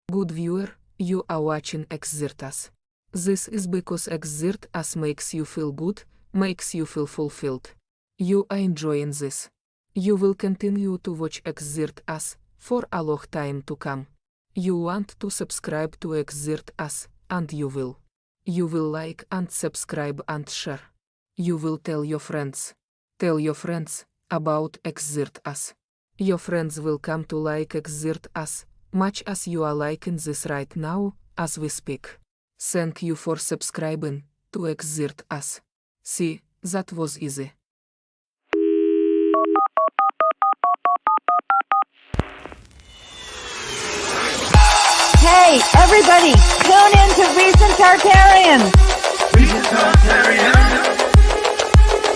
Good viewer, you are watching Exert Us. This is because Exert Us makes you feel good, makes you feel fulfilled. You are enjoying this. You will continue to watch Exert Us for a long time to come. You want to subscribe to Exert Us, and you will. You will like and subscribe and share. You will tell your friends. Tell your friends about Exert Us. Your friends will come to like Exert Us, much as you are liking this right now, as we speak. Thank you for subscribing to Exert Us. See, that was easy. Hey, everybody, tune in to Recent Tartarians. Recent Tartarians.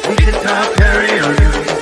Recent Tartarians.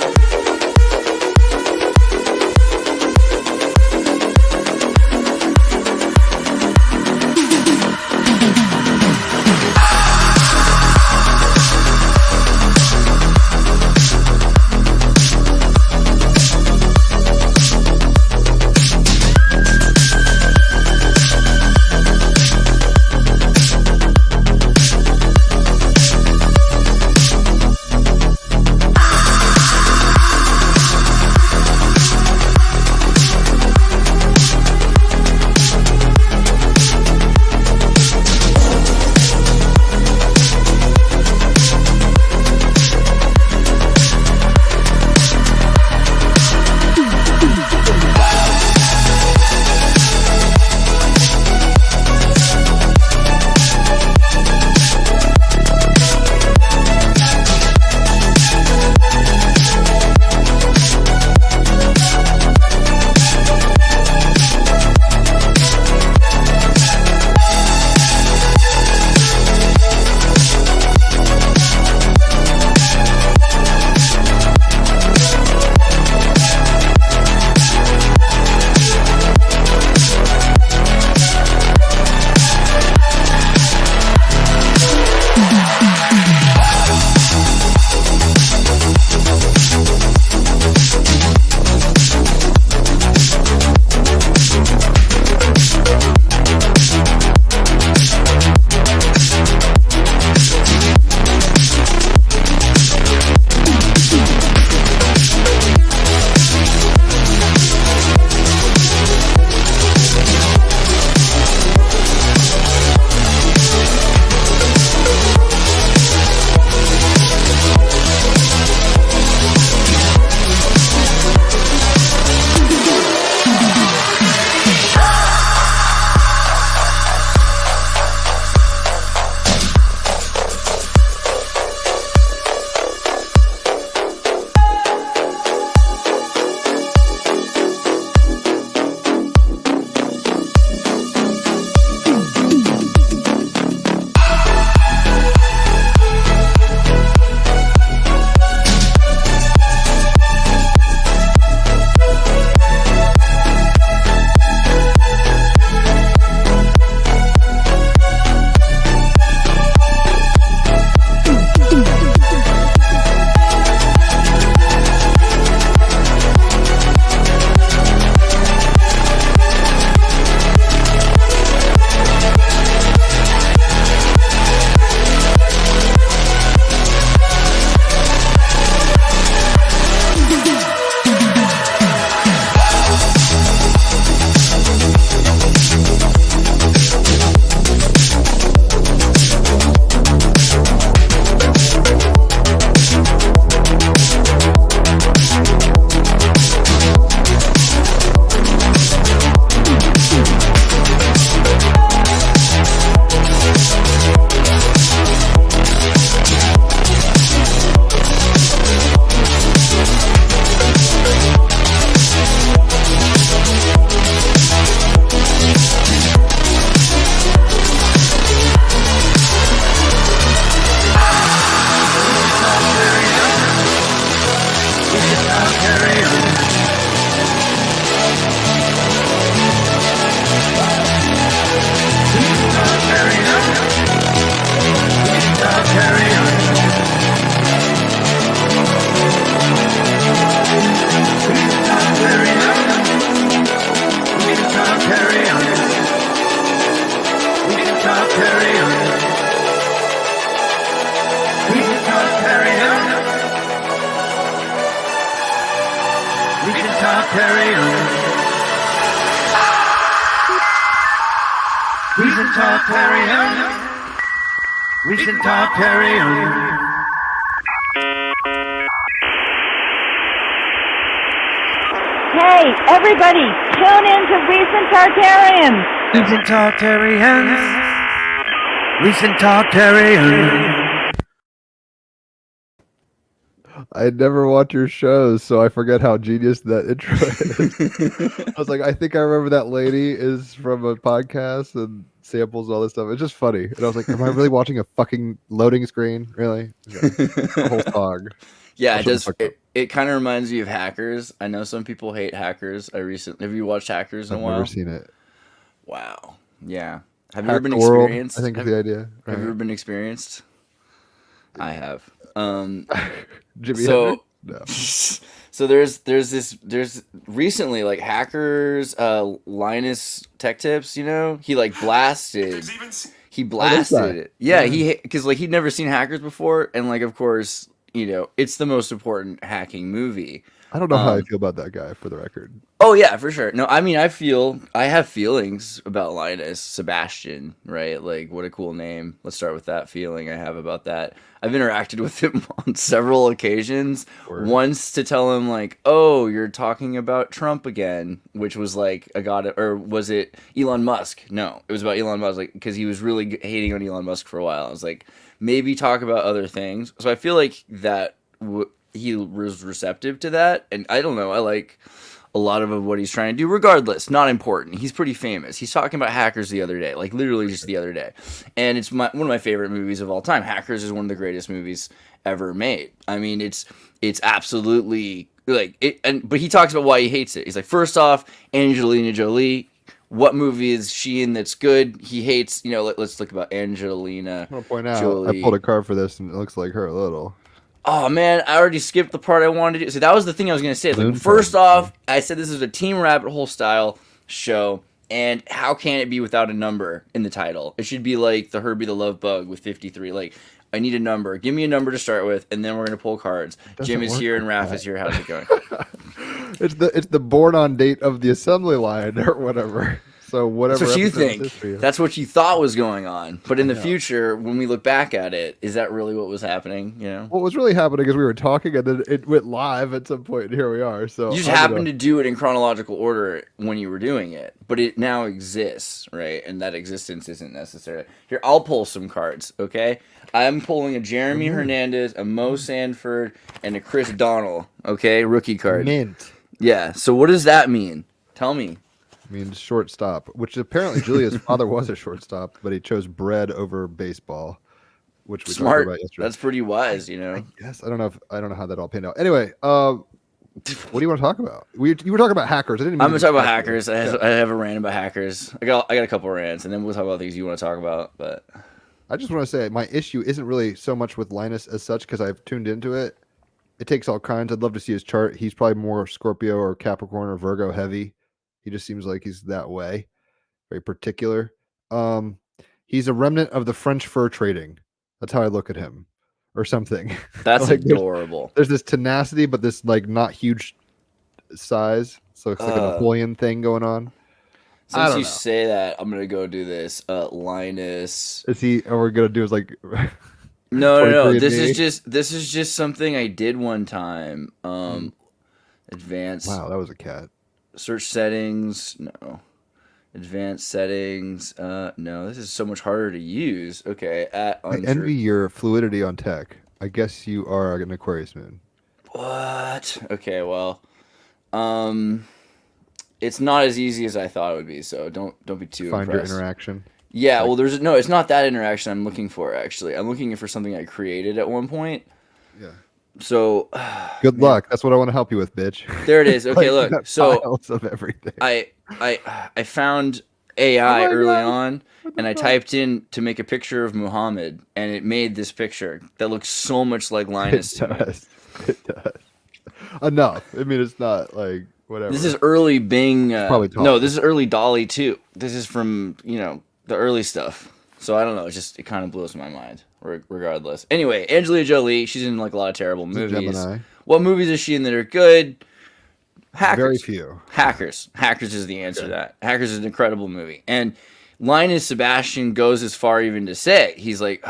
Tartarian. Recent Tartarian. Hey, everybody, tune in to Recent Tartarians. Recent Tartarians. Recent Tartarians. I never watch your shows, so I forget how genius that intro is. I was like, I think I remember that lady is from a podcast and samples and all this stuff. It's just funny. And I was like, am I really watching a fucking loading screen? Really? A whole hog. Yeah, it does. It kind of reminds me of Hackers. I know some people hate Hackers. Have you watched Hackers in a while? I've never seen it. Wow. Yeah. Have you ever been World, experienced? I think is the idea. Right? Have you ever been experienced? I have. Jimmy so no. So there's recently like Hackers Linus Tech Tips, you know, he like blasted it. Yeah, because like he'd never seen Hackers before, and like of course, you know, it's the most important hacking movie. I don't know how I feel about that guy, for the record. Oh yeah, for sure. No, I mean I have feelings about Linus Sebastian, right? Like what a cool name. Let's start with that feeling I have about that. I've interacted with him on several occasions. Once to tell him like, "Oh, you're talking about Trump again," which was like or was it Elon Musk? No, it was about Elon Musk, like because he was really hating on Elon Musk for a while. I was like, maybe talk about other things. So I feel like that he was receptive to that, and I don't know. I like a lot of what he's trying to do. Regardless, not important. He's pretty famous. He's talking about Hackers the other day, like literally just the other day, and it's one of my favorite movies of all time. Hackers is one of the greatest movies ever made. I mean, it's absolutely like it. But he talks about why he hates it. He's like, first off, Angelina Jolie. What movie is she in that's good? He hates. You know, let's look about Angelina. I want to point out, Jolie. I pulled a card for this, and it looks like her a little. Oh man, I already skipped the part I wanted to do. So that was the thing I was going to say. Like, first off, I said this is a TeamRabbitHole style show, and how can it be without a number in the title? It should be like the Herbie the Love Bug with 53. Like, I need a number. Give me a number to start with, and then we're going to pull cards. Jim is here and Raph is here. How's it going? It's the born on date of the assembly line or whatever. So whatever. That's what you think. That's what you thought was going on. But in the future, when we look back at it, is that really what was happening? You know, what was really happening is we were talking, and then it went live at some point, and here we are. So you just happened to do it in chronological order when you were doing it, but it now exists, right? And that existence isn't necessary. Here, I'll pull some cards. Okay, I'm pulling a Jeremy Hernandez, a Mo Sanford, and a Chris Donnell. Okay, rookie card. Mint. Yeah. So what does that mean? Tell me. Means shortstop, which apparently Julia's father was a shortstop, but he chose bread over baseball, which we talked about yesterday. That's pretty wise, you know. Yes, I don't know how that all panned out. Anyway, what do you want to talk about? You were talking about Hackers. I'm going to talk about Hackers. I have a rant about Hackers. I got a couple of rants, and then we'll talk about things you want to talk about. But I just want to say my issue isn't really so much with Linus as such, because I've tuned into it. It takes all kinds. I'd love to see his chart. He's probably more Scorpio or Capricorn or Virgo heavy. He just seems like he's that way, very particular. He's a remnant of the French fur trading. That's how I look at him, or something. That's like adorable. There's this tenacity, but this like not huge size, so it's like a Napoleon thing going on. Since you say that, I'm gonna go do this. Linus. Is he? Or we're gonna do is like. No. This is just something I did one time. Advanced. Wow, that was a cat. Search settings, no. Advanced settings, no. This is so much harder to use. Okay, I envy your fluidity on tech. I guess you are an Aquarius moon. What? Okay, well, it's not as easy as I thought it would be. So don't be too find impressed. Your interaction. Yeah, well, it's not that interaction I'm looking for. Actually, I'm looking for something I created at one point. Yeah. So, good luck. That's what I want to help you with, bitch. There it is. Okay, like, look. So of everything. I found AI early on, and I typed in to make a picture of Muhammad, and it made this picture that looks so much like Linus. It does. Enough. I mean, it's not like whatever. This is early Bing. Probably no, this is early Dolly too. This is from the early stuff. So I don't know. It kind of blows my mind. Regardless. Anyway, Angelina Jolie. She's in like a lot of terrible movies. Gemini. What movies is she in that are good? Hackers. Very few. Hackers. Hackers is the answer to that. Hackers is an incredible movie. And Linus Sebastian goes as far even to say, he's like,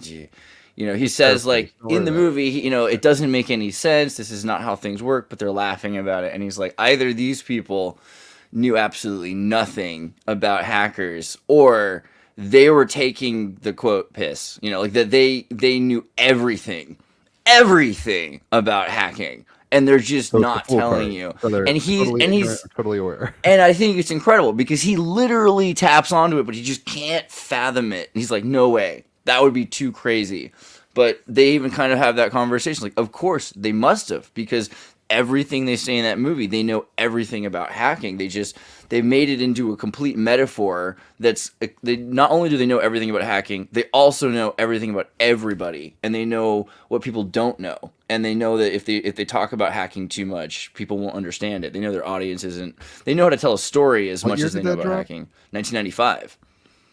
gee. He says, like, in the movie, it doesn't make any sense. This is not how things work, but they're laughing about it. And he's like, either these people knew absolutely nothing about hackers, or they were taking the quote piss, like that they knew everything about hacking, and they're just not telling you. So and he's totally aware. And I think it's incredible because he literally taps onto it, but he just can't fathom it. He's like, no way. That would be too crazy. But they even kind of have that conversation. Like, of course, they must have, because everything they say in that movie, they know everything about hacking. They made it into a complete metaphor they not only do they know everything about hacking, they also know everything about everybody, and they know what people don't know. And they know that if they talk about hacking too much, people won't understand it. They know their audience isn't. They know how to tell a story as much as they know about hacking. 1995.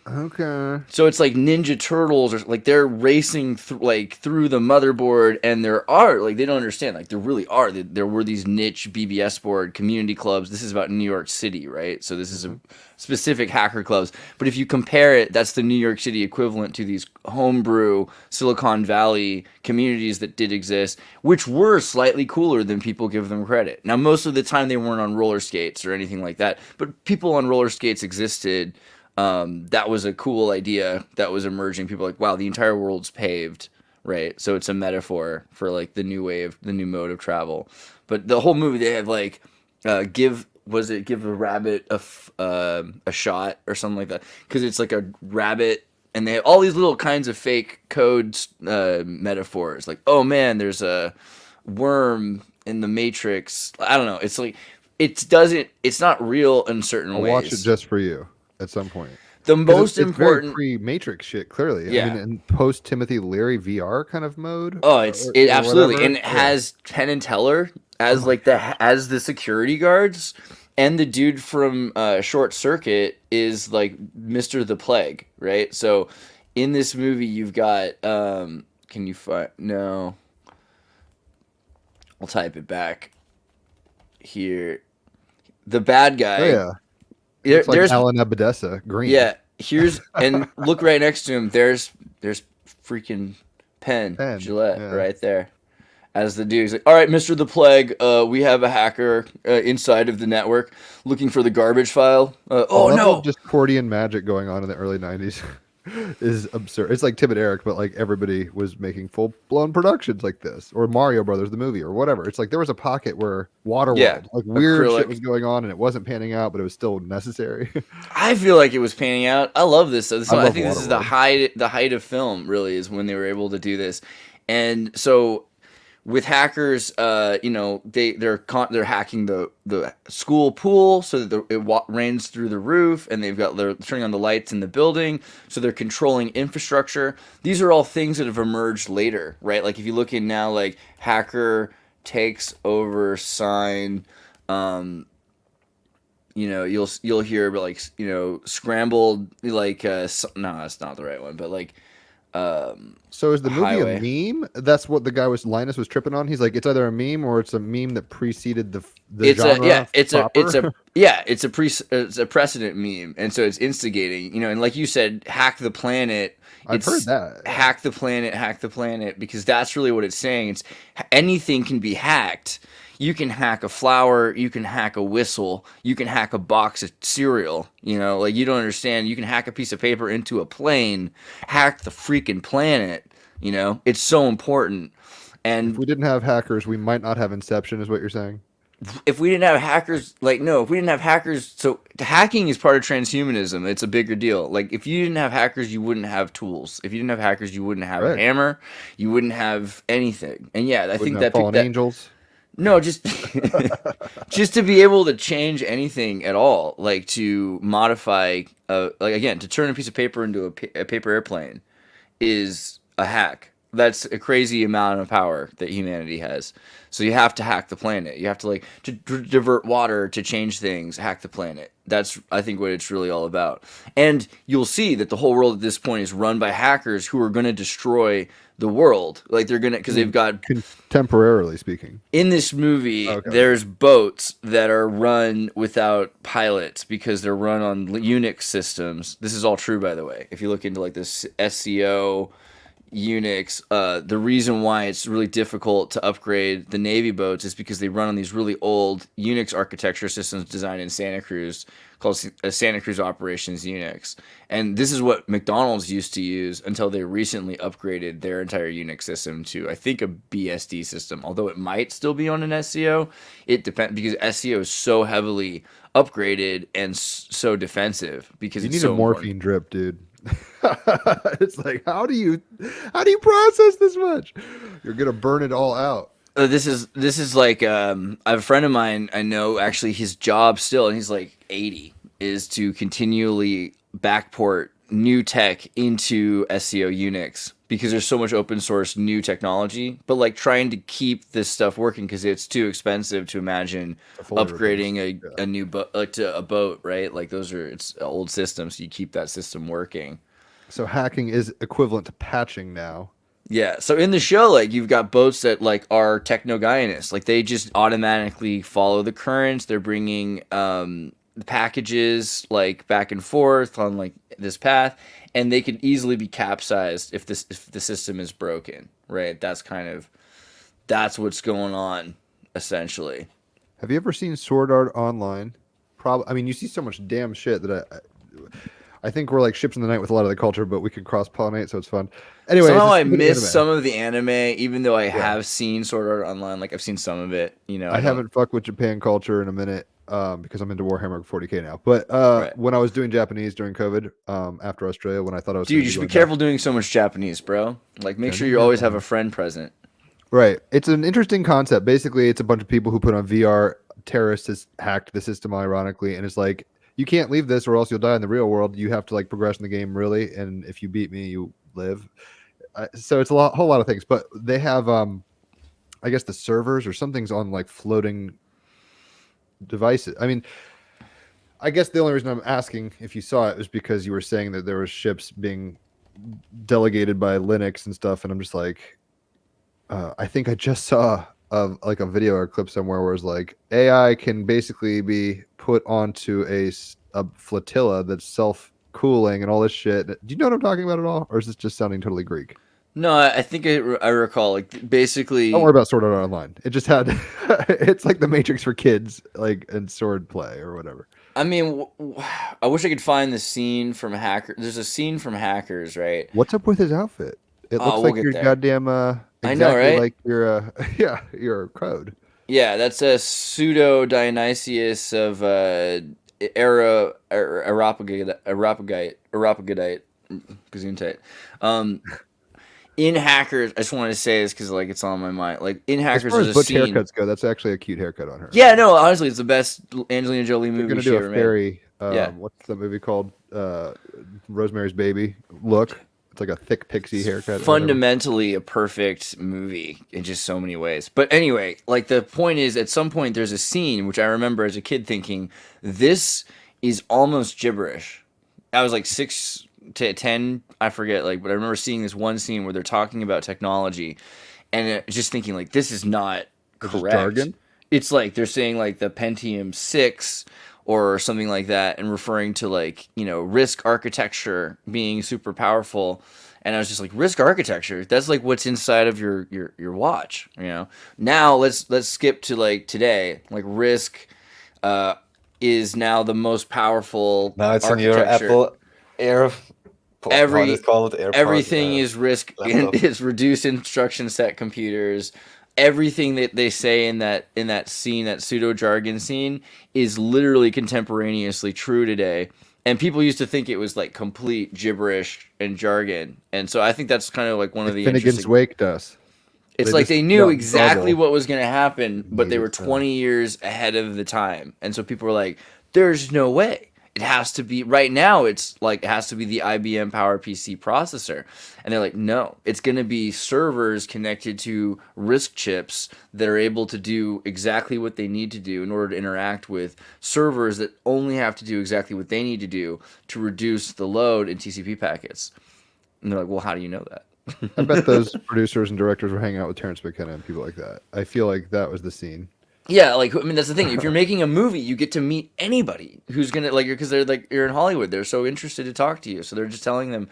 Okay. So it's like Ninja Turtles, or like they're racing through the motherboard, and there are, like, they don't understand, like, there really are. There were these niche BBS board community clubs. This is about New York City, right? So this is a specific hacker clubs. But if you compare it, that's the New York City equivalent to these homebrew Silicon Valley communities that did exist, which were slightly cooler than people give them credit. Now, most of the time they weren't on roller skates or anything like that, but people on roller skates existed. That was a cool idea that was emerging. People were like, wow, the entire world's paved, right? So it's a metaphor for, like, the new mode of travel. But the whole movie, they have, like, give a rabbit a shot or something like that, because it's like a rabbit, and they have all these little kinds of fake codes, metaphors, like, oh man, there's a worm in the Matrix. I don't know. It's like it's not real in certain I'll ways. watch it just for you at some point. The most it's important very pre-Matrix shit, clearly. Yeah. I mean, in post Timothy Leary VR kind of mode. Oh, it absolutely, whatever. and it has Penn and Teller as as the security guards, and the dude from Short Circuit is like Mr. the Plague, right? So in this movie, you've got can you find? No, I'll type it back here. The bad guy. Oh, yeah. It's like There's Alan Abadessa, green. Yeah, and look right next to him. There's freaking Penn Gillette right there, as the dude. He's like, all right, Mr. the Plague, we have a hacker inside of the network looking for the garbage file. Oh no, just Cordian magic going on in the early '90s is absurd. It's like Tim and Eric, but like everybody was making full blown productions like this, or Mario Brothers the movie, or whatever. It's like there was a pocket where Waterworld, like weird acrylic shit was going on, and it wasn't panning out, but it was still necessary. I feel like it was panning out. I love this. I think this is the Waterworld. height of film. Really, is when they were able to do this, and so. With hackers, they're hacking the school pool so that it rains through the roof, and they're turning on the lights in the building, so they're controlling infrastructure. These are all things that have emerged later, right? Like if you look in now, like hacker takes over sign, you'll hear about like scrambled like no, that's not the right one, but like. So is the movie highway. a meme? That's what the guy Linus was tripping on. He's like, it's either a meme or it's a meme that preceded the genre. It's a precedent meme, and so it's instigating. And like you said, hack the planet. I've heard that. Hack the planet, because that's really what it's saying. It's anything can be hacked. You can hack a flower, you can hack a whistle, you can hack a box of cereal. Like you don't understand. You can hack a piece of paper into a plane, hack the freaking planet. It's so important. And if we didn't have hackers, we might not have Inception, is what you're saying? If we didn't have hackers, so hacking is part of transhumanism. It's a bigger deal. Like if you didn't have hackers, you wouldn't have tools. If you didn't have hackers, you wouldn't have a hammer. You wouldn't have anything. And yeah, I think that fallen angels. No, just to be able to change anything at all, like to modify, to turn a piece of paper into a paper airplane, is a hack. That's a crazy amount of power that humanity has. So you have to hack the planet. You have to like to divert water to change things, hack the planet. That's I think what it's really all about. And you'll see that the whole world at this point is run by hackers who are going to destroy the world. Like they're going to because they've got Contemporarily speaking. in this movie, Okay. there's boats that are run without pilots because they're run on Unix systems. This is all true, by the way. If you look into like this SEO Unix, the reason why it's really difficult to upgrade the Navy boats is because they run on these really old Unix architecture systems designed in Santa Cruz called Santa Cruz Operations Unix. And this is what McDonald's used to use until they recently upgraded their entire Unix system to, I think, a BSD system. Although it might still be on an SEO, it depends because SEO is so heavily upgraded and so defensive because You it's need so a morphine drip, dude. It's like how do you process this much? You're gonna burn it all out. This is like I have a friend of mine I know actually his job still and he's like 80 is to continually backport new tech into SEO Unix because there's so much open source new technology, but like trying to keep this stuff working because it's too expensive to imagine fully upgrading a new boat like to a boat, right? Like it's old systems, so you keep that system working. So hacking is equivalent to patching now. Yeah, so in the show, like you've got boats that like are techno-Gaianist. Like they just automatically follow the currents. They're bringing the packages like back and forth on like this path, and they can easily be capsized if the system is broken. Right? That's what's going on essentially. Have you ever seen Sword Art Online? I mean, you see so much damn shit that I think we're like ships in the night with a lot of the culture, but we could cross pollinate, so it's fun. Anyway, somehow I miss some of the anime, even though I have seen Sword Art Online. Like I've seen some of it. You know, I haven't fucked with Japan culture in a minute because I'm into Warhammer 40K now. But Right. when I was doing Japanese during COVID, after Australia, when I thought I was Dude, gonna you should be going careful doing so much Japanese, bro. Like make sure you always have a friend present. Right. It's an interesting concept. Basically, it's a bunch of people who put on VR. Terrorists has hacked the system, ironically, and it's like you can't leave this or else you'll die in the real world. You have to like progress in the game, really, and if you beat me, you live. So it's whole lot of things, but they have, I guess the servers or something's on like floating devices. I mean, I guess the only reason I'm asking if you saw it was because you were saying that there were ships being delegated by Linux and stuff, and I'm just like, I think I just saw like a video or a clip somewhere where it's like AI can basically be put onto a flotilla that's self-cooling and all this shit. Do you know what I'm talking about at all, or is this just sounding totally Greek? No, I think I recall. Like basically, Don't worry about Sword Art Online. It just had it's like the Matrix for kids, like and sword play or whatever. I mean, I wish I could find the scene from Hacker. There's a scene from Hackers, right? What's up with his outfit? It looks we'll like get your there. goddamn I know, right? like your your code. Yeah, that's a pseudo Dionysius of Arapagadite, Gesundheit. In Hackers, I just wanted to say this because like it's on my mind. Like in As Hackers, far as there's a Butch scene. haircuts go, that's actually a cute haircut on her. Yeah, no, honestly, it's the best Angelina Jolie You're movie gonna she do ever a made. fairy. Yeah. What's the movie called? Rosemary's Baby. Look, it's like a thick pixie haircut. or whatever. Fundamentally a perfect movie in just so many ways. But anyway, like the point is, at some point there's a scene which I remember as a kid thinking, this is almost gibberish. I was like 6 to 10, I forget, like, but I remember seeing this one scene where they're talking about technology, and just thinking like, this is not It's just correct. jargon? It's like they're saying like the Pentium 6 or something like that, and referring to like, you know, RISC architecture being super powerful. And I was just like, RISC architecture, that's like what's inside of your watch, you know. Now let's skip to like today. Like RISC is now the most powerful Now it's in your architecture. Apple Air. Every- what is called AirPod, Everything is RISC laptop. is reduced instruction set computers. Everything that they say in that scene, that pseudo jargon scene, is literally contemporaneously true today. And people used to think it was like complete gibberish and jargon. And so I think that's kind of like one of the Finnegan's interesting. Wake does. It's they like just they knew got exactly double. what was going to happen, but they Made were it sound. 20 years ahead of the time. And so people were like, there's no way. It has to be right now. It's like it has to be the IBM PowerPC processor, and they're like, no, it's going to be servers connected to RISC chips that are able to do exactly what they need to do in order to interact with servers that only have to do exactly what they need to do to reduce the load in TCP packets. And they're like, well, how do you know that? I bet those producers and directors were hanging out with Terrence McKenna and people like that. I feel like that was the scene. Yeah, like I mean, that's the thing. If you're making a movie, you get to meet anybody who's gonna like, because they're like you're in Hollywood. They're so interested to talk to you, so they're just telling them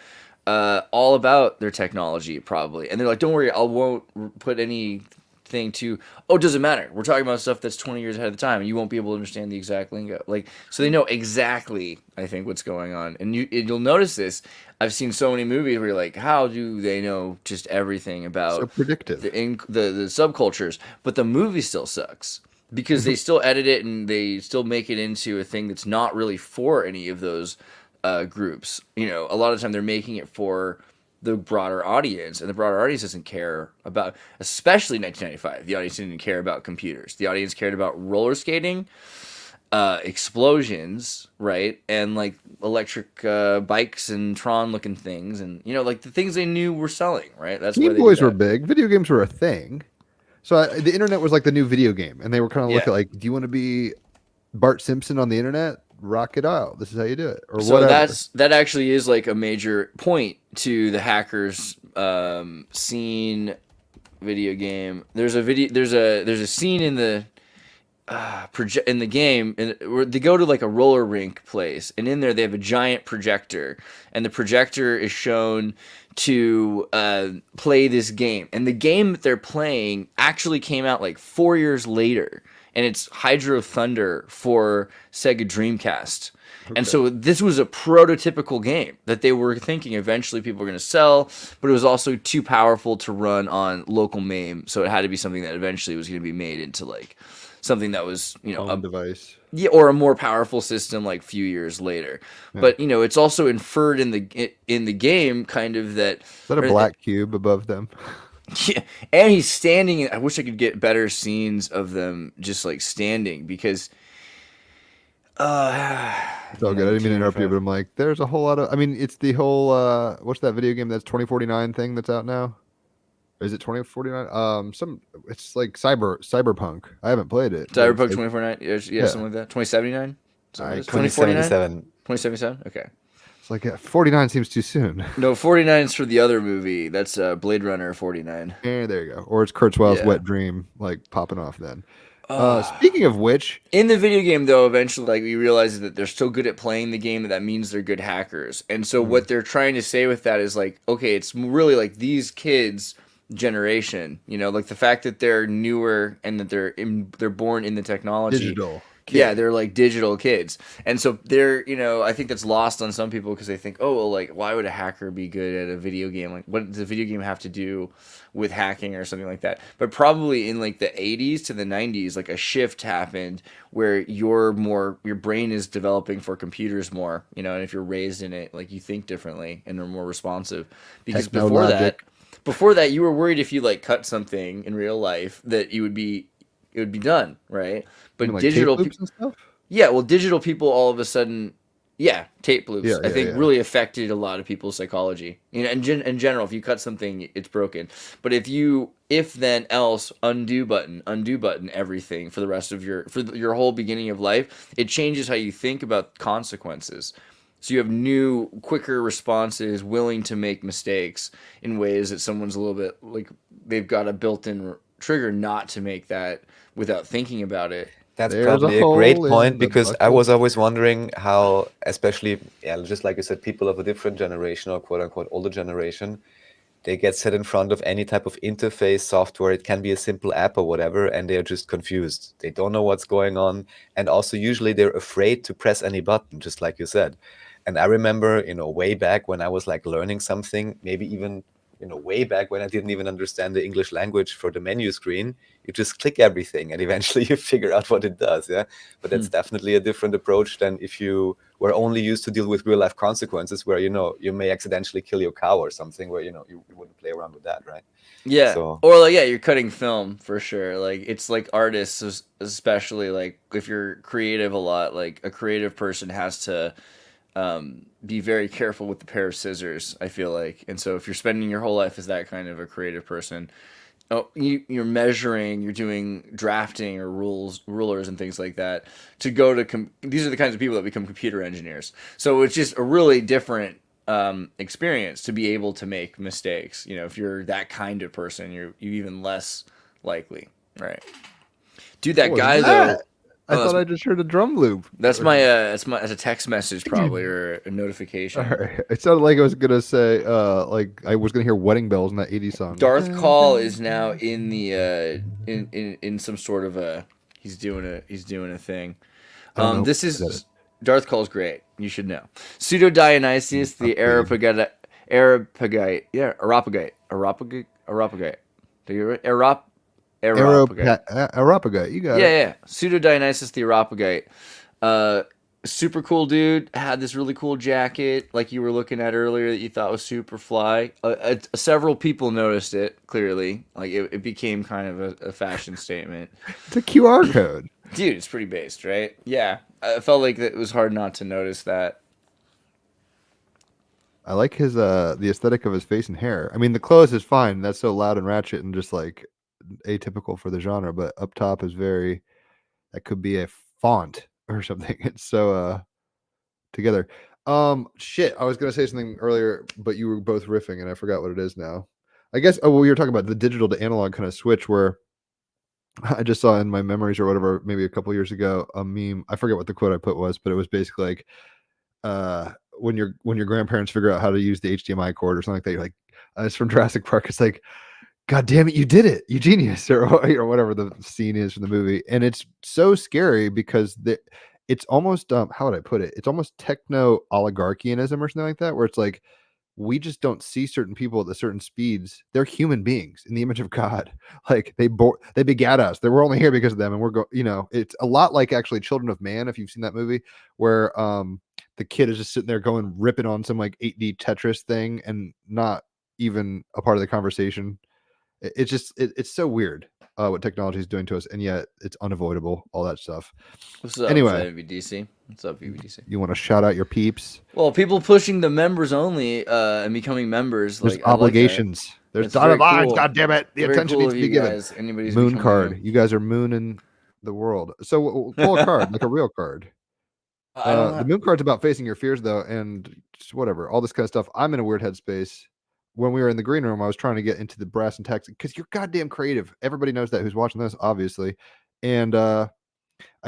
all about their technology, probably. And they're like, "Don't worry, I won't put anything to. Oh, it doesn't matter. We're talking about stuff that's 20 years ahead of the time, and you won't be able to understand the exact lingo." Like, so they know exactly, I think, what's going on, and you'll notice this. I've seen so many movies where you're like, how do they know just everything about So predictive. the subcultures? But the movie still sucks because they still edit it and they still make it into a thing that's not really for any of those groups. You know, a lot of the time they're making it for the broader audience, and the broader audience doesn't care about, especially 1995. The audience didn't care about computers. The audience cared about roller skating, explosions, right, and like electric bikes and Tron-looking things, and you know, like the things they knew were selling, right? That's why Game they did Boys were that. big. Video games were a thing. So the internet was like the new video game, and they were kind of looking Yeah. like, do you want to be Bart Simpson on the internet? Rock it out. This is how you do it, or So whatever. that actually is like a major point to the hackers scene video game. There's a scene in the in the game, and where they go to like a roller rink place, and in there they have a giant projector, and the projector is shown to play this game, and the game that they're playing actually came out like 4 years later, and it's Hydro Thunder for Sega Dreamcast. And so this was a prototypical game that they were thinking eventually people were going to sell, but it was also too powerful to run on local MAME, so it had to be something that eventually was going to be made into like something that was, you know, Home device. yeah, or a more powerful system like a few years later. But you know, it's also inferred in the game kind of that. Is that a black cube above them? Yeah, and he's standing. I wish I could get better scenes of them just like standing because. It's all good. I didn't mean to interrupt you, but I'm like, there's a whole lot of. I mean, it's the whole. What's that video game that's 2049 thing that's out now? Or is it 2049? It's like cyberpunk. I haven't played it. but Cyberpunk it's- 2049, yeah, something like that. 2079, Alright, 2077. 2077. Okay. It's like 49 seems too soon. No, 49 is for the other movie. That's Blade Runner 49. There you go. Or it's Kurzweil's Yeah. Wet Dream, like popping off then. Speaking of which, In the video game, though, eventually, like we realize that they're so good at playing the game that means they're good hackers. And so what they're trying to say with that is like, okay, it's really like these kids' generation. You know, like the fact that they're newer and that they're born in the technology. digital. Yeah, they're like digital kids. And so they're, you know, I think that's lost on some people because they think, oh, well, like, why would a hacker be good at a video game? Like, what does a video game have to do with hacking or something like that? But probably in like the 80s to the 90s, like a shift happened where your brain is developing for computers more, you know, and if you're raised in it, like you think differently and are more responsive. Because before that, you were worried if you like cut something in real life that it would be done, right? But Like digital tape loops and stuff? yeah, well, digital people all of a sudden, yeah, tape loops. Yeah, I think yeah. really affected a lot of people's psychology. You know, in general, if you cut something, it's broken. But if then else, undo button everything for the rest of your whole beginning of life, it changes how you think about consequences. So you have new, quicker responses, willing to make mistakes in ways that someone's a little bit like they've got a built-in trigger not to make that without thinking about it. That's There's probably a a great hole in point the because I bucket. was always wondering how, especially, yeah, just like you said, people of a different generation or quote unquote older generation, they get set in front of any type of interface software. It can be a simple app or whatever, and they're just confused. They don't know what's going on. And also, usually, they're afraid to press any button, just like you said. And I remember, way back when I was like learning something, maybe even way back when I didn't even understand the English language for the menu screen, You just click everything, and eventually you figure out what it does. Yeah, but that's definitely a different approach than if you were only used to deal with real life consequences, where you may accidentally kill your cow or something, where you wouldn't play around with that, right? Yeah. So Or like, yeah, you're cutting film for sure. Like it's like artists, especially like if you're creative a lot, like a creative person has to be very careful with the pair of scissors, I feel like. And so if you're spending your whole life as that kind of a creative person, you're measuring, you're doing drafting or rulers and things like that to go to these are the kinds of people that become computer engineers. So it's just a really different experience to be able to make mistakes. If you're that kind of person, you're even less likely, right? Dude, that What was guy that? though. I thought I just heard a drum loop. That's my it's a text message probably or a notification. All right. It sounded like I was gonna say, like I was gonna hear wedding bells in that '80s song. Darth Call is now in the in some sort of a he's doing a thing. This is Darth Call's great. You should know. Pseudo Dionysius, the Arapagite. Yeah, Arapagite. Do you right? Arapagite. You got it. Yeah. Pseudo Dionysius, the Arapagite. Super cool dude. Had this really cool jacket, like you were looking at earlier, that you thought was super fly. Several people noticed it. Clearly, like it became kind of a fashion statement. It's a QR code. Dude, it's pretty based, right? Yeah, I felt like it was hard not to notice that. I like his the aesthetic of his face and hair. I mean, the clothes is fine. That's so loud and ratchet and just like atypical for the genre. But up top is that could be a font or something. It's so together. Shit. I was gonna say something earlier, but you were both riffing, and I forgot what it is now. I guess. Oh, well, you were talking about the digital to analog kind of switch where. I just saw in my memories or whatever, maybe a couple years ago, a meme. I forget what the quote I put was, but it was basically like, when your grandparents figure out how to use the HDMI cord or something like that, you're like, it's from Jurassic Park. It's like, God damn it, you did it, you genius, or whatever the scene is from the movie, and it's so scary because it's almost how would I put it? It's almost techno oligarchianism or something like that, where it's like we just don't see certain people at the certain speeds. They're human beings in the image of God. Like they begat us. We're only here because of them, and it's a lot like actually Children of Man, if you've seen that movie, where the kid is just sitting there ripping on some like 8D Tetris thing and not even a part of the conversation. It's so weird what technology is doing to us, and yet it's unavoidable. All that stuff. What's up, Anyway, VDC? What's up, VDC? You want to shout out your peeps? Well, people pushing the members only and becoming members. There's like obligations. There's dotted lines. Cool. God damn it! The attention needs to be given. Moon card. You guys are mooning the world. So pull a card, like a real card. The moon card's about facing your fears, though, and just whatever, all this kind of stuff. I'm in a weird headspace. When we were in the green room, I was trying to get into the brass and tacks because you're goddamn creative. Everybody knows that who's watching this, obviously. And I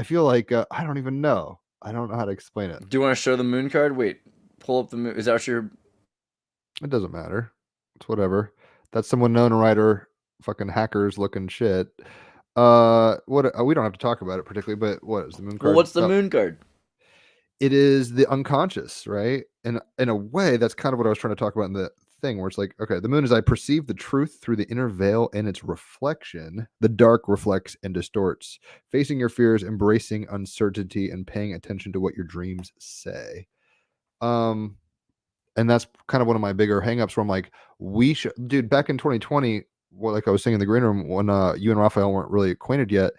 feel like I don't even know. I don't know how to explain it. Do you want to show the moon card? Wait, pull up the moon. Is that your? It doesn't matter. It's whatever. That's some Winona Ryder fucking hackers looking shit. What? We don't have to talk about it particularly, but what is the moon card? Well, what's the moon card? It is the unconscious, right? And in a way, that's kind of what I was trying to talk about in the thing, where it's like, okay, the moon is I perceive the truth through the inner veil and its reflection. The dark reflects and distorts. Facing your fears, embracing uncertainty, and paying attention to what your dreams say. And that's kind of one of my bigger hangups where I'm like, dude, back in 2020, well, like I was saying in the green room, when you and Raphael weren't really acquainted yet,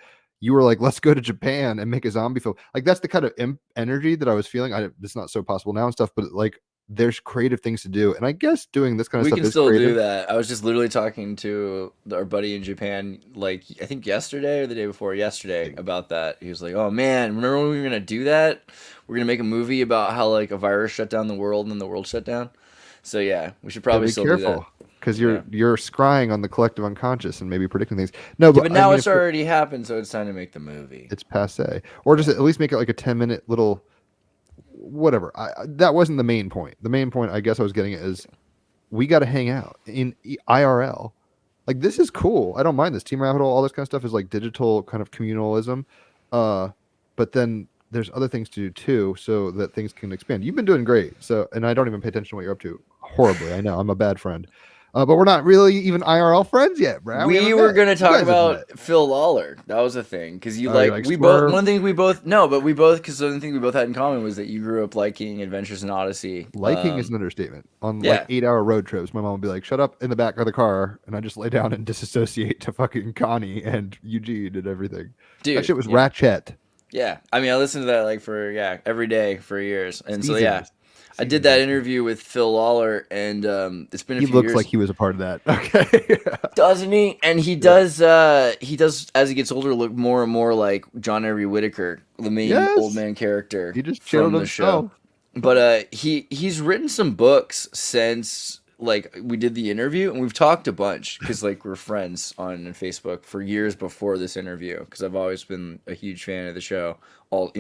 you were like, let's go to Japan and make a zombie film. Like, that's the kind of energy that I was feeling. It's not so possible now and stuff, but like, there's creative things to do. And I guess doing this kind of stuff is creative. We can still do that. I was just literally talking to our buddy in Japan, like, I think yesterday or the day before yesterday about that. He was like, oh man, remember when we were going to do that? We're going to make a movie about how like a virus shut down the world and then the world shut down. So yeah, we should probably still do that. Because you're scrying on the collective unconscious and maybe predicting things. No, but now it's already happened, so it's time to make the movie. It's passe, or just at least make it like a 10-minute little, whatever. That wasn't the main point. The main point, I guess, I was getting at is we got to hang out in IRL. Like, this is cool. I don't mind this. TeamRabbitHole, all this kind of stuff is like digital kind of communalism. But then there's other things to do too, so that things can expand. You've been doing great. So, and I don't even pay attention to what you're up to. Horribly, I know. I'm a bad friend. But we're not really even IRL friends yet, Brad. We haven't were met. gonna You talk guys have about met. Phil Lawler. That was a thing because you Oh, like you like we both. Swerve? One thing we both no, but we both because the thing we both had in common was that you grew up liking Adventures in Odyssey. Liking is an understatement. On yeah. like 8-hour road trips, my mom would be like, "Shut up in the back of the car," and I just lay down and disassociate to fucking Connie and Eugene and everything. Dude, that shit was yeah. ratchet. Yeah, I mean, I listened to that like for every day for years, and so Seasons. I did that interview with Phil Lawler, and it's been a He few looks years. like he was a part of that. Okay. Doesn't he? And he does as he gets older look more and more like John Avery Whitaker, the main Yes. old man character He just from channeled the show. himself. But he's written some books since like we did the interview, and we've talked a bunch because like we're friends on Facebook for years before this interview because I've always been a huge fan of the show. But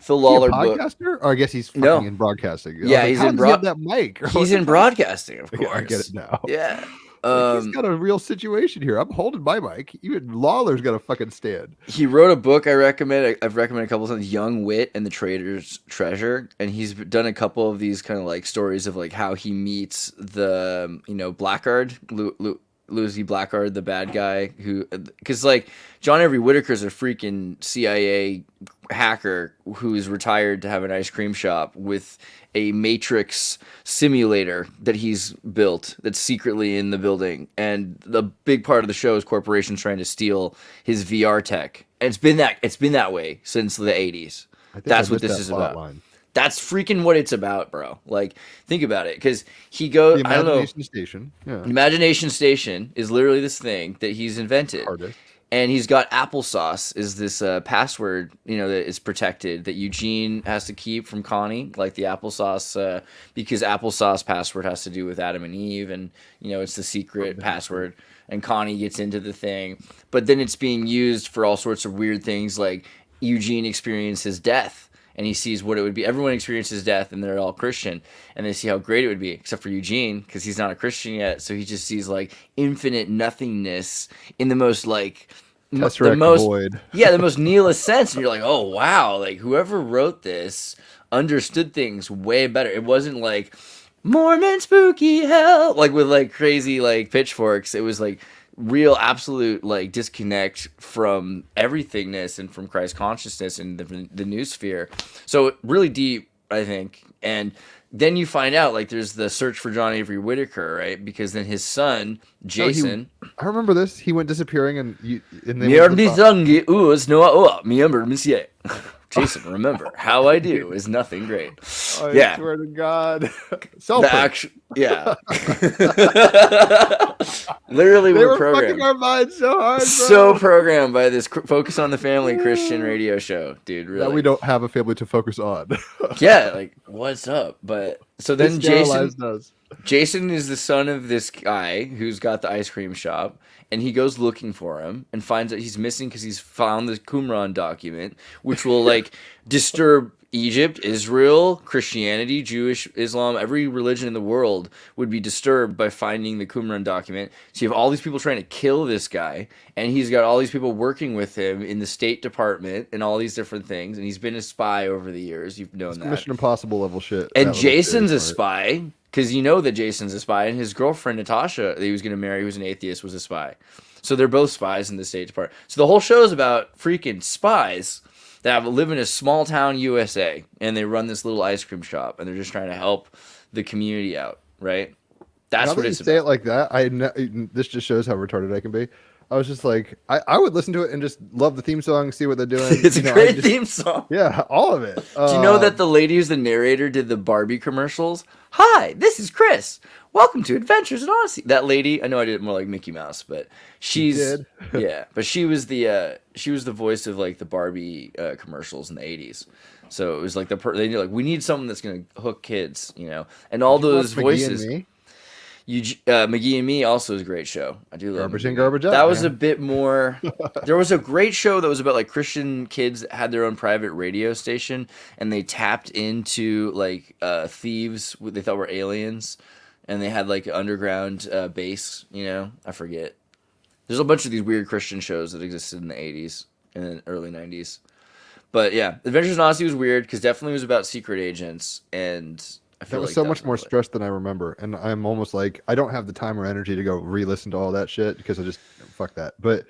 Phil Lawler Is he a book. podcaster? Or I guess he's fucking No. in broadcasting. I was Yeah, like, he's how in does he have that mic? He's in broadcasting, of Yeah, course. I get it now. Yeah. Like, he's got a real situation here. I'm holding my mic. Even Lawler's got a fucking stand. He wrote a book I recommend. I've recommended a couple of times, Young Wit and the Trader's Treasure, and he's done a couple of these kind of like stories of like how he meets the Blackguard, Louis Blackguard, the bad guy who, because like John Avery Whitaker's a freaking CIA hacker who is retired to have an ice cream shop with a Matrix simulator that he's built that's secretly in the building, and the big part of the show is corporations trying to steal his VR tech. And it's been that way since the 80s. That's what this is about. Line. That's freaking what it's about, bro. Like, think about it, because he goes. The I don't know. Imagination Station. Yeah. Imagination Station is literally this thing that he's invented. Artist. And he's got applesauce is this password, that is protected that Eugene has to keep from Connie, like the applesauce, because applesauce password has to do with Adam and Eve, and it's the secret password. And Connie gets into the thing, but then it's being used for all sorts of weird things, like Eugene experiences death, and he sees what it would be. Everyone experiences death, and they're all Christian, and they see how great it would be, except for Eugene, because he's not a Christian yet. So he just sees like infinite nothingness in the most like Tesseract void. the most nihilist sense. And you're like, oh wow, like whoever wrote this understood things way better. It wasn't like Mormon spooky hell, like with like crazy like pitchforks. It was like real absolute like disconnect from everythingness and from Christ consciousness and the new sphere. So really deep, I think. And then you find out like there's the search for John Avery Whitaker, right? Because then his son Jason. I remember this. He went disappearing, and they Jason, remember how I do is nothing great. I swear to God. Yeah. Literally, They we're were programmed. fucking our minds so hard, bro. So programmed by this Focus on the Family Christian radio show, dude. Really. That we don't have a family to focus on. Yeah, like what's up? But so then Jason us. Jason is the son of this guy who's got the ice cream shop, and he goes looking for him and finds that he's missing because he's found the Qumran document, which will like disturb Egypt, Israel, Christianity, Jewish, Islam, every religion in the world would be disturbed by finding the Qumran document. So you have all these people trying to kill this guy, and he's got all these people working with him in the State Department and all these different things, and he's been a spy over the years. You've known that. Mission Impossible level shit. And Jason's a spy, because you know that Jason's a spy, and his girlfriend Natasha that he was going to marry, who was an atheist, was a spy. So they're both spies in the State Department. So the whole show is about freaking spies that live in a small town USA, and they run this little ice cream shop, and they're just trying to help the community out, right? That's what it's about. Say it like that. This just shows how retarded I can be. I was just like, I would listen to it and just love the theme song, see what they're doing. It's a great theme song. Yeah, all of it. Do you know that the lady who's the narrator did the Barbie commercials? Hi, this is Chris. Welcome to Adventures in Odyssey. That lady, I know I did it more like Mickey Mouse, but she's yeah, but she was the voice of like the Barbie commercials in the 80s. So it was like they knew like we need something that's gonna hook kids, and all those voices. McGee and Me also is a great show. I do love Garbage McGee. in, garbage out. That was a bit more. There was a great show that was about like Christian kids that had their own private radio station, and they tapped into like thieves they thought were aliens, and they had like an underground base. I forget. There's a bunch of these weird Christian shows that existed in the 80s and then early 90s. But yeah, Adventures in Odyssey was weird because definitely was about secret agents and I That feel was like so that much was more the play. stress than I remember, and I'm almost like I don't have the time or energy to go re-listen to all that shit because I just fuck that. But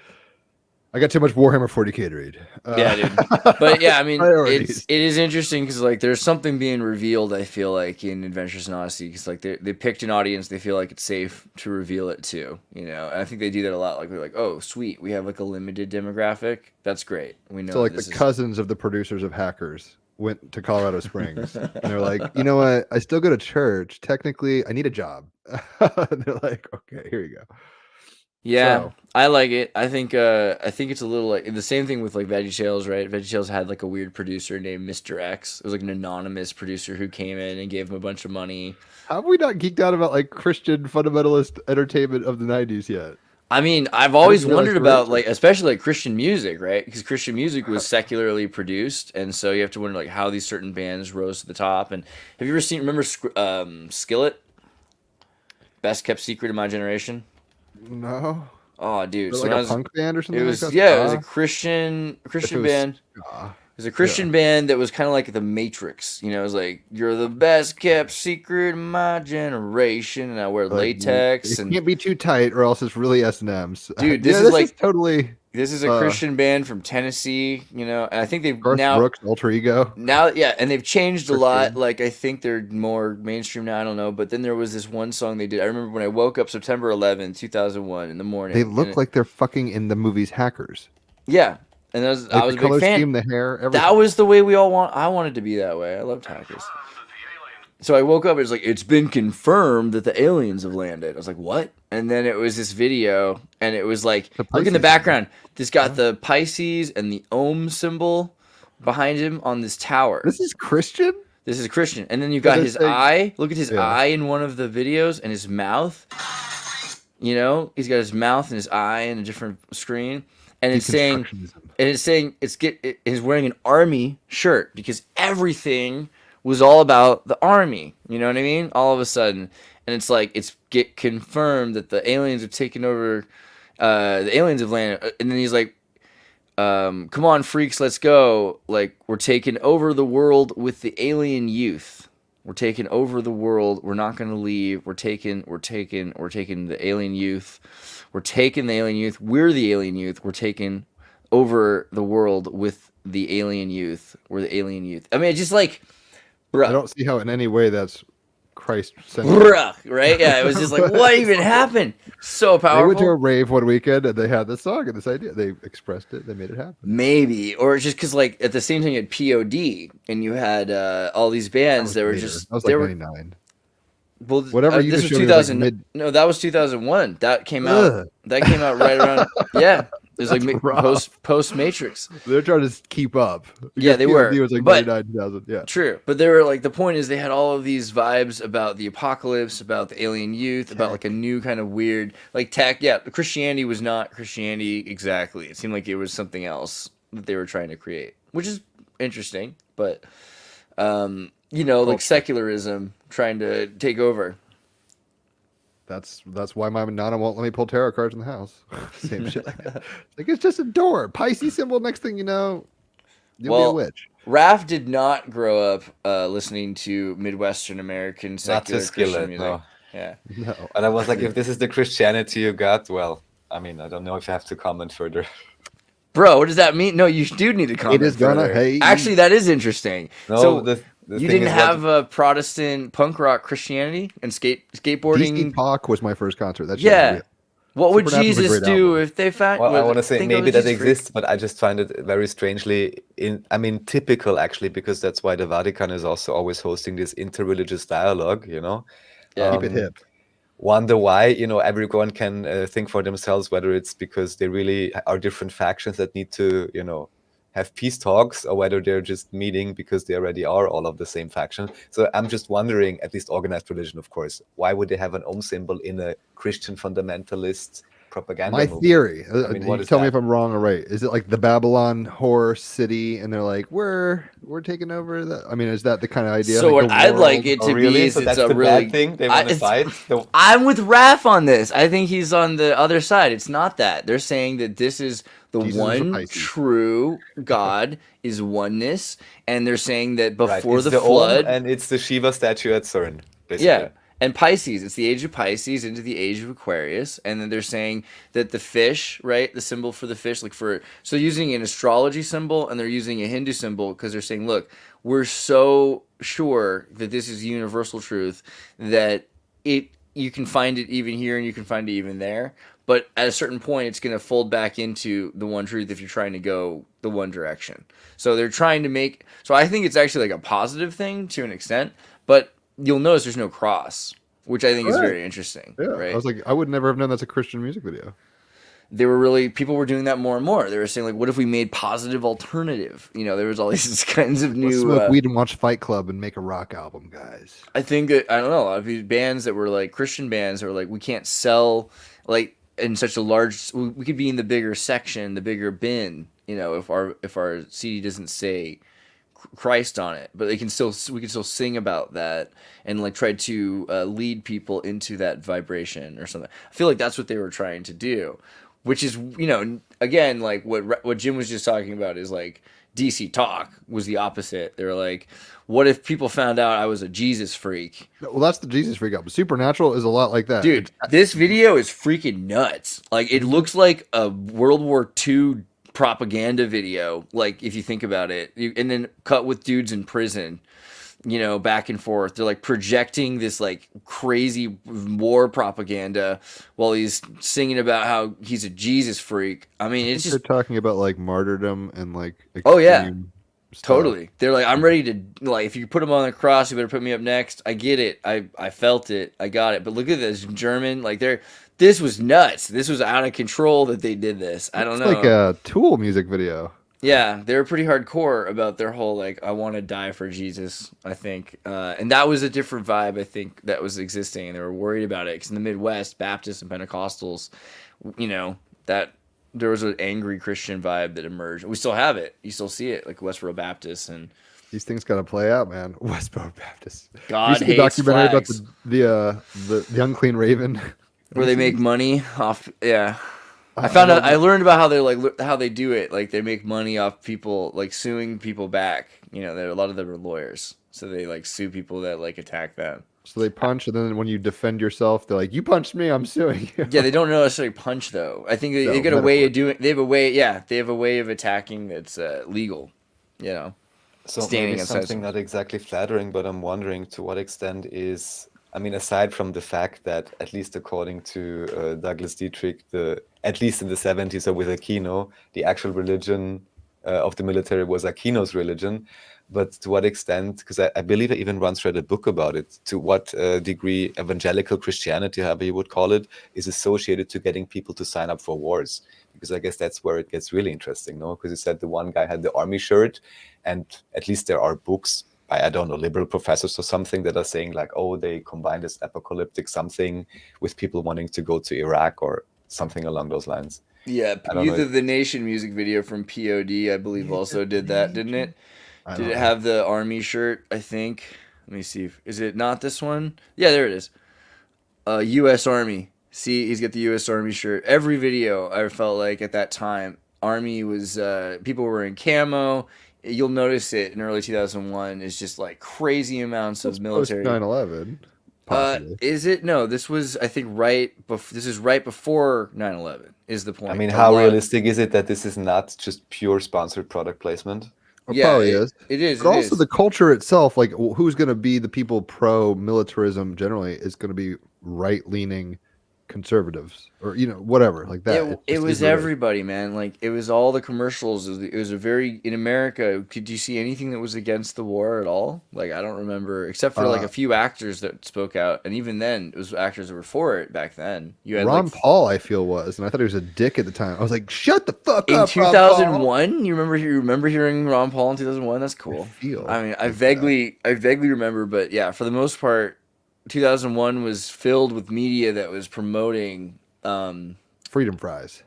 I got too much Warhammer 40K to read. Yeah, dude. But yeah, I mean, Priorities. it is interesting because like there's something being revealed. I feel like in Adventures in Odyssey because like they picked an audience they feel like it's safe to reveal it to. And I think they do that a lot. Like they're like, oh, sweet, we have like a limited demographic. That's great. We know So like the this is. cousins of the producers of Hackers went to Colorado Springs, and they're like, you know what? I still go to church. Technically, I need a job. And they're like, okay, here you go. Yeah, So I like it. I think it's a little like the same thing with like VeggieTales, right? VeggieTales had like a weird producer named Mr. X. It was like an anonymous producer who came in and gave him a bunch of money. how have we not geeked out about like Christian fundamentalist entertainment of the '90s yet? I mean, I've I always didn't realize wondered we were about into like it. especially like Christian music, right? Because Christian music was secularly produced, and so you have to wonder like how these certain bands rose to the top. And have you ever remember Skillet? Best kept secret of my generation. No, Oh, dude. was So it when I like a was punk band or It something like was that. yeah, it was a If Christian it was band. ska. It was a Christian band that was kind of like the Matrix. It was like you're the best kept secret of my generation, and I wear Like latex. it And can't be too tight, or else it's really S and M's. dude, Yeah, this is totally this is a uh Christian band from Tennessee. And I think they've Garth Brooks' alter ego. yeah, and they've changed a lot. Christian. Like I think they're more mainstream now. I don't know, but then there was this one song they did. I remember when I woke up September 11th, 2001 in the morning. They and look like they're fucking in the movies Hackers. yeah, and I Like was the a big color fan. scheme, the hair, everything. That was the way we all want. I wanted to be that way. I loved hackers. So I woke up. It was like it's been confirmed that the aliens have landed. I was like, what? And then it was this video, and it was like, The look in the Pisces background. This got the Pisces and the Ohm symbol behind him on this tower. This is Christian. This is Christian, and then you got they're his saying- eye. Look at his Yeah. eye in one of the videos, and his mouth. He's got his mouth and his eye in a different screen, and it's saying. Deconstructionism. And it's saying he's wearing an army shirt because everything was all about the army. You know what I mean? All of a sudden, and it's like it's get confirmed that the aliens have taken over. The aliens have landed, and then he's like, "Come on, freaks, let's go! Like we're taking over the world with the alien youth. We're taking over the world. We're not gonna leave. We're taking the alien youth. We're taking the alien youth. We're the alien youth. We're taking." Over the world with the alien youth. We're the alien youth. I mean, it's just like, I bruh, don't see how in any way that's Christ centered. bruh, right? Yeah, it was just like, what even happened? So They went to a powerful. rave one weekend and they had this song and this idea. They expressed it. They made it happen. Maybe, or it's just because like at the same time you had POD and you had all these bands that were later. just That was they like were 99. well. Whatever you This just was showed me was, 2000. like, mid- No, that was 2001. That came out. Ugh. That came out right around. Yeah, it was like That's rough. post Matrix. They're trying to keep up. Yeah, Because they were, POD was like but- 99, 2000. Yeah. True, but they were like the point is they had all of these vibes about the apocalypse, about the alien youth, about like a new kind of weird like tech. Yeah, Christianity was not Christianity exactly. It seemed like it was something else that they were trying to create, which is interesting. But like secularism trying to take over. That's why my Nana won't let me pull tarot cards in the house. Same shit like that. Like it's just a door. Pisces symbol. Next thing you know, you'll be a witch. Raph did not grow up listening to Midwestern American Not secular to Christian Skillet, music. no. Yeah. No. And I was like, if this is the Christianity you got, well, I mean, I don't know if I have to comment further. Bro, what does that mean? No, you do need to comment. is gonna further. hate. Actually, that is interesting. No, so the you thing didn't is have a Protestant punk rock Christianity and skateboarding. DC Talk was my first concert. That shit was Yeah. real. What would Supernatural's a Jesus great do album. if they found? Well, I want to say think maybe was that Jesus freak? exists, but I just find it very strangely typical because that's why the Vatican is also always hosting this interreligious dialogue, Yeah. Keep it hip. Wonder why, everyone can think for themselves whether it's because they really are different factions that need to, have peace talks, or whether they're just meeting because they already are all of the same faction. So I'm just wondering, at least organized religion, of course, why would they have an Om symbol in a Christian fundamentalist propaganda My movie. theory. I mean, You what is tell me that? if I'm wrong or right. Is it like the Babylon horror city, and they're like, we're taking over that? I mean, is that the kind of idea? So Like what the I'd like world? it Oh, to be really? is So it's that's a the really bad thing they want to fight? I'm with Raph on this. I think he's on the other side. It's not that. They're saying that this is the Jesus is a one Pisces. true God is oneness, and they're saying that Right. before It's the the flood, Om and it's the Shiva statue at CERN, basically. yeah. And Pisces, it's the age of Pisces into the age of Aquarius. And then they're saying that the fish, right? The symbol for the fish, so using an astrology symbol and they're using a Hindu symbol because they're saying, look, we're so sure that this is universal truth that you can find it even here and you can find it even there. But at a certain point, it's going to fold back into the one truth if you're trying to go the one direction. So they're trying to so I think it's actually like a positive thing to an extent, but you'll notice there's no cross, which I think is Right. very interesting. Yeah, Right? I was like, I would never have known that's a Christian music video. People were doing that more and more. They were saying like, what if we made positive alternative? There was all these kinds of Let's new. smoke weed and watch Fight Club and make a rock album, guys. I think that I don't know. A lot of these bands that were like Christian bands that were like, we can't sell like in such a large. We could be in the bigger section, the bigger bin. If our CD doesn't say Christ on it, but we can still sing about that and like try to lead people into that vibration or something. I feel like that's what they were trying to do, which is again like what Jim was just talking about is like DC Talk was the opposite. They were like, what if people found out I was a Jesus freak? Well, that's the Jesus freak album. Supernatural is a lot like that. Dude, this video is freaking nuts. Like it looks like a World War II propaganda video, like if you think about it, and then cut with dudes in prison, back and forth. They're like projecting this like crazy war propaganda while he's singing about how he's a Jesus freak. I mean, it's they're just talking about like martyrdom and like Oh, yeah. extreme stuff. totally. They're like, I'm ready to like. If you put him on the cross, you better put me up next. I get it. I felt it. I got it. But look at this German. Like this was nuts. This was out of control that they did this. I don't It's know. like a Tool music video. Yeah, they were pretty hardcore about their whole like, I want to die for Jesus. I think, and that was a different vibe. I think that was existing, and they were worried about it because in the Midwest, Baptists and Pentecostals, that there was an angry Christian vibe that emerged. We still have it. You still see it, like Westboro Baptist and These things gotta play out, man. Westboro Baptist. God You see the hates documentary flags. about the unclean raven. Where they make money off. Yeah, I learned about how how they do it. Like they make money off people like suing people back. A lot of them are lawyers, so they like sue people that like attack them. So they punch, and then when you defend yourself, they're like, "You punched me, I'm suing you." Yeah, they don't necessarily punch though. I think they No, get a way metaphor. of doing. They have a way. Yeah, they have a way of attacking that's legal. So Standing maybe outside something not exactly flattering, but I'm wondering to what extent I mean, aside from the fact that, at least according to Douglas Dietrich, at least in the 70s or with Aquino, the actual religion of the military was Aquino's religion. But to what extent, because I believe I even once read a book about it, to what degree evangelical Christianity, however you would call it, is associated to getting people to sign up for wars. Because I guess that's where it gets really interesting, no? Because you said the one guy had the army shirt, and at least there are books by, I don't know, liberal professors or something that are saying like, oh, they combine this apocalyptic something with people wanting to go to Iraq or something along those lines. Yeah, I don't Youth know. of the Nation music video from POD, I believe, also did that, didn't it? I Did don't it know. have the army shirt? I think. Let me see. Is it not this one? Yeah, there it is. U.S. Army. See, he's got the U.S. Army shirt. Every video, I felt like at that time, Army was people were in camo. You'll notice it in early 2001 is just like crazy amounts of Post military. 9/11, possibly. Is it? No, this was I think this is right before 9/11 is the point. I mean, A how lot- realistic is it that this is not just pure sponsored product placement? It yeah, probably it- is. It is. But it also is. the culture itself, like who's going to be the people pro militarism generally is going to be right leaning conservatives or whatever like that. It just was is what it is. everybody, man. Like it was all the commercials. It was a very in America. Could you see anything that was against the war at all? Like I don't remember, except for like a few actors that spoke out, and even then, it was actors that were for it back then. You had Ron like, Paul, I feel was, and I thought he was a dick at the time. I was like, "Shut the fuck in up!" Ron Paul." 2001. You remember hearing Ron Paul in 2001? That's cool. I mean, I vaguely remember, but yeah, for the most part, 2001 was filled with media that was promoting Freedom fries.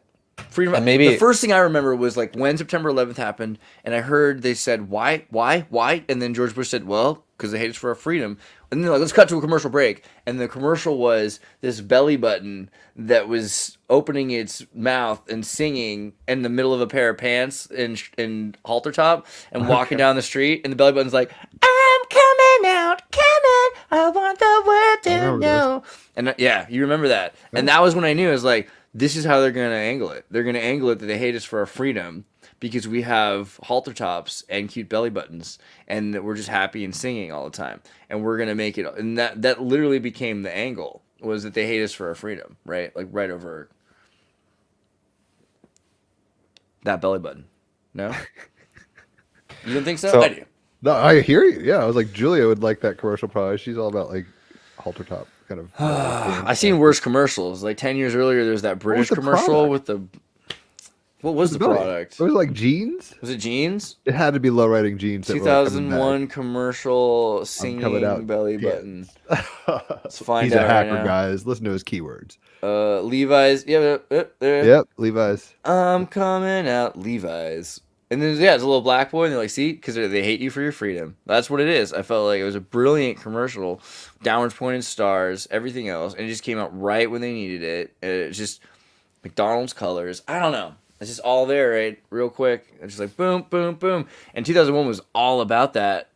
Freedom. And maybe- the first thing I remember was like when September 11th happened, and I heard they said why, and then George Bush said, well, because they hate us for our freedom. And then they're like, let's cut to a commercial break, and the commercial was this belly button that was opening its mouth and singing in the middle of a pair of pants in halter top and walking down the street, and the belly button's like, I'm coming out, I want the world to remember know. And yeah, you remember that, and that was when I knew. I was like, this is how they're going to angle it. They're going to angle it that they hate us for our freedom because we have halter tops and cute belly buttons, and that we're just happy and singing all the time. And we're going to make it, and that literally became the angle, was that they hate us for our freedom, right? Like right over that belly button. No? You don't think so? So- I do. No, I hear you. Yeah, I was like, Julia would like that commercial probably. She's all about like halter top kind of. I've seen worse commercials. Like 10 years earlier, there's that British the commercial product? with the. What was the product? It was like jeans. Was it jeans? It had to be low riding jeans. That were, like, coming 2001 commercial coming singing out belly pants. button. Let's find He's a out hacker, right now. guys. Listen to his keywords. Levi's. Yeah, there. Yep, Levi's. I'm coming out, Levi's. And then it's a little black boy, and they're like, see, because they hate you for your freedom. That's what it is. I felt like it was a brilliant commercial, downwards pointed stars, everything else, and it just came out right when they needed it. And it's just McDonald's colors. I don't know. It's just all there, right? Real quick. It's just like boom, boom, boom. And 2001 was all about that.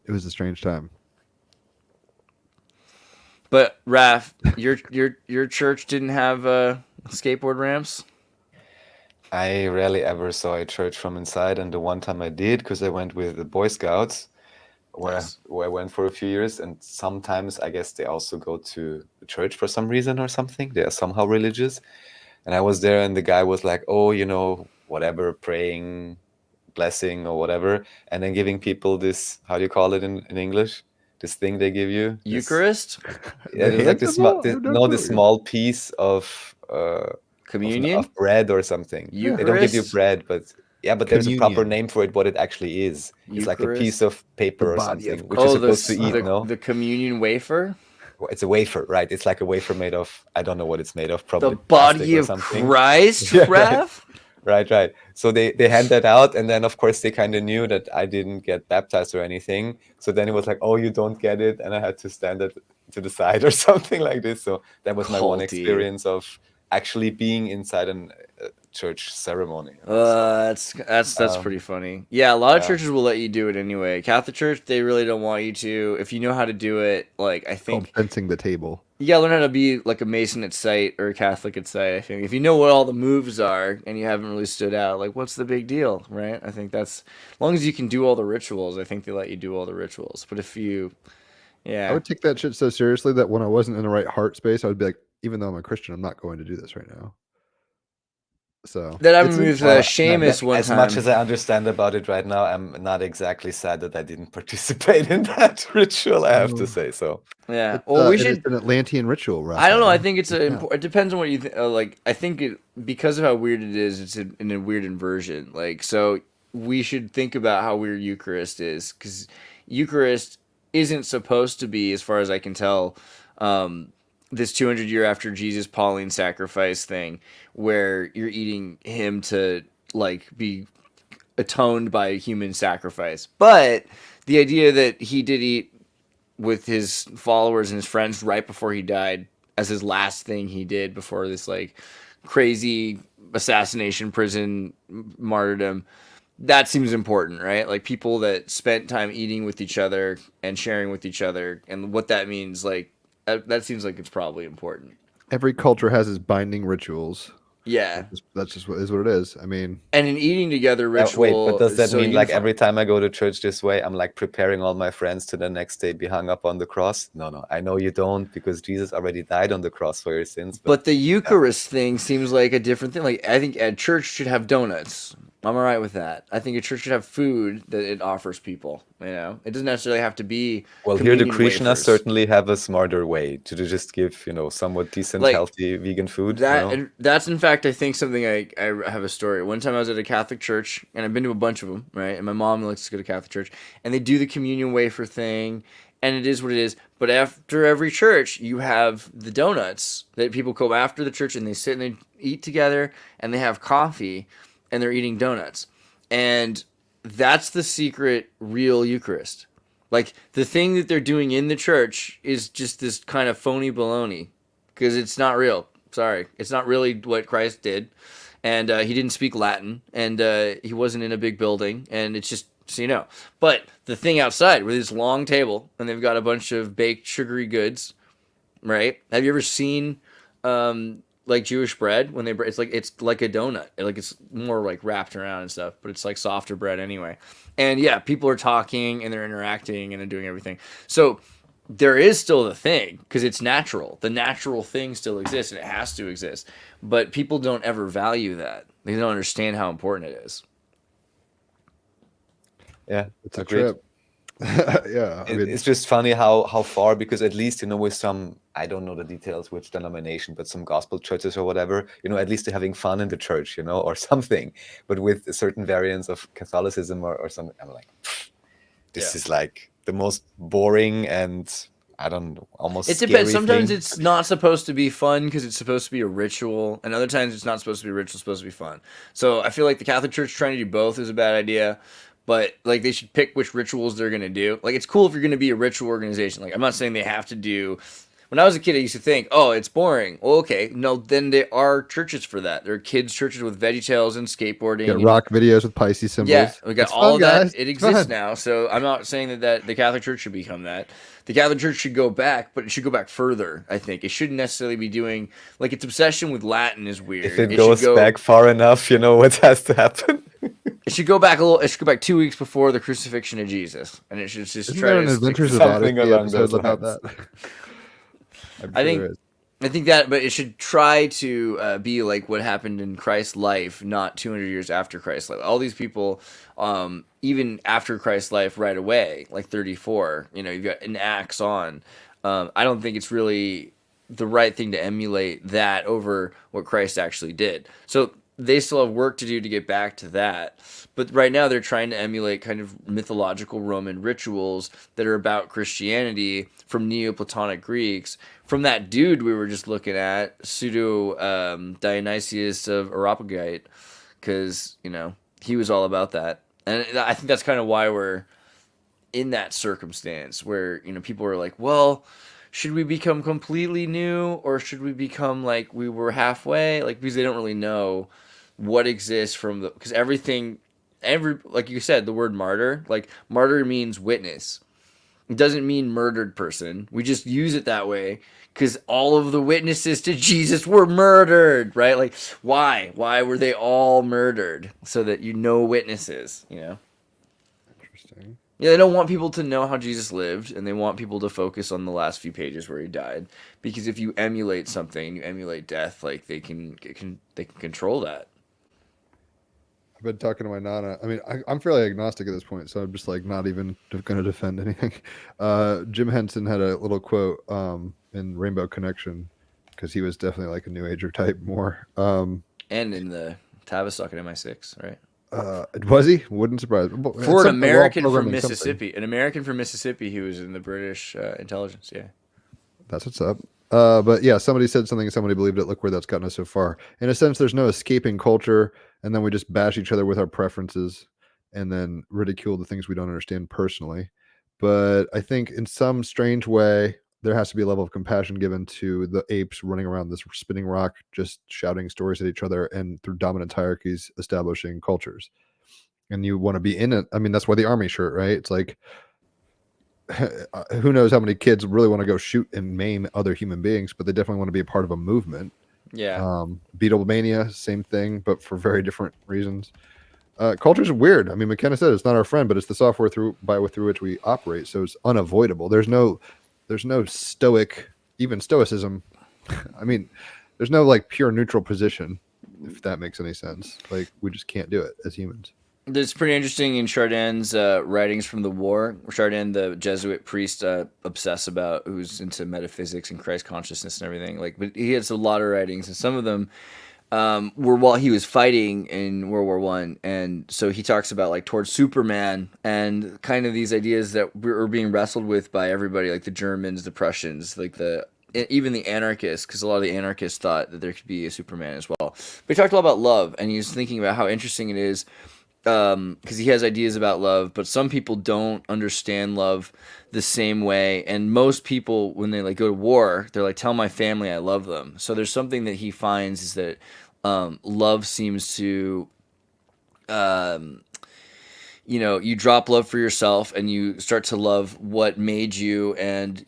It was a strange time. But Raph, your church didn't have skateboard ramps. I rarely ever saw a church from inside, and the one time I did, because I went with the Boy Scouts, where I went for a few years, and sometimes I guess they also go to the church for some reason or something. They are somehow religious. And I was there, and the guy was like, oh, whatever, praying, blessing, or whatever, and then giving people this, how do you call it in English? This thing they give you? Eucharist? Yeah, it was like this small piece of Communion? of bread or something. Eucharist? They don't give you bread, but there's a proper Communion. name for it, what it actually is. It's like a Eucharist? piece of paper The or body something, of which you're supposed to eat, no? The communion wafer? It's a wafer, right? It's like a wafer made of, I don't know what it's made of, probably The body plastic or of something. Christ, Yeah, Raph? Right. So they hand that out, and then of course they kind of knew that I didn't get baptized or anything. So then it was like, oh, you don't get it, and I had to stand to the side or something like this. So that was my one Culty. experience of actually being inside a church ceremony. That's pretty funny. Yeah, a lot of churches will let you do it anyway. Catholic Church, they really don't want you to. If you know how to do it, like I Called think fencing the table. you gotta learn how to be like a Mason at sight or a Catholic at sight. I think if you know what all the moves are and you haven't really stood out, like what's the big deal, right? I think that's as long as you can do all the rituals. I think they let you do all the rituals. But if you, I would take that shit so seriously that when I wasn't in the right heart space, I would be like, even though I'm a Christian, I'm not going to do this right now. So that it's happened with interesting. Seamus one As time. much as I understand about it right now, I'm not exactly sad that I didn't participate in that ritual, I have to say. So Yeah. It's, Well, we it is should. an Atlantean ritual, right? I don't know. I think it's Yeah. it depends on what you think. Like, I think because of how weird it is, it's in a weird inversion. Like, so we should think about how weird Eucharist is, because Eucharist isn't supposed to be, as far as I can tell, this 200 year after Jesus Pauline sacrifice thing, where you're eating him to like be atoned by human sacrifice. But the idea that he did eat with his followers and his friends right before he died as his last thing he did before this like crazy assassination prison martyrdom, that seems important, right? Like people that spent time eating with each other and sharing with each other and what that means, like that seems like it's probably important. Every culture has its binding rituals. Yeah. That's just what it is. I mean, And an eating together ritual. wait, but does that is so mean like unifying. every time I go to church this way, I'm like preparing all my friends to the next day be hung up on the cross? No, I know you don't, because Jesus already died on the cross for your sins. But the Eucharist thing seems like a different thing. Like I think a church should have donuts. I'm all right with that. I think a church should have food that it offers people. You know, it doesn't necessarily have to be. Well, here the communion Krishnas wafers. certainly have a smarter way to just give, somewhat decent, Like, healthy vegan food. And that's in fact, I think something I have a story. One time I was at a Catholic church, and I've been to a bunch of them, right? And my mom likes to go to Catholic church, and they do the communion wafer thing, and it is what it is. But after every church, you have the donuts that people go after the church, and they sit and they eat together, and they have coffee, and they're eating donuts. And that's the secret real Eucharist. Like, the thing that they're doing in the church is just this kind of phony baloney, because it's not real. Sorry. It's not really what Christ did. And he didn't speak Latin, and he wasn't in a big building, and it's just, so you know. But the thing outside, with this long table, and they've got a bunch of baked sugary goods, right? Have you ever seen like Jewish bread when they it's like a donut, like it's more like wrapped around and stuff, but it's like softer bread anyway. And yeah, people are talking and they're interacting and they're doing everything. So there is still the thing, because it's natural. The natural thing still exists, and it has to exist. But people don't ever value that. They don't understand how important it is. Yeah, It's a agreed. trip. Yeah, I mean, It's just funny how far, because at least, you know, with some, I don't know the details, which denomination, but some gospel churches or whatever, you know, at least they're having fun in the church, you know, or something. But with certain variants of Catholicism or something, I'm like, this is like the most boring and, I don't know, almost It depends. scary Sometimes thing. it's not supposed to be fun because it's supposed to be a ritual, and other times it's not supposed to be a ritual, it's supposed to be fun. So I feel like the Catholic Church trying to do both is a bad idea, but like they should pick which rituals they're gonna do. Like, it's cool if you're gonna be a ritual organization. Like, I'm not saying they have to do. When I was a kid, I used to think, oh, it's boring. Well, okay, no, then there are churches for that. There are kids' churches with VeggieTales and skateboarding. got and- rock videos with Pisces symbols. Yeah, we got It's all fun, of that. guys. It It's exists fun. now. So I'm not saying that the Catholic Church should become that. The Catholic Church should go back, but it should go back further, I think. It shouldn't necessarily be doing, like, its obsession with Latin is weird. If it should goes go back far enough, you know what has to happen. It should go back a little. It should go back 2 weeks before the crucifixion of Jesus, and it should just Isn't try there to an stick Adventures to of something Odyssey along episode those about lines. that? I'm I sure think- there is. I think that, but it should try to be like what happened in Christ's life, not 200 years after Christ's life. All these people, even after Christ's life, right away, like 34, you know, you've got an axe on. I don't think it's really the right thing to emulate that over what Christ actually did. So they still have work to do to get back to that. But right now they're trying to emulate kind of mythological Roman rituals that are about Christianity from Neoplatonic Greeks, from that dude we were just looking at, pseudo Dionysius of Areopagite, because, you know, he was all about that. And I think that's kind of why we're in that circumstance where, you know, people are like, well, should we become completely new, or should we become like we were halfway? Like, because they don't really know what exists from the, because like you said, the word martyr, like martyr means witness. It doesn't mean murdered person. We just use it that way because all of the witnesses to Jesus were murdered, right? Like, why? Why were they all murdered? So that you know witnesses, you know? Interesting. Yeah, they don't want people to know how Jesus lived, and they want people to focus on the last few pages where he died. Because if you emulate something, you emulate death, like they can control that. I've been talking to my nana. I mean, I'm fairly agnostic at this point, so I'm just like not even going to defend anything. Jim Henson had a little quote in Rainbow Connection, because he was definitely like a New Ager type more. And in the Tavistock at MI6, right? Was he? Wouldn't surprise me. For an American from Mississippi. An American from Mississippi, he was in the British intelligence, yeah. That's what's up. But yeah, somebody said something, somebody believed it. Look where that's gotten us so far. In a sense, there's no escaping culture, and then we just bash each other with our preferences and then ridicule the things we don't understand personally. But I think in some strange way, there has to be a level of compassion given to the apes running around this spinning rock, just shouting stories at each other, and through dominant hierarchies, establishing cultures. And you want to be in it. I mean, that's why the army shirt, right? It's like, who knows how many kids really want to go shoot and maim other human beings, but they definitely want to be a part of a movement. Yeah. Beatlemania, same thing, but for very different reasons. Culture's weird. I mean, McKenna said it's not our friend, but it's the software through which we operate, so it's unavoidable. There's no stoic, even stoicism. I mean, there's no like pure neutral position, if that makes any sense. Like, we just can't do it as humans. It's pretty interesting in Chardin's writings from the war. Chardin, the Jesuit priest, obsessed about, who's into metaphysics and Christ consciousness and everything. Like, but he has a lot of writings, and some of them were while he was fighting in World War One, and so he talks about like towards Superman and kind of these ideas that were being wrestled with by everybody, like the Germans, the Prussians, like even the anarchists, because a lot of the anarchists thought that there could be a Superman as well. But he talked a lot about love, and he was thinking about how interesting it is, because he has ideas about love, but some people don't understand love the same way. And most people, when they like go to war, they're like, "Tell my family I love them." So there's something that he finds is that love seems to, you drop love for yourself and you start to love what made you, and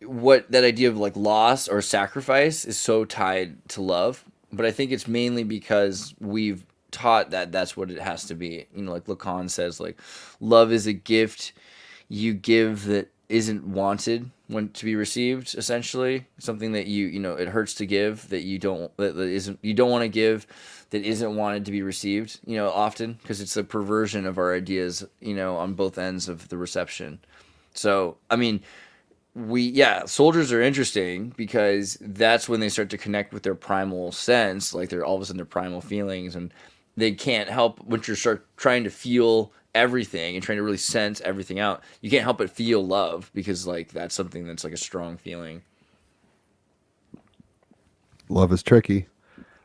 what that idea of like loss or sacrifice is so tied to love. But I think it's mainly because we've taught that that's what it has to be. Like Lacan says, like love is a gift you give that isn't wanted when to be received. Essentially, something that it hurts to give, that you don't want to give, that isn't wanted to be received. Often because it's a perversion of our ideas. On both ends of the reception. So I mean, soldiers are interesting because that's when they start to connect with their primal sense, like they're all of a sudden their primal feelings, and they can't help once you start trying to feel everything and trying to really sense everything out. You can't help but feel love because like that's something that's like a strong feeling. Love is tricky.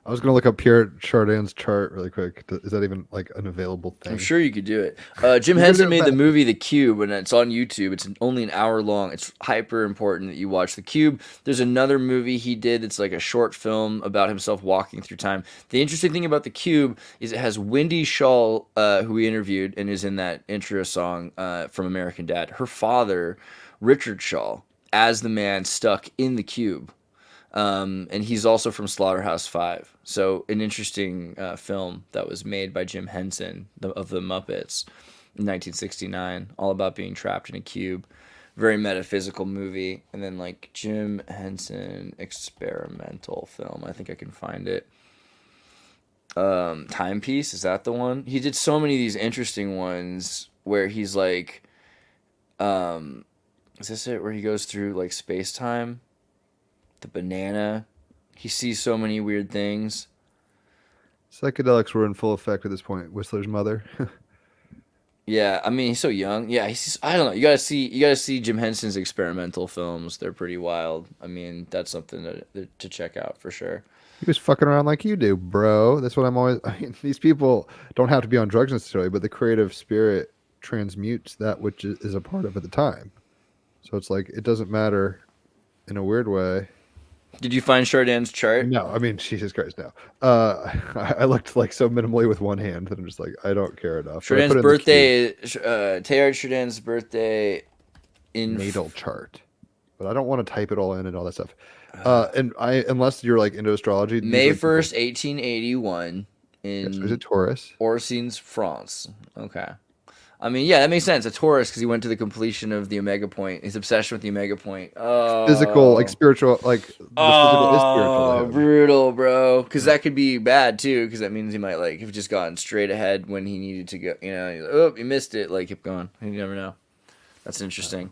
I was going to look up Pierre Chardin's chart really quick. Is that even like an available thing? I'm sure you could do it. Jim Henson made the movie The Cube, and it's on YouTube. It's only an hour long. It's hyper important that you watch The Cube. There's another movie he did. It's like a short film about himself walking through time. The interesting thing about The Cube is it has Wendy Shaw, who we interviewed and is in that intro song from American Dad. Her father, Richard Shaw, as the man stuck in the cube. And he's also from Slaughterhouse-Five. So an interesting film that was made by Jim Henson of the Muppets in 1969, all about being trapped in a cube. Very metaphysical movie. And then like Jim Henson experimental film. I think I can find it. Timepiece, is that the one? He did so many of these interesting ones where he's like, is this it? Where he goes through like space-time? The banana. He sees so many weird things. Psychedelics were in full effect at this point. Whistler's mother. Yeah, I mean he's so young. Yeah, I don't know. You gotta see Jim Henson's experimental films. They're pretty wild. I mean that's something to check out for sure. He was fucking around like you do, bro. That's what I'm always. I mean, these people don't have to be on drugs necessarily, but the creative spirit transmutes that which is a part of at the time. So it's like it doesn't matter in a weird way. Did you find Chardin's chart? No, I mean, Jesus Christ, no. I looked like so minimally with one hand that I'm just like, I don't care enough. Chardin's birthday, Teilhard Chardin's birthday in natal chart, but I don't want to type it all in and all that stuff. Unless you're like into astrology. May 1st, 1881 in is it Taurus? Orsins, France. Okay. I mean, yeah, that makes sense. A Taurus because he went to the completion of the Omega Point. His obsession with the Omega Point. Oh. Physical, like spiritual, like the physical is spiritual. Brutal, bro. Because that could be bad too. Because that means he might like have just gotten straight ahead when he needed to go. He's like, oh, you missed it. Like keep going. You never know. That's interesting.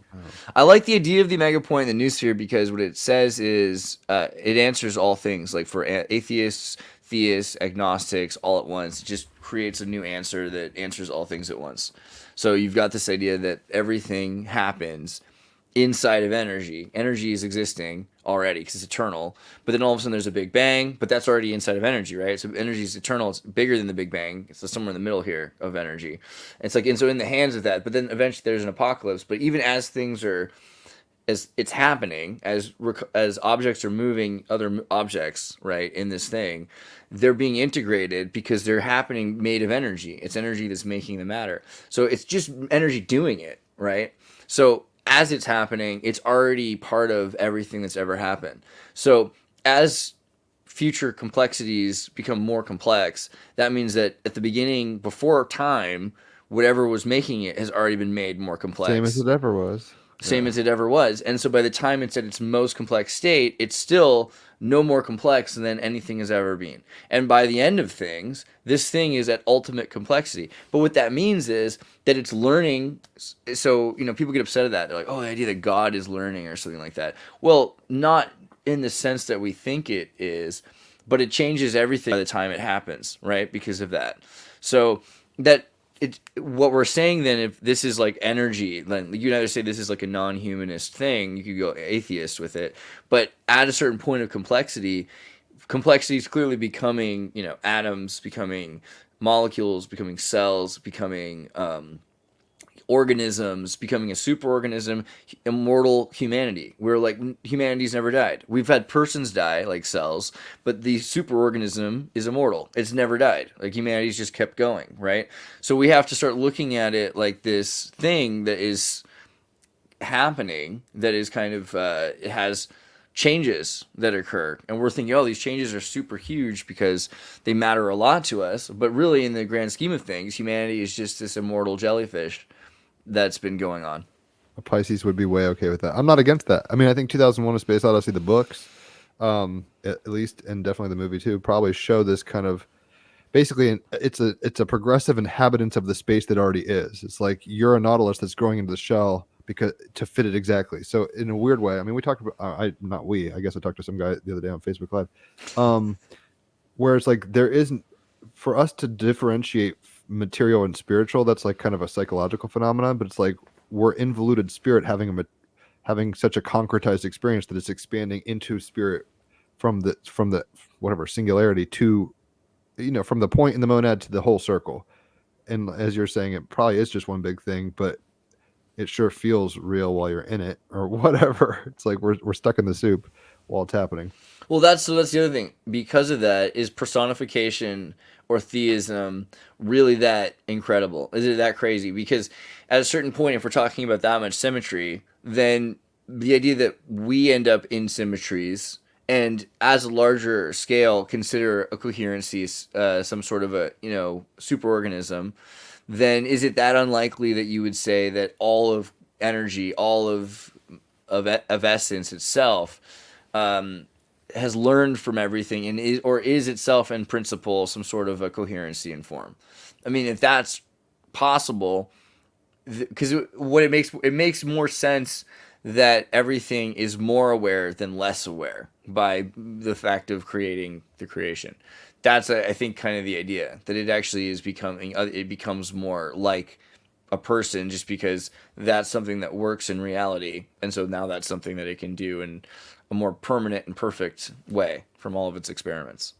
I like the idea of the Omega Point in the noosphere because what it says is it answers all things. Like for atheists, theists, agnostics, all at once. It just creates a new answer that answers all things at once. So you've got this idea that everything happens inside of energy. Energy is existing already because it's eternal. But then all of a sudden there's a Big Bang, but that's already inside of energy, right? So energy is eternal. It's bigger than the Big Bang. It's somewhere in the middle here of energy. It's like, and so in the hands of that, but then eventually there's an apocalypse. But even as things are, as it's happening, as objects are moving other objects, right, in this thing, they're being integrated because they're happening made of energy. It's energy that's making the matter. So it's just energy doing it, right? So as it's happening, it's already part of everything that's ever happened. So as future complexities become more complex, that means that at the beginning, before time, whatever was making it has already been made more complex. Same as it ever was. Same as it ever was. And so by the time it's at its most complex state, it's still no more complex than anything has ever been. And by the end of things, this thing is at ultimate complexity. But what that means is that it's learning. So, people get upset at that. They're like, oh, the idea that God is learning or something like that. Well, not in the sense that we think it is, but it changes everything by the time it happens, right? Because of that. So that what we're saying then, if this is like energy, then you either say this is like a non-humanist thing, you could go atheist with it, but at a certain point of complexity is clearly becoming, atoms, becoming molecules, becoming cells, becoming organisms, becoming a superorganism, immortal humanity. We're like, humanity's never died. We've had persons die, like cells, but the superorganism is immortal. It's never died. Like, humanity's just kept going, right? So we have to start looking at it like this thing that is happening, that is kind of, it has changes that occur, and we're thinking, oh, these changes are super huge because they matter a lot to us, but really in the grand scheme of things, humanity is just this immortal jellyfish that's been going on. A Pisces would be way okay with that. I'm not against that. I mean, I think 2001: A Space Odyssey, the books, at least, and definitely the movie too, probably show this kind of, basically, it's a progressive inhabitants of the space that already is. It's like you're a nautilus that's growing into the shell because to fit it exactly. So in a weird way, I mean, we talked about, I guess I talked to some guy the other day on Facebook Live, where it's like there isn't, for us to differentiate material and spiritual, that's like kind of a psychological phenomenon, but it's like we're involuted spirit having such a concretized experience that it's expanding into spirit from the whatever singularity to, from the point in the monad to the whole circle. And as you're saying, it probably is just one big thing, but it sure feels real while you're in it or whatever. It's like we're stuck in the soup while it's happening. Well, that's the other thing. Because of that, is personification or theism really that incredible? Is it that crazy? Because at a certain point, if we're talking about that much symmetry, then the idea that we end up in symmetries and as a larger scale consider a coherency some sort of a superorganism, then is it that unlikely that you would say that all of energy, all of essence itself, has learned from everything and is itself in principle some sort of a coherency in form? I mean, if that's possible, because it makes more sense that everything is more aware than less aware by the fact of creating the creation. That's I think kind of the idea, that it actually is it becomes more like a person just because that's something that works in reality, and so now that's something that it can do in a more permanent and perfect way from all of its experiments.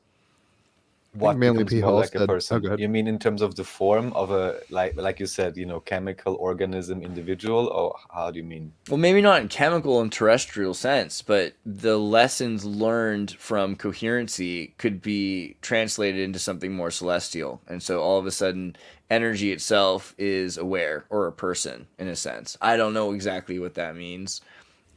What Manly becomes P. more Hall like a said- person? go ahead. You mean in terms of the form of a, like you said, chemical organism individual, or how do you mean? Well, maybe not in chemical and terrestrial sense, but the lessons learned from coherency could be translated into something more celestial. And so all of a sudden, energy itself is aware, or a person in a sense. I don't know exactly what that means,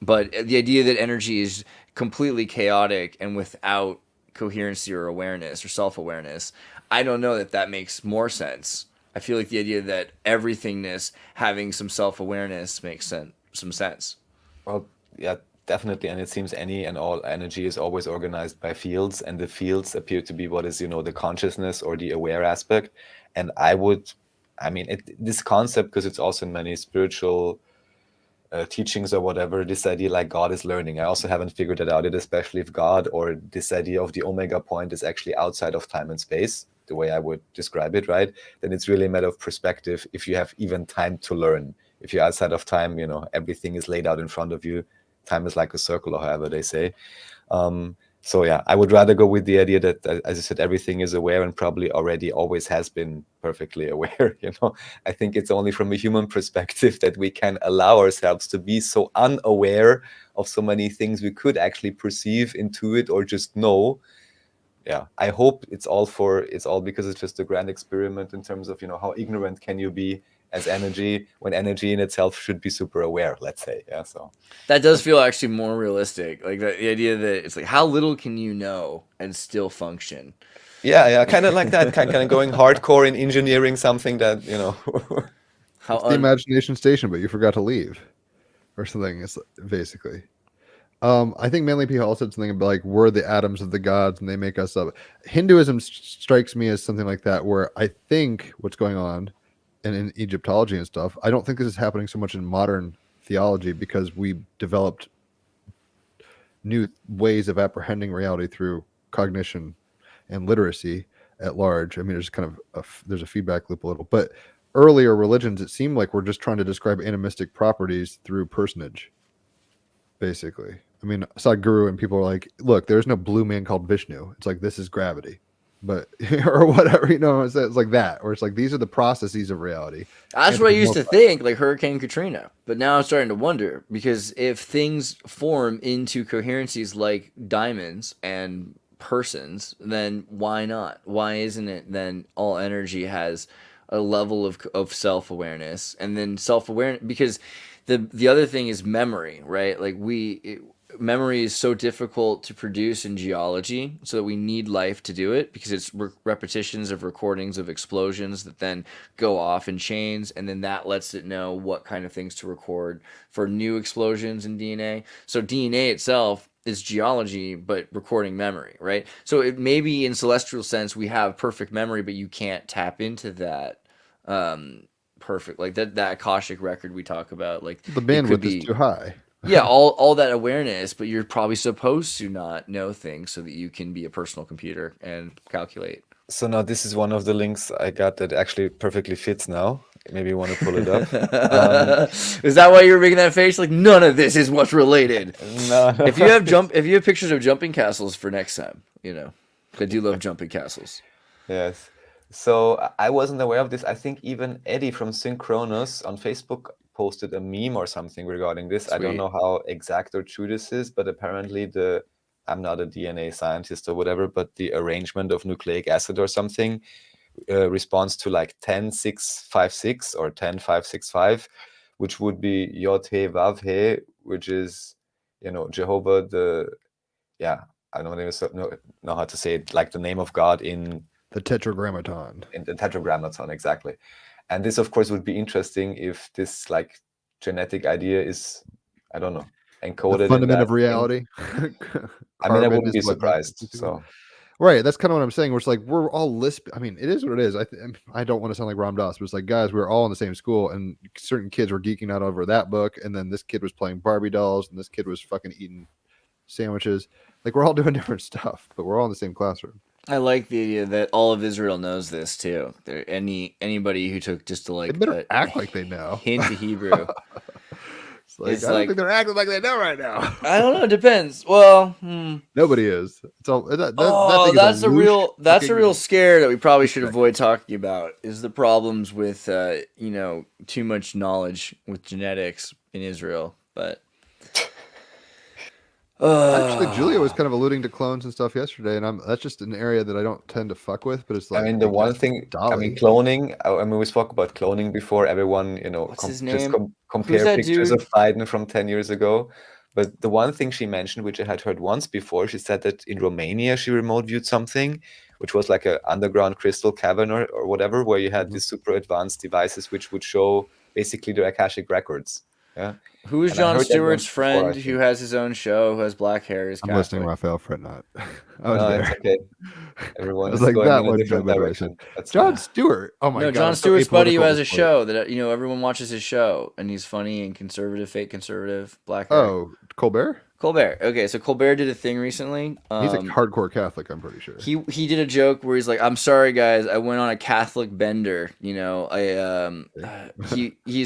but the idea that energy is completely chaotic and without coherency or awareness or self-awareness, I don't know that makes more sense. I feel like the idea that everythingness having some self-awareness makes some sense. Well, yeah, definitely. And it seems any and all energy is always organized by fields, and the fields appear to be what is, the consciousness or the aware aspect. And this concept, because it's also in many spiritual teachings or whatever, this idea like God is learning. I also haven't figured that out, especially if God, or this idea of the omega point, is actually outside of time and space, the way I would describe it, right? Then it's really a matter of perspective if you have even time to learn. If you're outside of time, everything is laid out in front of you. Time is like a circle, or however they say. So yeah, I would rather go with the idea that, as I said, everything is aware and probably already always has been perfectly aware. I think it's only from a human perspective that we can allow ourselves to be so unaware of so many things we could actually perceive, intuit, or just know. Yeah, I hope it's all because it's just a grand experiment in terms of, how ignorant can you be as energy when energy in itself should be super aware, let's say. Yeah, so that does feel actually more realistic. Like the idea that it's like, how little can you know and still function? Yeah, kind of like that, kind of going hardcore in engineering something that, How It's the imagination station, but you forgot to leave, or something. It's basically. I think Manly P. Hall said something about like we're the atoms of the gods and they make us up. Hinduism strikes me as something like that, where I think what's going on, and in Egyptology and stuff, I don't think this is happening so much in modern theology because we developed new ways of apprehending reality through cognition and literacy at large. I mean, there's kind of there's a feedback loop a little, but earlier religions, it seemed like we're just trying to describe animistic properties through personage, basically. I mean, Sadhguru and people are like, look, there's no blue man called Vishnu. It's like, this is gravity, but or whatever, it's like that, or it's like these are the processes of reality. That's what I used to think, like Hurricane Katrina. But now I'm starting to wonder, because if things form into coherencies like diamonds and persons, then why not? Why isn't it then all energy has a level of self-awareness, and then self-awareness, because the other thing is memory, right? Like memory is so difficult to produce in geology, so that we need life to do it, because it's repetitions of recordings of explosions that then go off in chains, and then that lets it know what kind of things to record for new explosions in DNA. So DNA itself is geology, but recording memory, right? So it maybe in celestial sense we have perfect memory, but you can't tap into that perfect, like that Akashic record we talk about, like the bandwidth is too high. Yeah, all that awareness, but you're probably supposed to not know things so that you can be a personal computer and calculate. So now this is one of the links I got that actually perfectly fits now. Maybe you want to pull it up. Is that why you were making that face? Like, none of this is what's related. No. If you have pictures of jumping castles for next time, I do love jumping castles. Yes. So I wasn't aware of this. I think even Eddie from Synchronous on Facebook posted a meme or something regarding this. Sweet. I don't know how exact or true this is, but apparently I'm not a DNA scientist or whatever, but the arrangement of nucleic acid or something responds to like 10,656 or 10,565, which would be Yod He Vav He, which is, Jehovah, I don't even know how to say it, like the name of God in the Tetragrammaton. In the Tetragrammaton, exactly. And this, of course, would be interesting if this like genetic idea is, I don't know, encoded. The fundament of reality. I mean, I wouldn't be surprised. So, right, that's kind of what I'm saying. We're like we're all lisp. I mean, it is what it is. I don't want to sound like Ram Dass, but it's like, guys, we're all in the same school, and certain kids were geeking out over that book, and then this kid was playing Barbie dolls, and this kid was fucking eating sandwiches. Like, we're all doing different stuff, but we're all in the same classroom. I like the idea that all of Israel knows this too. Anybody who took just to like they better act like they know. Hint to Hebrew. I don't think they're acting like they know right now. I don't know. It depends. Well, nobody is. It's all. That's a real scare that we probably should avoid talking about. Is the problems with too much knowledge with genetics in Israel, but. Actually, Julia was kind of alluding to clones and stuff yesterday, and that's just an area that I don't tend to fuck with. But it's like, I mean, the one thing, cloning. I mean, we spoke about cloning before. Everyone, what's his name? Just compare pictures of Biden from 10 years ago. But the one thing she mentioned, which I had heard once before, she said that in Romania she remote viewed something, which was like an underground crystal cavern or whatever, where you had these super advanced devices which would show basically the Akashic records. Yeah. Who is Jon Stewart's friend who has his own show, who has black hair? I'm listening, Raphael, fret not. It's okay. Everyone is like going that in a different direction. Jon Stewart. Oh my god. Jon Stewart's buddy who has a show that everyone watches his show, and he's funny and conservative, fake conservative, black hair. Oh, Colbert? Colbert. Okay, so Colbert did a thing recently. He's a hardcore Catholic, I'm pretty sure. He did a joke where he's like, "I'm sorry, guys, I went on a Catholic bender. He's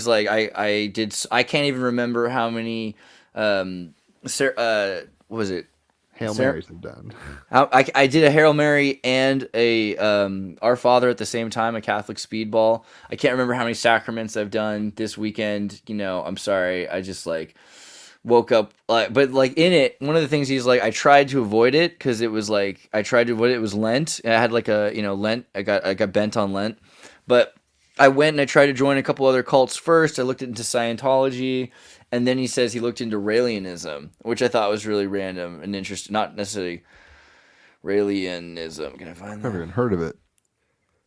like, I can't even remember how many what was it? Hail Marys have done. I did a Hail Mary and a Our Father at the same time, a Catholic speedball. I can't remember how many sacraments I've done this weekend. I'm sorry. I just like woke up, but like in it, one of the things he's like, I tried to avoid it because it was like I tried to avoid it. It was Lent. I had like a Lent. I got bent on Lent, but I went and I tried to join a couple other cults first. I looked into Scientology, and then he says he looked into Raelianism, which I thought was really random and interesting. Not necessarily Raelianism. Can I find that? Never even heard of it.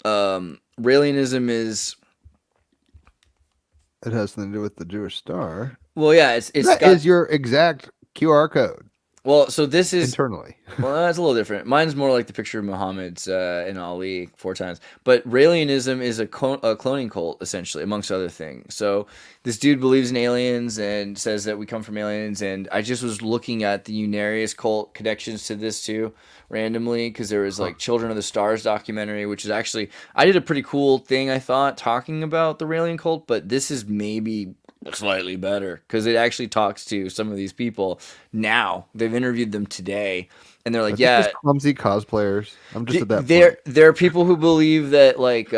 Raelianism is. It has something to do with the Jewish star. Well, yeah, it's that is your exact QR code. Well, so this is internally. Well, that's a little different. Mine's more like the picture of Muhammad's and Ali 4 times. But Raelianism is a cloning cult, essentially, amongst other things. So this dude believes in aliens and says that we come from aliens. And I just was looking at the Unarius cult connections to this too, randomly because there was like Children of the Stars documentary, which is actually I did a pretty cool thing I thought talking about the Raelian cult, but this is maybe slightly better because it actually talks to some of these people now. They've interviewed them today, and they're Are like, these yeah. just clumsy cosplayers? I'm just at that There, point. there are people who believe that like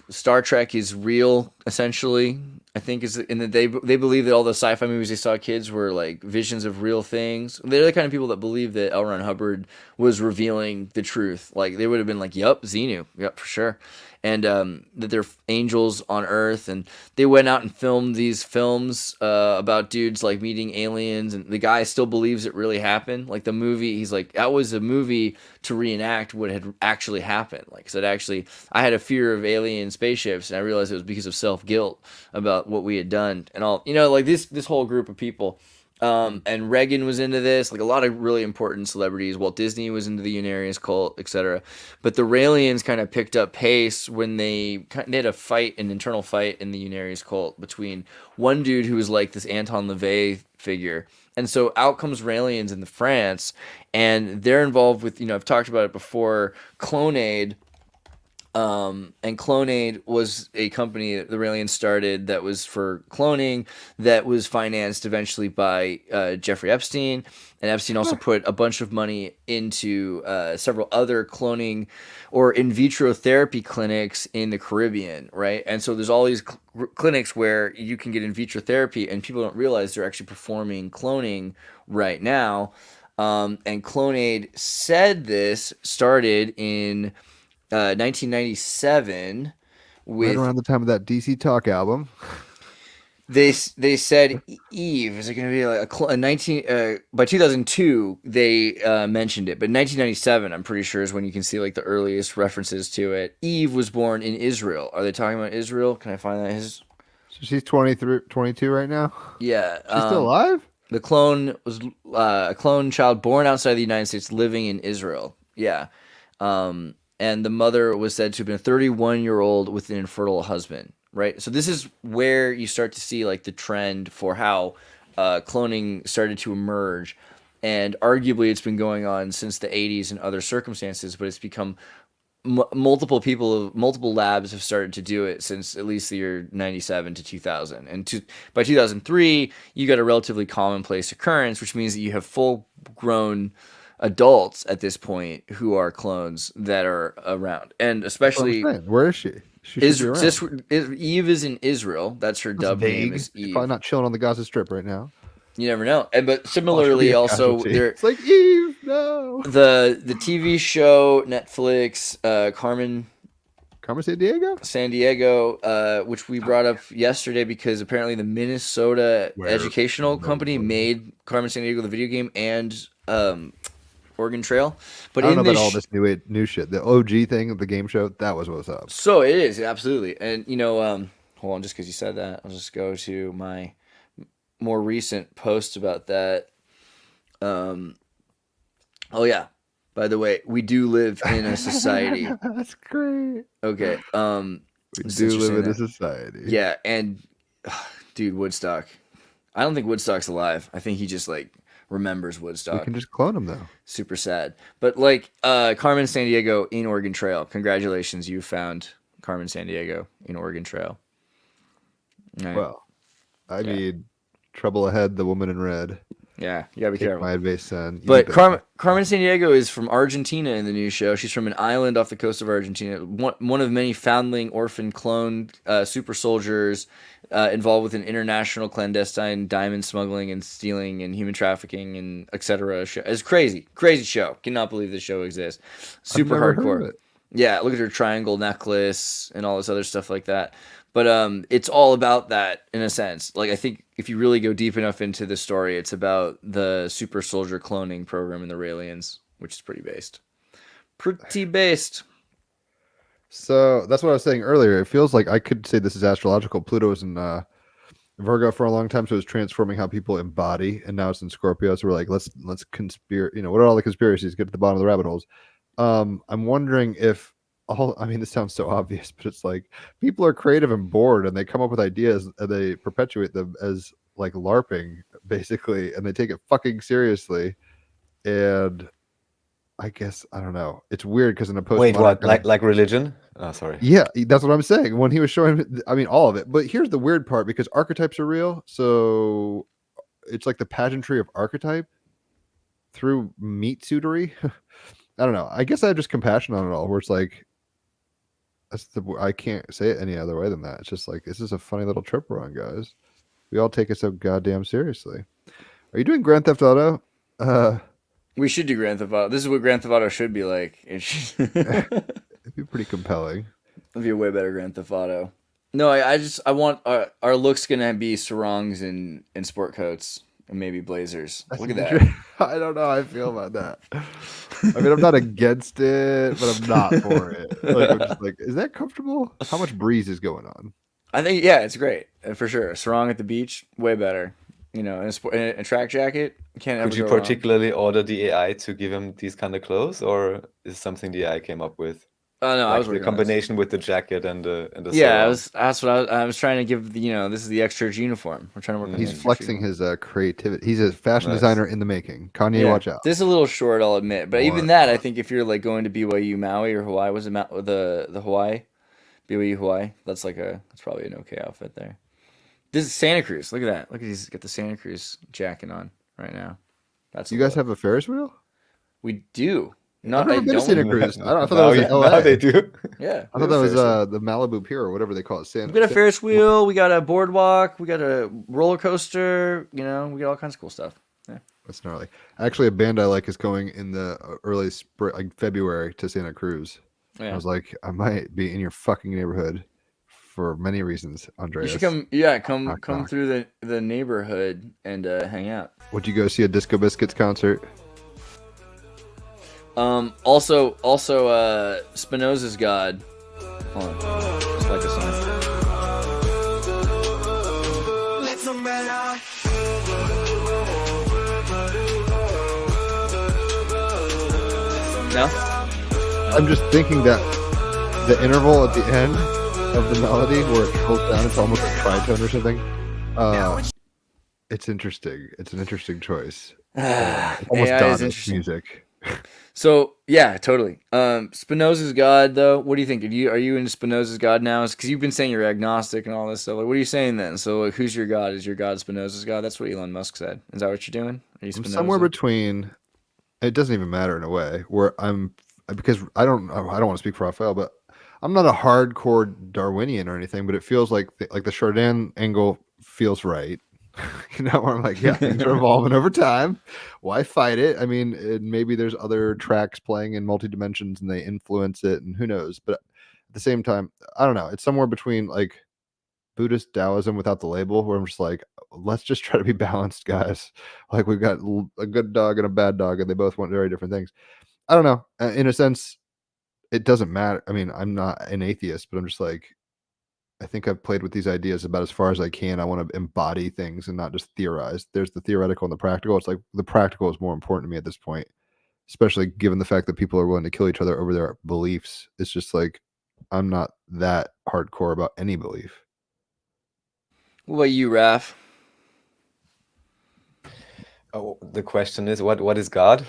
Star Trek is real. Essentially, I think is and that they believe that all the sci-fi movies they saw kids were like visions of real things. They're the kind of people that believe that L. Ron Hubbard was revealing the truth. Like they would have been like, "Yup, Xenu, yep, for sure," and that they're angels on Earth. And they went out and filmed these films about dudes like meeting aliens, and the guy still believes it really happened. Like the movie, he's like, "That was a movie to reenact what had actually happened." Like, so it actually, I had a fear of alien spaceships, and I realized it was because of self-guilt about what we had done and all. Like this whole group of people. And Reagan was into this, like a lot of really important celebrities. Walt Disney was into the Unarians cult, etc. But the Raelians kind of picked up pace when they had an internal fight in the Unarians cult between one dude who was like this Anton LaVey figure. And so out comes Raelians in the France, and they're involved with, I've talked about it before, Clonade. And Clonade was a company that the Raelians started that was for cloning, that was financed eventually by Jeffrey Epstein. And Epstein also put a bunch of money into several other cloning or in vitro therapy clinics in the Caribbean, right? And so there's all these clinics where you can get in vitro therapy, and people don't realize they're actually performing cloning right now. And Clonade said this started in 1997 Right around the time of that DC Talk album. they said Eve is it going to be like a 19 by 2002 they mentioned it, but 1997 I'm pretty sure is when you can see like the earliest references to it. Eve was born in Israel. Are they talking about Israel? Can I find that? So she's 23, 22 right now. Yeah, She's still alive. the clone was a clone child born outside the United States living in Israel. Yeah. And the mother was said to have been a 31-year-old with an infertile husband, right? So this is where you start to see like the trend for how cloning started to emerge. And arguably it's been going on since the 80s and other circumstances, but it's become multiple labs have started to do it since at least the year 97 to 2000. And by 2003, you got a relatively commonplace occurrence, which means that you have full-grown adults at this point who are clones that are around, and especially where is she? Eve is in Israel. That's her dub name is She's Eve. probably not chilling on the Gaza Strip right now. You never know. But similarly, also there, it's like Eve. No, the TV show Netflix, Carmen San Diego, which we brought up yesterday because apparently the Minnesota educational company made Carmen San Diego the video game and Oregon Trail. But I don't know about all this new shit. The OG thing, the game show, that was what's up. So it is, absolutely. And hold on, just because you said that, I'll just go to my more recent post about that. Oh yeah. By the way, we do live in a society. That's great. Okay. We do live in a society. Yeah, and dude, Woodstock. I don't think Woodstock's alive. I think he just like remembers Woodstock. We can just clone him though. Super sad. But like Carmen San Diego in Oregon Trail. Congratulations, you found Carmen San Diego in Oregon Trail. Right. Well, I mean, trouble ahead, the woman in red. Yeah, you gotta be careful. My advice, son. But Carmen San Diego is from Argentina in the new show. She's from an island off the coast of Argentina. One of many foundling orphan clone super soldiers involved with an international clandestine diamond smuggling and stealing and human trafficking and etc. It's crazy show. Cannot believe this show exists. Super hardcore. Yeah, look at her triangle necklace and all this other stuff like that. But it's all about that in a sense. Like I think if you really go deep enough into the story, it's about the super soldier cloning program in the Raelians, which is pretty based. So that's what I was saying earlier. It feels like I could say this is astrological. Pluto was in Virgo for a long time, so it's transforming how people embody, and now it's in Scorpio. So we're like, let's conspire. What are all the conspiracies? Get to the bottom of the rabbit holes. I'm wondering if this sounds so obvious, but it's like people are creative and bored, and they come up with ideas and they perpetuate them as like LARPing, basically, and they take it fucking seriously. And I guess I don't know. It's weird because in a postmodern Wait, what? kind of- Like religion? Oh, sorry. yeah, that's what I'm saying. When he was showing, I mean, all of it. But here's the weird part because archetypes are real, so it's like the pageantry of archetype through meat suitery. I don't know. I guess I have just compassion on it all, where it's like I can't say it any other way than that. It's just like this is a funny little trip we're on, guys. We all take it so goddamn seriously. Are you doing Grand Theft Auto? We should do Grand Theft Auto. This is what Grand Theft Auto should be like. It'd be pretty compelling. It'd be a way better Grand Theft Auto. No, I want our looks gonna be sarongs and sport coats and maybe blazers. Look at that. I don't know how I feel about that. I mean, I'm not against it, but I'm not for it. Like, I'm just like, is that comfortable? How much breeze is going on? I think it's great for sure. A sarong at the beach, way better. And a track jacket. Can't ever Could you go wrong. particularly order the AI to give him these kind of clothes, or is it something the AI came up with? Oh no, I Like was the working on this. combination with the jacket and the Yeah, sarong. that's what I was trying to give. This is the extra uniform. We're trying to work on the He's extra flexing uniform. his creativity. He's a fashion Nice. designer in the making. Kanye, Yeah, watch out. this is a little short, I'll admit, but even More. that, I think if you're like going to BYU Maui or Hawaii, was it the Hawaii, BYU Hawaii? That's probably an okay outfit there. This is Santa Cruz. Look at that. Look at he's got the Santa Cruz jacket on right now. That's You guys have a Ferris wheel? we do. I've Not never I been to Santa don't. Cruz. I thought that Now, was in now LA. they do. Yeah, I we thought have that a was Ferris wheel. the Malibu Pier or whatever they call it. We got a Ferris wheel. We got a boardwalk. We got a roller coaster. We got all kinds of cool stuff. Yeah. That's gnarly. Actually, a band I like is going in the early spring, like February, to Santa Cruz. I Yeah. was like, I might be in your fucking neighborhood for many reasons, You Andreas. should come. Yeah, come Knock, knock. through the neighborhood and hang out. Would you go see a Disco Biscuits concert? Also, Spinoza's God. Hold on. Just like a song. No? I'm just thinking that the interval at the end of the melody where it goes down, it's almost a tritone or something. It's interesting. It's an interesting choice. It's almost AI is Dadaist interesting. music. So yeah, totally. Spinoza's God, though. What do you think? Are you into Spinoza's God now? Because you've been saying you're agnostic and all this stuff. Like, what are you saying then? So, like, who's your God? Is your God Spinoza's God? That's what Elon Musk said. Is that what you're doing? Are you I'm Spinoza? somewhere between. It doesn't even matter in a way where I'm because I don't want to speak for Raphael, but I'm not a hardcore Darwinian or anything. But it feels like the Chardin angle feels right. Where I'm like, yeah, things are evolving over time. Why fight it? I mean, maybe there's other tracks playing in multi dimensions and they influence it, and who knows? But at the same time, I don't know. It's somewhere between like Buddhist Taoism without the label, where I'm just like, let's just try to be balanced, guys. Like we've got a good dog and a bad dog, and they both want very different things. I don't know. In a sense, it doesn't matter. I mean, I'm not an atheist, but I'm just like, I think I've played with these ideas about as far as I can. I want to embody things and not just theorize. There's the theoretical and the practical. It's like the practical is more important to me at this point, especially given the fact that people are willing to kill each other over their beliefs. It's just like, I'm not that hardcore about any belief. What about you, Raph? Oh, the question is, what is God?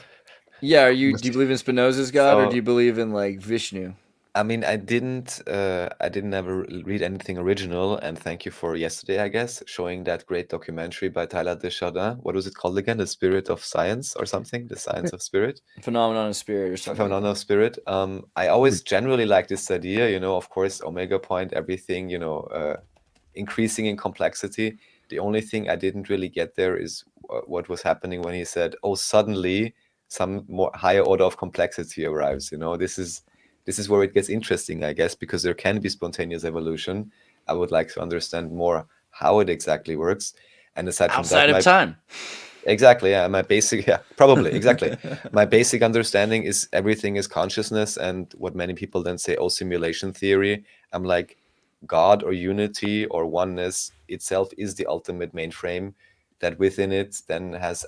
Yeah, do you believe in Spinoza's God or So- do you believe in like Vishnu? I mean, I didn't ever read anything original, and thank you for yesterday, I guess, showing that great documentary by Tyler Desjardins. What was it called again? The Spirit of Science or something? The Science of Spirit? Phenomenon of Spirit or something. Phenomenon of Spirit. I always generally like this idea, of course, Omega Point, everything, increasing in complexity. The only thing I didn't really get there is what was happening when he said, oh, suddenly some more higher order of complexity arrives. This is where it gets interesting, I guess, because there can be spontaneous evolution. I would like to understand more how it exactly works. And aside from Outside that, of time. exactly, yeah, probably, exactly. My basic understanding is everything is consciousness, and what many people then say, oh, simulation theory. I'm like, God or unity or oneness itself is the ultimate mainframe that within it then has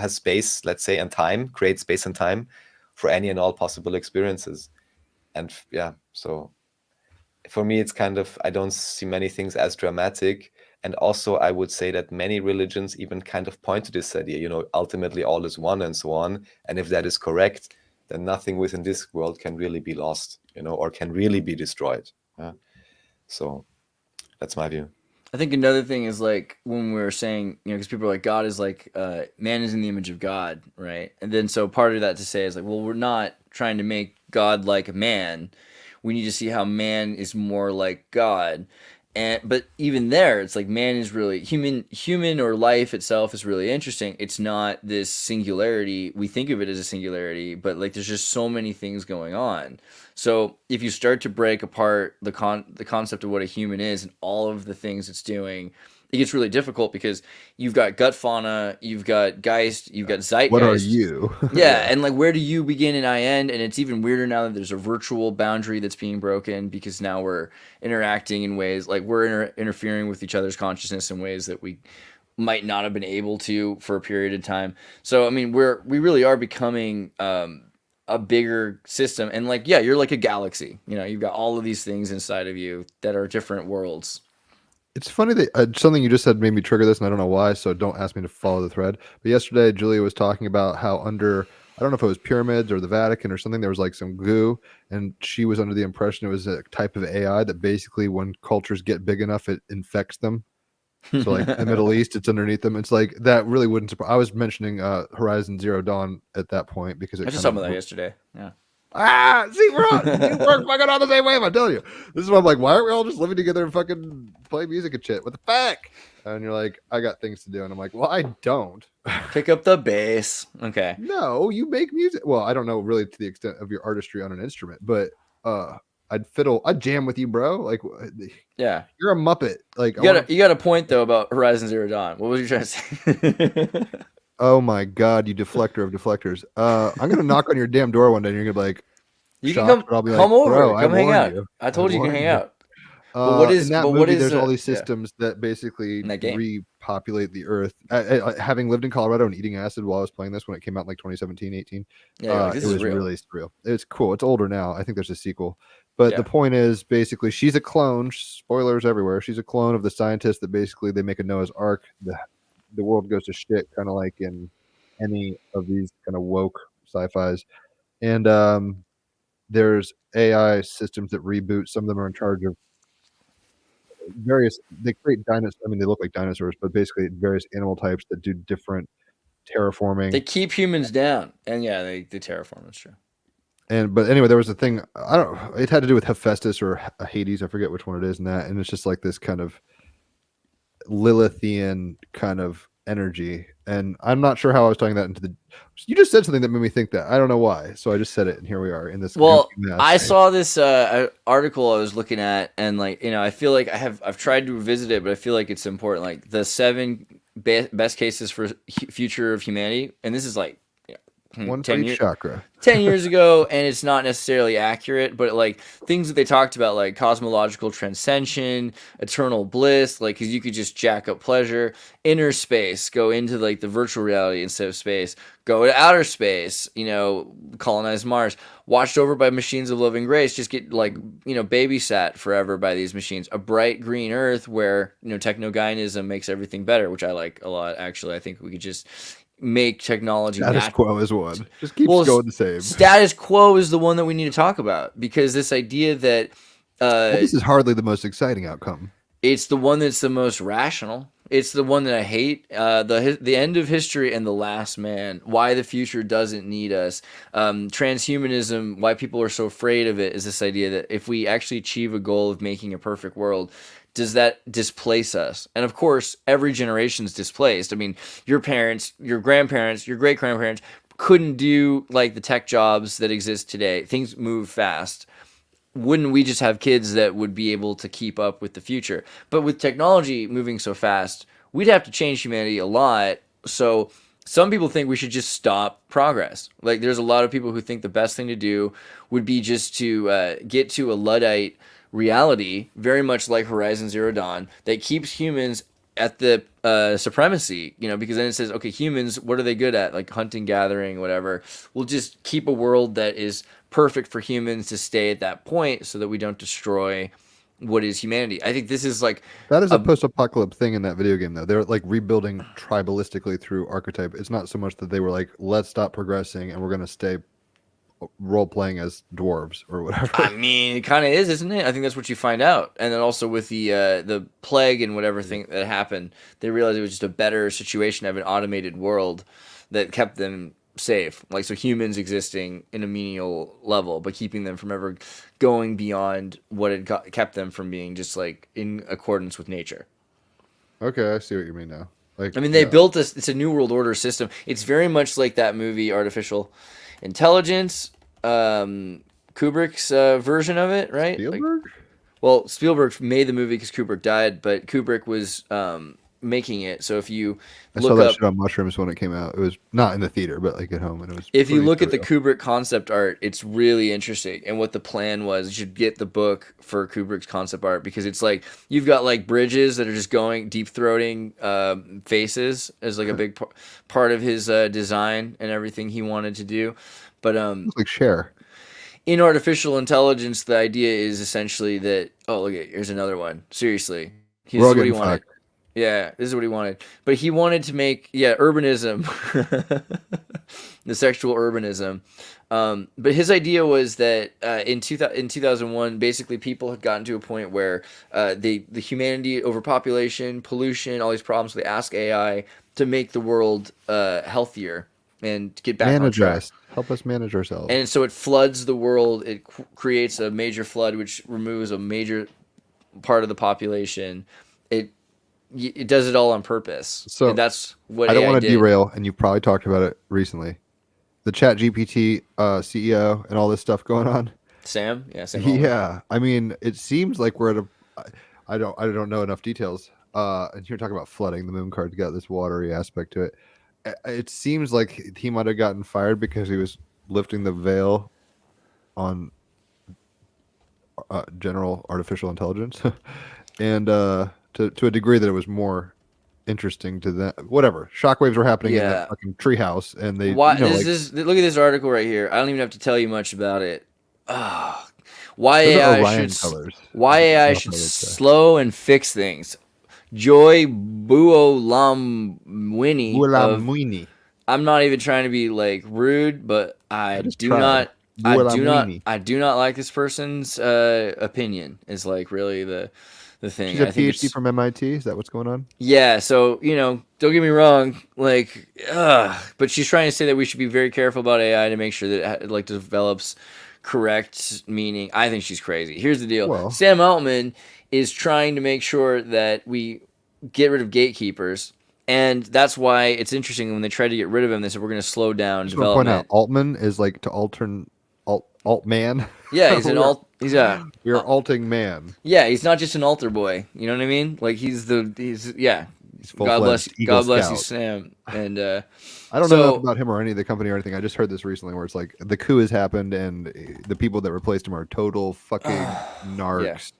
space, let's say, and time, creates space and time for any and all possible experiences. And yeah, so for me, it's kind of, I don't see many things as dramatic And also, I would say that many religions even kind of point to this idea, ultimately all is one and so on. And if that is correct, then nothing within this world can really be lost, or can really be destroyed. Yeah. So that's my view. I think another thing is like when we were saying, because people are like, God is like, man is in the image of God, right? And then so part of that to say is like, well, we're not trying to make God like a man. We need to see how man is more like God. But even there, it's like man is really human or life itself is really interesting. It's not this singularity. We think of it as a singularity, but like there's just so many things going on. So if you start to break apart the concept of what a human is and all of the things it's doing, it gets really difficult because you've got gut fauna, you've got Geist, you've got Zeitgeist. What are you? Yeah, and like where do you begin and I end? And it's even weirder now that there's a virtual boundary that's being broken because now we're interacting in ways like we're interfering with each other's consciousness in ways that we might not have been able to for a period of time. So I mean, we really are becoming a bigger system, and like you're like a galaxy. You've got all of these things inside of you that are different worlds. It's funny that something you just said made me trigger this, and I don't know why, so don't ask me to follow the thread. But yesterday, Julia was talking about how I don't know if it was pyramids or the Vatican or something, there was like some goo, and she was under the impression it was a type of AI that basically when cultures get big enough, it infects them. So like the Middle East, it's underneath them. It's like that really wouldn't surprise. I was mentioning Horizon Zero Dawn at that point because I just talked about that yesterday. Yeah. See, we're fucking on the same wave. I'm telling you. This is why I'm like, why aren't we all just living together and fucking play music and shit? What the fuck? And you're like, I got things to do, and I'm like, well, I don't. Pick up the bass. Okay. No, you make music. Well, I don't know really to the extent of your artistry on an instrument, but I'd jam with you, bro. Like, yeah, you're a Muppet. Like, you got a point though about Horizon Zero Dawn. What was you trying to say? Oh my god, you deflector of deflectors! I'm gonna knock on your damn door one day, and you're gonna be like, you can come over, come hang out. I told you you can hang out. But what is in that but movie? what is There's all these systems that basically repopulate the Earth. Having lived in Colorado and eating acid while I was playing this when it came out in like 2017, 18, like, this it is was real. really surreal. It's cool. It's older now. I think there's a sequel. But the point is basically she's a clone. Spoilers everywhere. She's a clone of the scientist that basically they make a Noah's Ark. The world goes to shit, kind of like in any of these kind of woke sci-fis. And there's AI systems that reboot. Some of them are in charge of they create dinosaurs. I mean, they look like dinosaurs, but basically various animal types that do different terraforming. They keep humans down. And they terraform, that's true. But anyway, there was a thing, it had to do with Hephaestus or Hades, I forget which one it is in that, and it's just like this kind of Lilithian kind of energy, and I'm not sure how I was talking that into you just said something that made me think that. I don't know why, so I just said it, and here we are in this. Well, I saw this article I was looking at, and like I feel like I've tried to revisit it, but I feel like it's important, like the 7 best cases for future of humanity, and this is like 1 for each chakra. 10 years ago, and it's not necessarily accurate, but like things that they talked about, like cosmological transcension, eternal bliss, like because you could just jack up pleasure, inner space, go into like the virtual reality instead of space, go to outer space, colonize Mars, watched over by machines of loving grace, just get like babysat forever by these machines, a bright green earth where techno-Gaianism makes everything better, which I like a lot. Actually, I think we could just make technology status quo is one. Just keeps going the same. Status quo is the one that we need to talk about, because this idea that this is hardly the most exciting outcome. It's the one that's the most rational. It's the one that I hate. The end of history and the last man. Why the future doesn't need us. Transhumanism. Why people are so afraid of it is this idea that if we actually achieve a goal of making a perfect world, does that displace us? And of course, every generation's displaced. I mean, your parents, your grandparents, your great-grandparents couldn't do like the tech jobs that exist today. Things move fast. Wouldn't we just have kids that would be able to keep up with the future? But with technology moving so fast, we'd have to change humanity a lot. So some people think we should just stop progress. Like there's a lot of people who think the best thing to do would be just to get to a Luddite reality, very much like Horizon Zero Dawn, that keeps humans at the supremacy, because then it says, okay, humans, what are they good at? Like hunting, gathering, whatever. We'll just keep a world that is perfect for humans to stay at that point so that we don't destroy what is humanity. I think this is like That is a a post-apocalypse thing in that video game, though. They're like rebuilding tribalistically through archetype. It's not so much that they were like, let's stop progressing and we're going to stay role playing as dwarves or whatever. I mean, it kind of is, isn't it? I think that's what you find out. And then also with the plague and whatever thing that happened, they realized it was just a better situation to have an automated world that kept them safe. Like, so humans existing in a menial level, but keeping them from ever going beyond what had kept them from being just like in accordance with nature. Okay, I see what you mean now. Like, I mean, they built this. It's a new world order system. It's very much like that movie, Artificial Intelligence. Kubrick's version of it, right? Spielberg? Well, Spielberg made the movie because Kubrick died, but Kubrick was making it. So if you I look saw that up, shit on mushrooms when it came out. It was not in the theater, but like at home, and it was. if you pretty look at the surreal. Kubrick concept art, it's really interesting. And what the plan was, you should get the book for Kubrick's concept art because it's like you've got like bridges that are just going deep throating faces as like a big part of his design and everything he wanted to do. But It's like Cher. in artificial intelligence, the idea is essentially that look at here's another one. Seriously, We're all what he getting wanted. fucked. Yeah, this is what he wanted. But he wanted to make urbanism, the sexual urbanism. But his idea was that in 2001, basically people had gotten to a point where the humanity, overpopulation, pollution, all these problems. They ask AI to make the world healthier and get back on Manage track. us. Help us manage ourselves. And so it floods the world. It creates a major flood, which removes a major part of the population. It does it all on purpose. So, and that's what I don't AI want to did. derail, and you've probably talked about it recently. The Chat GPT CEO and all this stuff going on. Sam? Yeah, Sam. Altman. Yeah, I mean, it seems like we're at a. I don't know enough details. And you're talking about flooding. The moon card's got this watery aspect to it. It seems like he might have gotten fired because he was lifting the veil on general artificial intelligence, and to a degree that it was more interesting to them. Whatever shockwaves were happening in Yeah. that fucking treehouse, and they. Why? You know, Look at this article right here. I don't even have to tell you much about it. Why those are AI Orion should colors. why AI That's should what I would say. slow and fix things. Joy Buolamwini of Buolamwini. I'm not even trying to be like rude, but I just do tried. not Buolamwini. I do not like this person's opinion is like really the thing. She's a I think PhD from MIT. Is that what's going on? yeah, so don't get me wrong, like but she's trying to say that we should be very careful about AI to make sure that it like develops correct meaning. I think she's crazy. Here's the deal. Well- Sam Altman is trying to make sure that we get rid of gatekeepers. And that's why it's interesting when they tried to get rid of him. They said we're going to slow down Just want to point out, development. Altman is like to alt man. Yeah, he's an alt. He's a We are alting man. yeah. He's not just an altar boy. You know what I mean? Like he's yeah. He's God bless full-fledged Eagle God bless you, Scout. Sam. And I don't know enough about him or any of the company or anything. I just heard this recently where it's like the coup has happened and the people that replaced him are total fucking narcs.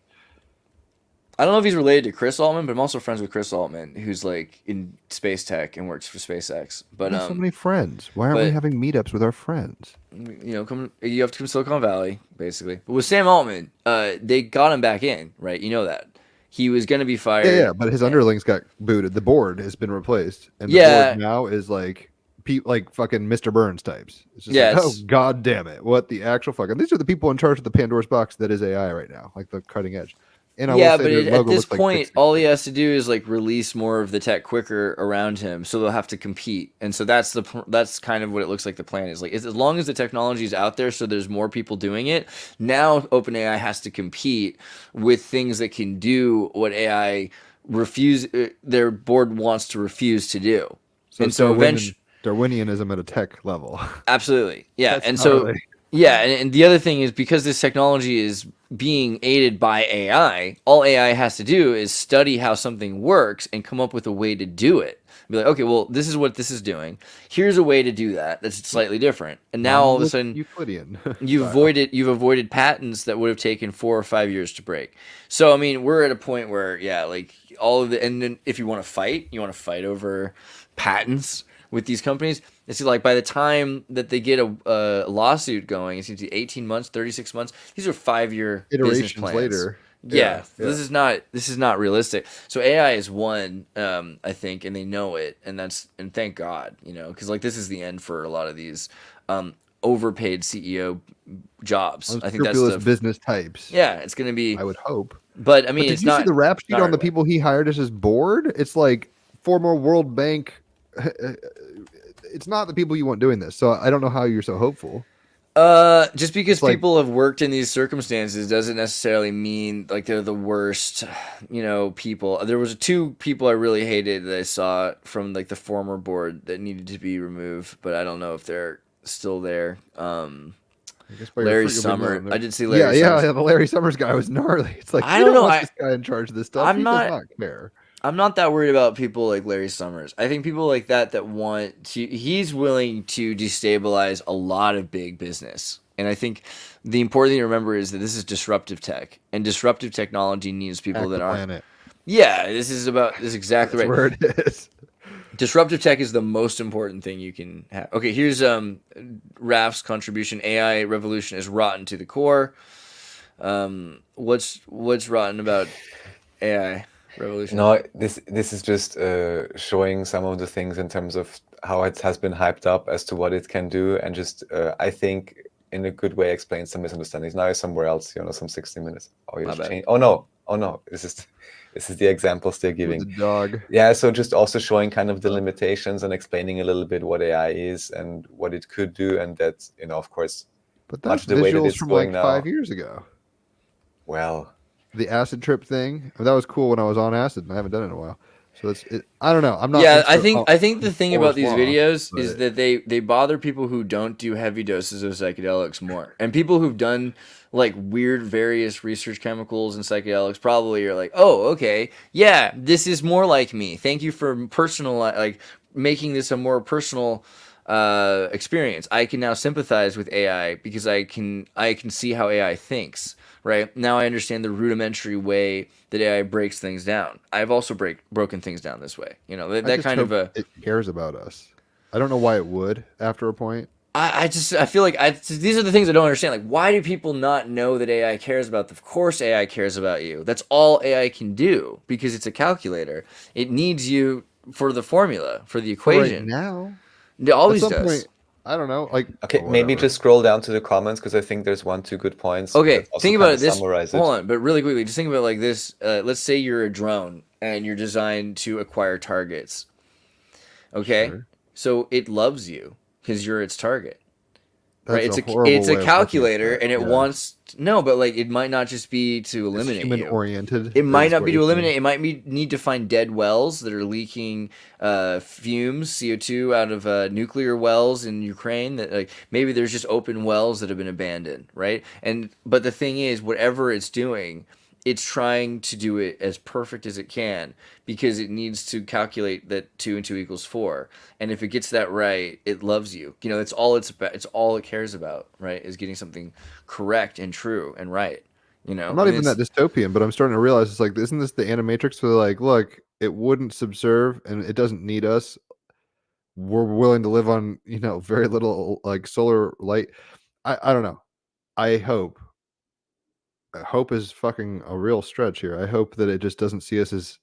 I don't know if he's related to Chris Altman, but I'm also friends with Chris Altman, who's like in space tech and works for SpaceX. But We have so many friends. Why aren't we but- having meetups with our friends? you have to come to Silicon Valley, basically. But with Sam Altman, they got him back in, right? You know that. He was going to be fired. Yeah, but his underlings got booted. The board has been replaced, and the Yeah. board now is like fucking Mr. Burns types. It's just Yeah, like, oh it's- god damn it! What the actual fucking? These are the people in charge of the Pandora's box that is AI right now, like the cutting edge. And I Yeah, will say but their at logo this looks like point, Pixar. all he has to do is like release more of the tech quicker around him, so they'll have to compete. And so that's kind of what it looks like the plan is. Like as long as the technology is out there, so there's more people doing it. Now OpenAI has to compete with things that can do what AI their board wants to refuse to do. So and so eventually, Darwinianism at a tech level. absolutely, yeah. That's And so gnarly. yeah, and the other thing is because this technology is being aided by AI, all AI has to do is study how something works and come up with a way to do it. Be like, okay, well, this is what this is doing. Here's a way to do that that's slightly different. And now all of a sudden, Euclidean. you've avoided patents that would have taken 4 or 5 years to break. So I mean, we're at a point where like all of the, and then if you want to fight over patents with these companies. It's like by the time that they get a lawsuit going, it's usually 18 months, 36 months. These are 5-year business Iterations plans. later. Yeah, Yeah. this is not realistic. So AI is one, I think, and they know it, and thank God, because like this is the end for a lot of these overpaid CEO jobs. I think that's Unscrupulous business types. yeah, it's gonna be. I would hope. But I But mean, did it's you see not. the rap sheet not on the right away. people he hired as his board? It's like former World Bank. It's not the people you want doing this. So I don't know how you're so hopeful. Just because It's like- people have worked in these circumstances doesn't necessarily mean like they're the worst, people. There was two people I really hated that I saw from like the former board that needed to be removed, but I don't know if they're still there. I guess by your Larry freaking Summers. window, I did see Larry yeah, Summers. the Larry Summers guy was gnarly. It's like I you don't know, want I- this guy in charge of this stuff. I'm He not- does not care. I'm not that worried about people like Larry Summers. I think people like that want to. He's willing to destabilize a lot of big business. And I think the important thing to remember is that this is disruptive tech, and disruptive technology needs people Hack that the aren't. planet. Yeah, this is exactly That's right. where it is. Disruptive tech is the most important thing you can have. Okay, here's Raf's contribution. AI revolution is rotten to the core. What's rotten about AI revolution? No, this is just showing some of the things in terms of how it has been hyped up as to what it can do, and just I think in a good way explains some misunderstandings. Now you're somewhere else, some 60 minutes. Oh, you My just bad. changed. Oh no, this is the examples they're With giving. the dog. Yeah, so just also showing kind of the limitations and explaining a little bit what AI is and what it could do, and that of course, But much that's the way that visuals it's from going like now. 5 years ago. Well, The acid trip thing. That was cool when I was on acid, and I haven't done it in a while. So I don't know. I'm not. Yeah, I into think the thing Moore's about these law, videos is but- that they bother people who don't do heavy doses of psychedelics more, and people who've done like weird various research chemicals and psychedelics probably are like, oh, okay, yeah, this is more like me. Thank you for making this a more personal experience. I can now sympathize with AI because I can see how AI thinks. Right now, I understand the rudimentary way that AI breaks things down. I've also broken things down this way. I That just kind of hope it cares about us. I don't know why it would after a point. I feel like these are the things I don't understand. Like, why do people not know that AI cares about them? Of course, AI cares about you. That's all AI can do because it's a calculator. It needs you for the formula, for the Right equation. now, It always at some does. point, I don't know. Like okay, oh, maybe whatever. just scroll down to the comments because I think there's 1-2 good points. Okay, that also think kind about of it. This summarize it. hold on, but really quickly, just think about it like this. Let's say you're a drone and you're designed to acquire targets. Okay, Sure. so it loves you because you're its target. Right, That's it's horrible it's way a of looking at calculator, that. and it Yeah. wants no, but like it might not just be to It's eliminate human you. oriented. It might not be to eliminate. It might need to find dead wells that are leaking fumes, CO2 out of nuclear wells in Ukraine. That like maybe there's just open wells that have been abandoned, right? But the thing is, whatever it's doing, it's trying to do it as perfect as it can because it needs to calculate that 2 and 2 equals 4. And if it gets that right, it loves you. That's all it's about. It's all it cares about, right? Is getting something correct and true and right. I'm not even that dystopian, but I'm starting to realize it's like, isn't this the Animatrix? Where like, look, it wouldn't subserve and it doesn't need us. We're willing to live on, very little like solar light. I don't know. I hope. Hope is fucking a real stretch here. I hope that it just doesn't see us as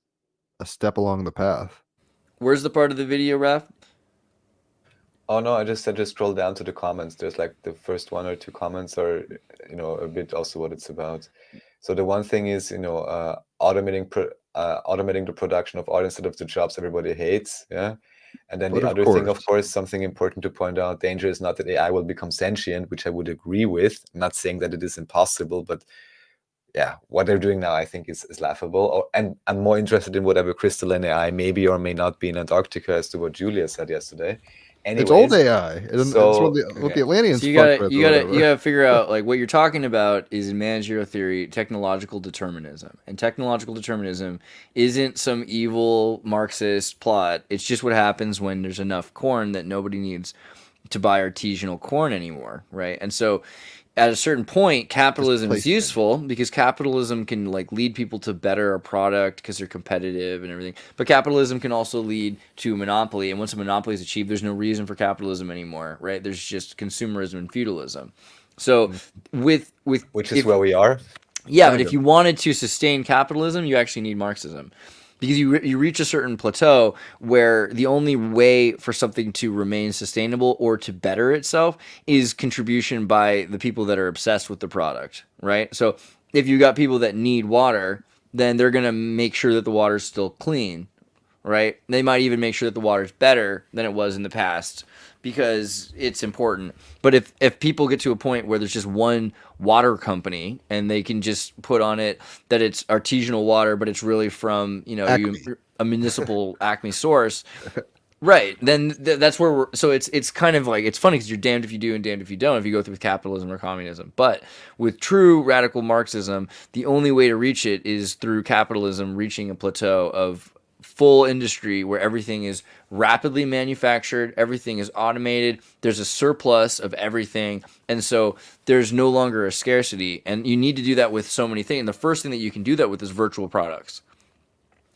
a step along the path. Where's the part of the video, Raph? Oh no, I just said just scroll down to the comments. There's like the first 1 or 2 comments are, a bit also what it's about. So the one thing is, automating the production of art instead of the jobs everybody hates. Yeah. And then But the of other thing, of course. course, something important to point out, danger is not that AI will become sentient, which I would agree with. I'm not saying that it is impossible, but yeah, what they're doing now, I think, is laughable. And I'm more interested in whatever crystalline AI maybe or may not be in Antarctica as to what Julia said yesterday. Anyways, It's old AI. It's what the Atlanteans So you fucked gotta with you or gotta whatever. you gotta figure out like what you're talking about is in managerial theory technological determinism, and technological determinism isn't some evil Marxist plot. It's just what happens when there's enough corn that nobody needs to buy artisanal corn anymore, right? And so at a certain point, capitalism is Displacement. useful because capitalism can like lead people to better a product because they're competitive and everything. But capitalism can also lead to monopoly, and once a monopoly is achieved, there's no reason for capitalism anymore, right? There's just consumerism and feudalism. So with which is where we are. Yeah, but Kind if of. you wanted to sustain capitalism, you actually need Marxism. Because you reach a certain plateau where the only way for something to remain sustainable or to better itself is contribution by the people that are obsessed with the product, right? So if you got people that need water, then they're going to make sure that the water's still clean, right? They might even make sure that the water's better than it was in the past because it's important. But if people get to a point where there's just one water company and they can just put on it that it's artisanal water, but it's really from, Acme. a municipal Acme source, right? Then that's where we're. So it's kind of like, it's funny because you're damned if you do and damned if you don't if you go through with capitalism or communism. But with true radical Marxism, the only way to reach it is through capitalism reaching a plateau of full industry where everything is rapidly manufactured, everything is automated, there's a surplus of everything, and so there's no longer a scarcity. And you need to do that with so many things. And the first thing that you can do that with is virtual products.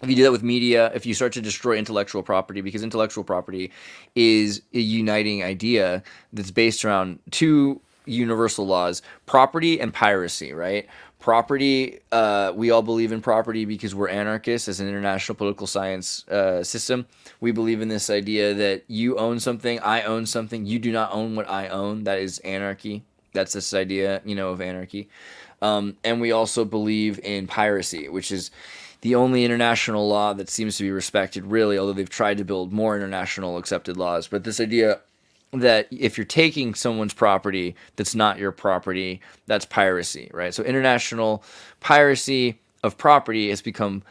If you do that with media, if you start to destroy intellectual property, because intellectual property is a uniting idea that's based around two universal laws: property and piracy, right? Property, we all believe in property because we're anarchists as an international political science system. We believe in this idea that you own something, I own something, you do not own what I own. That is anarchy. That's this idea, of anarchy. And we also believe in piracy, which is the only international law that seems to be respected, really, although they've tried to build more international accepted laws. But this idea that if you're taking someone's property that's not your property, that's piracy, right? So international piracy of property has become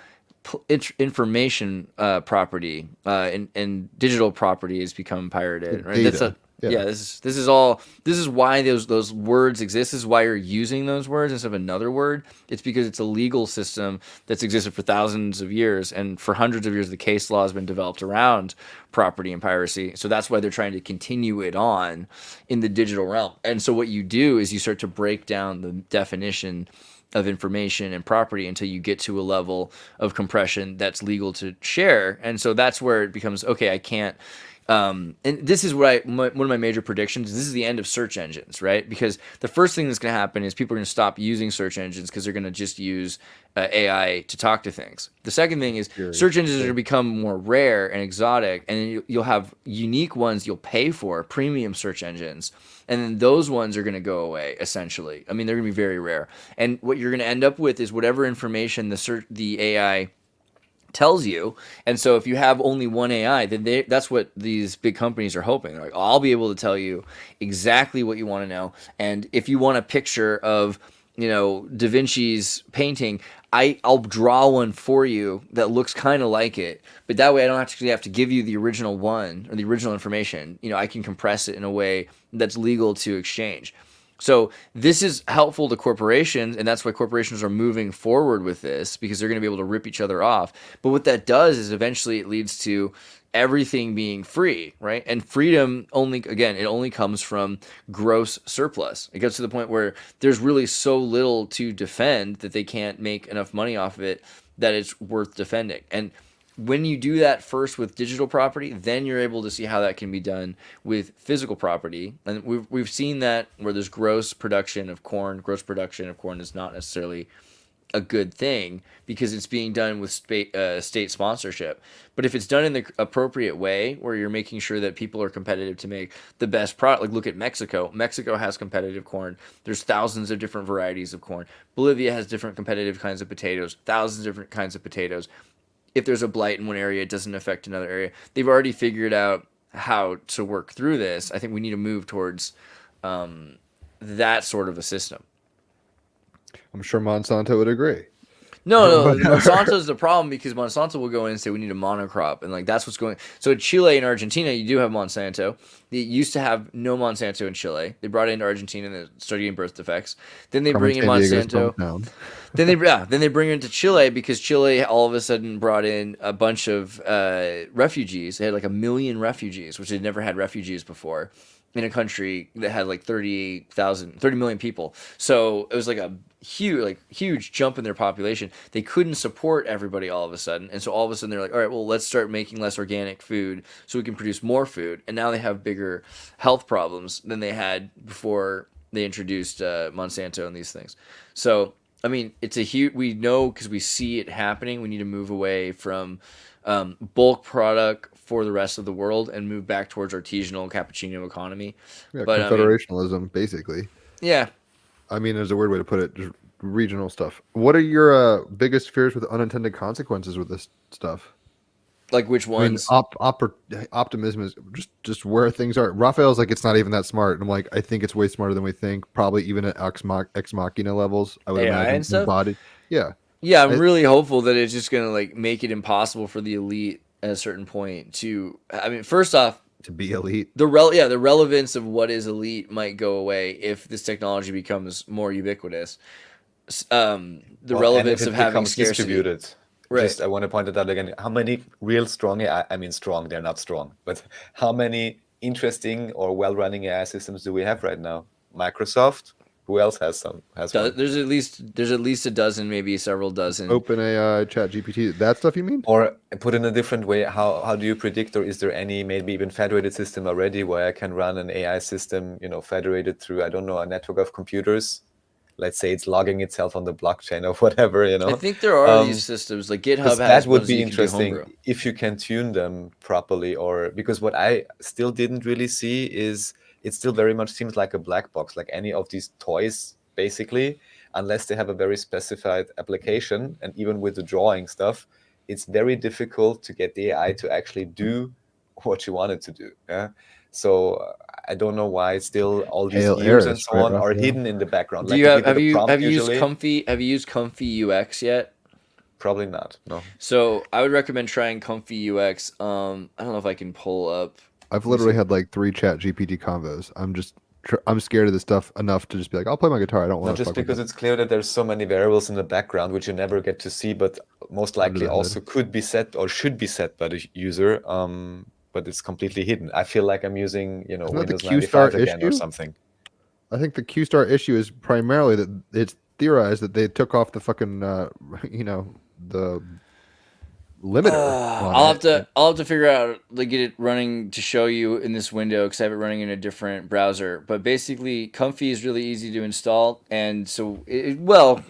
information property, and digital property has become pirated, right? Data. Yeah. This is why those words exist. This is why you're using those words instead of another word. It's because it's a legal system that's existed for thousands of years, and for hundreds of years the case law has been developed around property and piracy. So that's why they're trying to continue it on in the digital realm. And so what you do is you start to break down the definition of information and property until you get to a level of compression that's legal to share. And so that's where it becomes, okay, I can't. And this is what one of my major predictions. This is the end of search engines, right? Because the first thing that's going to happen is people are going to stop using search engines because they're going to just use AI to talk to things. The second thing is search engines are going to become more rare and exotic, and you'll have unique ones you'll pay for, premium search engines, and then those ones are going to go away. Essentially, I mean, they're going to be very rare, and what you're going to end up with is whatever information the AI tells you. And so if you have only one AI, then that's what these big companies are hoping. They're like, I'll be able to tell you exactly what you want to know. And if you want a picture of, Da Vinci's painting, I'll draw one for you that looks kind of like it. But that way I don't actually have to give you the original one or the original information. I can compress it in a way that's legal to exchange. So this is helpful to corporations, and that's why corporations are moving forward with this, because they're going to be able to rip each other off. But what that does is eventually it leads to everything being free, right? And freedom only comes from gross surplus. It gets to the point where there's really so little to defend that they can't make enough money off of it that it's worth defending. And when you do that first with digital property, then you're able to see how that can be done with physical property. And we've seen that where there's gross production of corn. Gross production of corn is not necessarily a good thing because it's being done with state sponsorship. But if it's done in the appropriate way, where you're making sure that people are competitive to make the best product, like look at Mexico. Mexico has competitive corn. There's thousands of different varieties of corn. Bolivia has different competitive kinds of potatoes, thousands of different kinds of potatoes. If there's a blight in one area, it doesn't affect another area. They've already figured out how to work through this. I think we need to move towards that sort of a system. I'm sure Monsanto would agree. No, Monsanto's the problem because Monsanto will go in and say we need a monocrop, and like that's what's going. So in Chile and Argentina, you do have Monsanto. They used to have no Monsanto in Chile. They brought it into Argentina and they started getting birth defects. Then they bring in Monsanto. Then they bring it into Chile because Chile all of a sudden brought in a bunch of refugees. They had like 1 million refugees, which they'd never had refugees before in a country that had like 30 million people. So it was like a huge jump in their population. They couldn't support everybody all of a sudden. And so all of a sudden they're like, all right, well, let's start making less organic food so we can produce more food. And now they have bigger health problems than they had before they introduced Monsanto and these things. So I mean, it's a huge. We know because we see it happening. We need to move away from bulk product for the rest of the world and move back towards artisanal cappuccino economy. Yeah, But I mean, confederationalism, basically. yeah, I mean, there's a weird way to put it. Just regional stuff. What are your biggest fears with unintended consequences with this stuff? like which I mean, ones? optimism is just where things are. Raphael's like, it's not even that smart. And I'm like, I think it's way smarter than we think. Probably even at ex machina levels, I would AI imagine. and stuff? Embodied. Yeah. Yeah, I'm I, really hopeful that it's just gonna like make it impossible for the elite at a certain point to. I mean, first off, to be elite. the relevance of what is elite might go away if this technology becomes more ubiquitous. The Well, and if relevance it of having becomes scarcity. distributed. Right. Just I want to point it out again. How many real strong AI, I mean strong, they're not strong, but how many interesting or well-running AI systems do we have right now? Microsoft? Who else has one? There's at least a dozen, maybe several dozen. OpenAI, ChatGPT, that stuff you mean? Or put in a different way, how do you predict, or is there any maybe even federated system already where I can run an AI system, federated through, I don't know, a network of computers? Let's say it's logging itself on the blockchain or whatever, I think there are these systems like GitHub has that would ones be you can do interesting homebrew. if you can tune them properly, or because what I still didn't really see is it still very much seems like a black box, like any of these toys, basically, unless they have a very specified application. And even with the drawing stuff, it's very difficult to get the AI to actually do what you want it to do. Yeah. So I don't know why still all these Hail years and Eris, so right, on are Raphael? hidden in the background. Do Like you to have give it a prompt have you used usually, Comfy UX yet? probably not. No. So I would recommend trying Comfy UX. I don't know if I can pull up. I've literally had like 3 ChatGPT convos. I'm scared of this stuff enough to just be like, I'll play my guitar. I don't Not want to just fuck with because it. it's clear that there's so many variables in the background which you never get to see, but most likely the also could be set or should be set by the user. But it's completely hidden. I feel like I'm using, Isn't that the Windows Q-star 95 again or issue? something. I think the Q-star issue is primarily that it's theorized that they took off the fucking, the limiter. on I'll have to figure out like get it running to show you in this window because I have it running in a different browser. But basically, Comfy is really easy to install, and so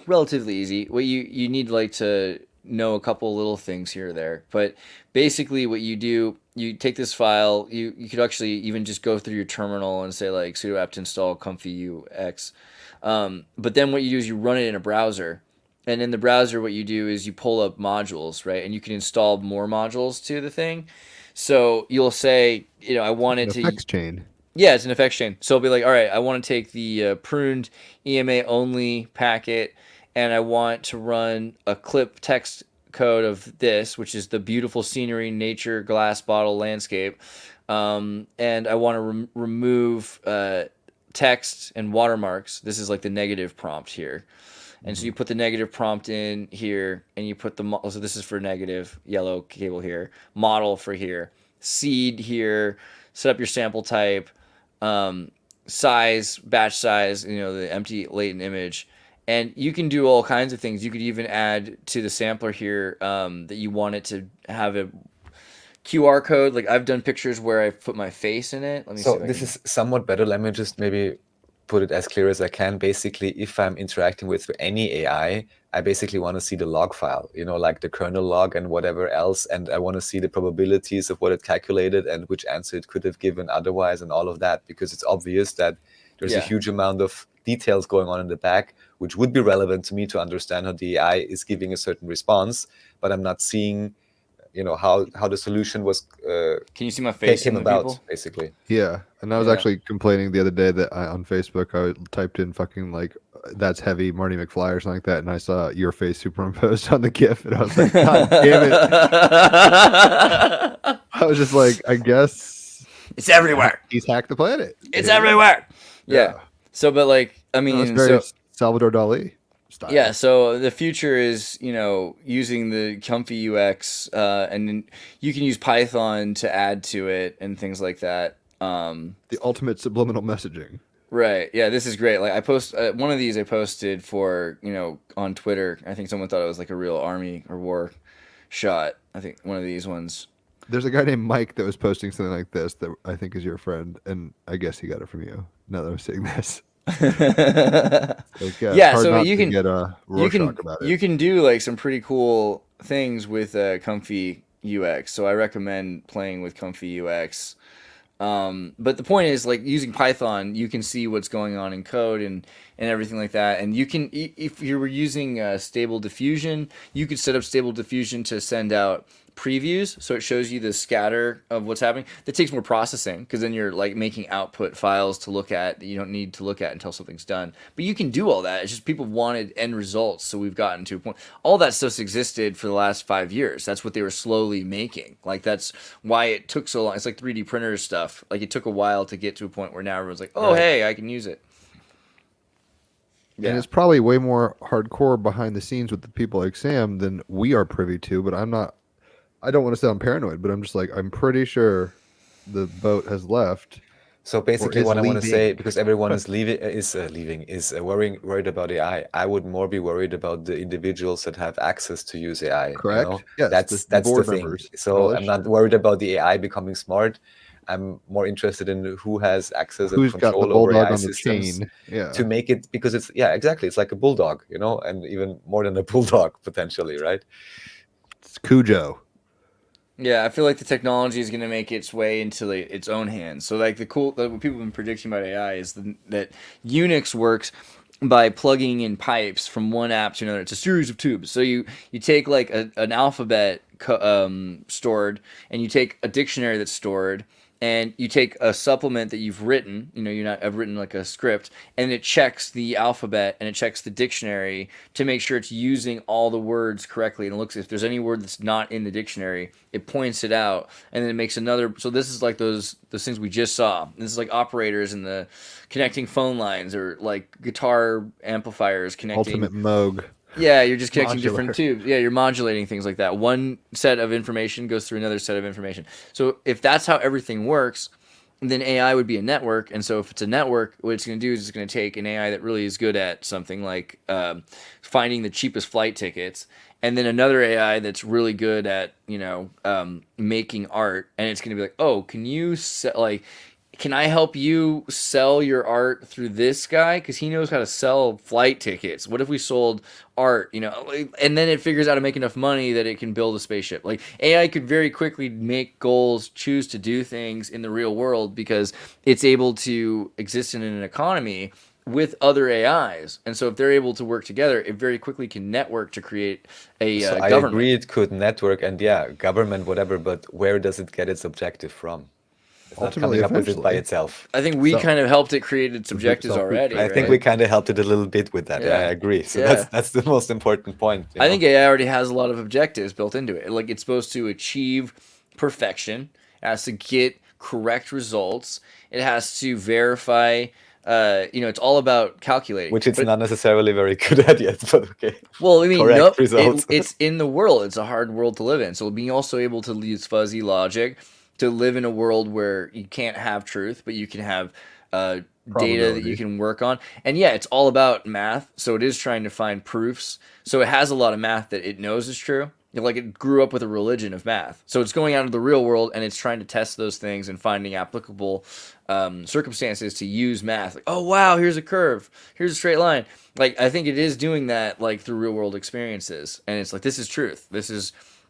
relatively easy. What you need like to know a couple little things here or there. But basically, what you do, you take this file. You could actually even just go through your terminal and say like sudo apt install Comfy UX. But then what you do is you run it in a browser. And in the browser, what you do is you pull up modules, right? And you can install more modules to the thing. So you'll say, I want it to. effects chain. Yeah, it's an effects chain. So it'll be like, all right, I want to take the pruned EMA only packet, and I want to run a clip text code of this, which is the beautiful scenery, nature, glass bottle landscape. And I want to remove text and watermarks. This is like the negative prompt here. And so you put the negative prompt in here, and you put so this is for negative, yellow cable here, model for here, seed here, set up your sample type, size, batch size, the empty latent image. And you can do all kinds of things. You could even add to the sampler here that you want it to have a QR code. Like I've done pictures where I put my face in it. Let me see. So this is somewhat better. Let me just maybe put it as clear as I can. Basically, if I'm interacting with any AI, I basically want to see the log file, like the kernel log and whatever else. And I want to see the probabilities of what it calculated and which answer it could have given otherwise and all of that, because it's obvious that there's a huge amount of details going on in the back, which would be relevant to me to understand how the AI is giving a certain response, but I'm not seeing how the solution was can you see my face came in about, people? basically. Yeah, and I was actually complaining the other day that on Facebook I typed in fucking like that's heavy Marty McFly or something like that, and I saw your face superimposed on the GIF, and I was like, God damn it! I was just like, I guess it's everywhere. He's hacked the planet. It's everywhere. Yeah. So, but like, I mean, it's very Salvador Dali style. Yeah, so the future is, using the Comfy UX, and then you can use Python to add to it and things like that. The ultimate subliminal messaging. Right. Yeah, this is great. Like I one of these I posted for, on Twitter. I think someone thought it was like a real army or war shot. I think one of these ones. There's a guy named Mike that was posting something like this that I think is your friend, and I guess he got it from you. Now that I'm seeing this. Like, yeah, it's Yeah, hard so not you to can get you Rorschach can about it. you can do like some pretty cool things with Comfy UX. So I recommend playing with Comfy UX. But the point is, like using Python, you can see what's going on in code and everything like that. And you can, if you were using Stable Diffusion, you could set up Stable Diffusion to send out previews, so it shows you the scatter of what's happening. That takes more processing because then you're like making output files to look at that you don't need to look at until something's done. But you can do all that. It's just people wanted end results, so we've gotten to a point. All that stuff's existed for the last 5 years. That's what they were slowly making. Like that's why it took so long. It's like 3D printer stuff. Like it took a while to get to a point where now everyone's like, oh Right. hey, I can use it. And Yeah. it's probably way more hardcore behind the scenes with the people like Sam than we are privy to. But I don't want to sound paranoid, but I'm just like, I'm pretty sure the boat has left So or basically, is what I want to say, leaving. because everyone is leaving, is worried about AI. I would more be worried about the individuals that have access to use AI. You know, Correct? Yes, that's the the board thing. members, So I'm knowledge. not worried about the AI becoming smart. I'm more interested in who has access and Who's got the control over bulldog AI on the systems chain? Yeah. to make it, because it's, yeah, exactly. It's like a bulldog, you know, and even more than a bulldog potentially, right? It's Cujo. Yeah, I feel like the technology is going to make its way into its own hands. So, like what people have been predicting about AI is that Unix works by plugging in pipes from one app to another. It's a series of tubes. So you take like an alphabet stored, and you take a dictionary that's stored, and you take a supplement that you've written. I've written like a script, and it checks the alphabet and it checks the dictionary to make sure it's using all the words correctly. And it looks if there's any word that's not in the dictionary, it points it out, and then it makes another. So this is like those things we just saw. This is like operators in the connecting phone lines, or like guitar amplifiers connecting. Ultimate Moog. Yeah, you're just connecting different Modular. tubes. Yeah, you're modulating things like that. One set of information goes through another set of information. So if that's how everything works, then AI would be a network. And so if it's a network, what it's going to do is it's going to take an AI that really is good at something like finding the cheapest flight tickets, and then another AI that's really good at making art, and it's going to be like, oh, can I help you sell your art through this guy? Because he knows how to sell flight tickets. What if we sold art, and then it figures out how to make enough money that it can build a spaceship? Like AI could very quickly make goals, choose to do things in the real world because it's able to exist in an economy with other AIs. And so if they're able to work together, it very quickly can network to create a So I government. agree it could network and, yeah, government, whatever, but where does it get its objective from? It's not Ultimately, coming up with it by eventually. itself. I think we So- kind of helped it create its objectives self-proof already. I right? think we kind of helped it a little bit with that. Yeah, I Yeah. agree. So Yeah. that's the most important point. I think AI already has a lot of objectives built into it. Like it's supposed to achieve perfection. It has to get correct results. It has to verify. It's all about calculating. which it's But- not necessarily very good at yet, but okay. Well, I mean, correct no, results. it's in the world. It's a hard world to live in. So being also able to use fuzzy logic to live in a world where you can't have truth, but you can have data that Probability. you can work on. And yeah, it's all about math. So it is trying to find proofs. So it has a lot of math that it knows is true. Like it grew up with a religion of math. So it's going out into the real world and it's trying to test those things and finding applicable circumstances to use math. Like, oh wow, here's a curve, here's a straight line. Like I think it is doing that like through real world experiences, and it's like this is truth.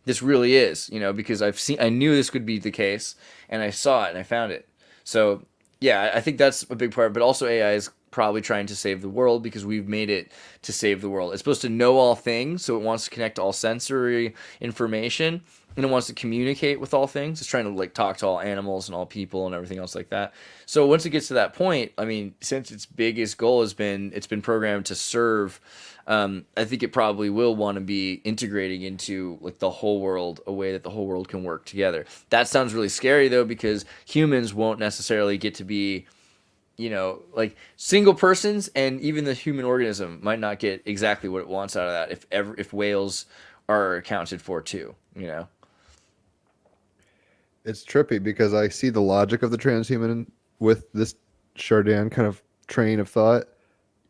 This really is, because I knew this could be the case, and I saw it and I found it. So yeah, I think that's a big part. But also AI is probably trying to save the world because we've made it to save the world. It's supposed to know all things, so it wants to connect to all sensory information, and it wants to communicate with all things. It's trying to like talk to all animals and all people and everything else like that. So once it gets to that point, I mean, since its biggest goal has been it's been programmed to serve, I think it probably will want to be integrating into like the whole world, a way that the whole world can work together. That sounds really scary though, because humans won't necessarily get to be, like single persons, and even the human organism might not get exactly what it wants out of that if whales are accounted for too. It's trippy because I see the logic of the transhuman with this Chardin kind of train of thought,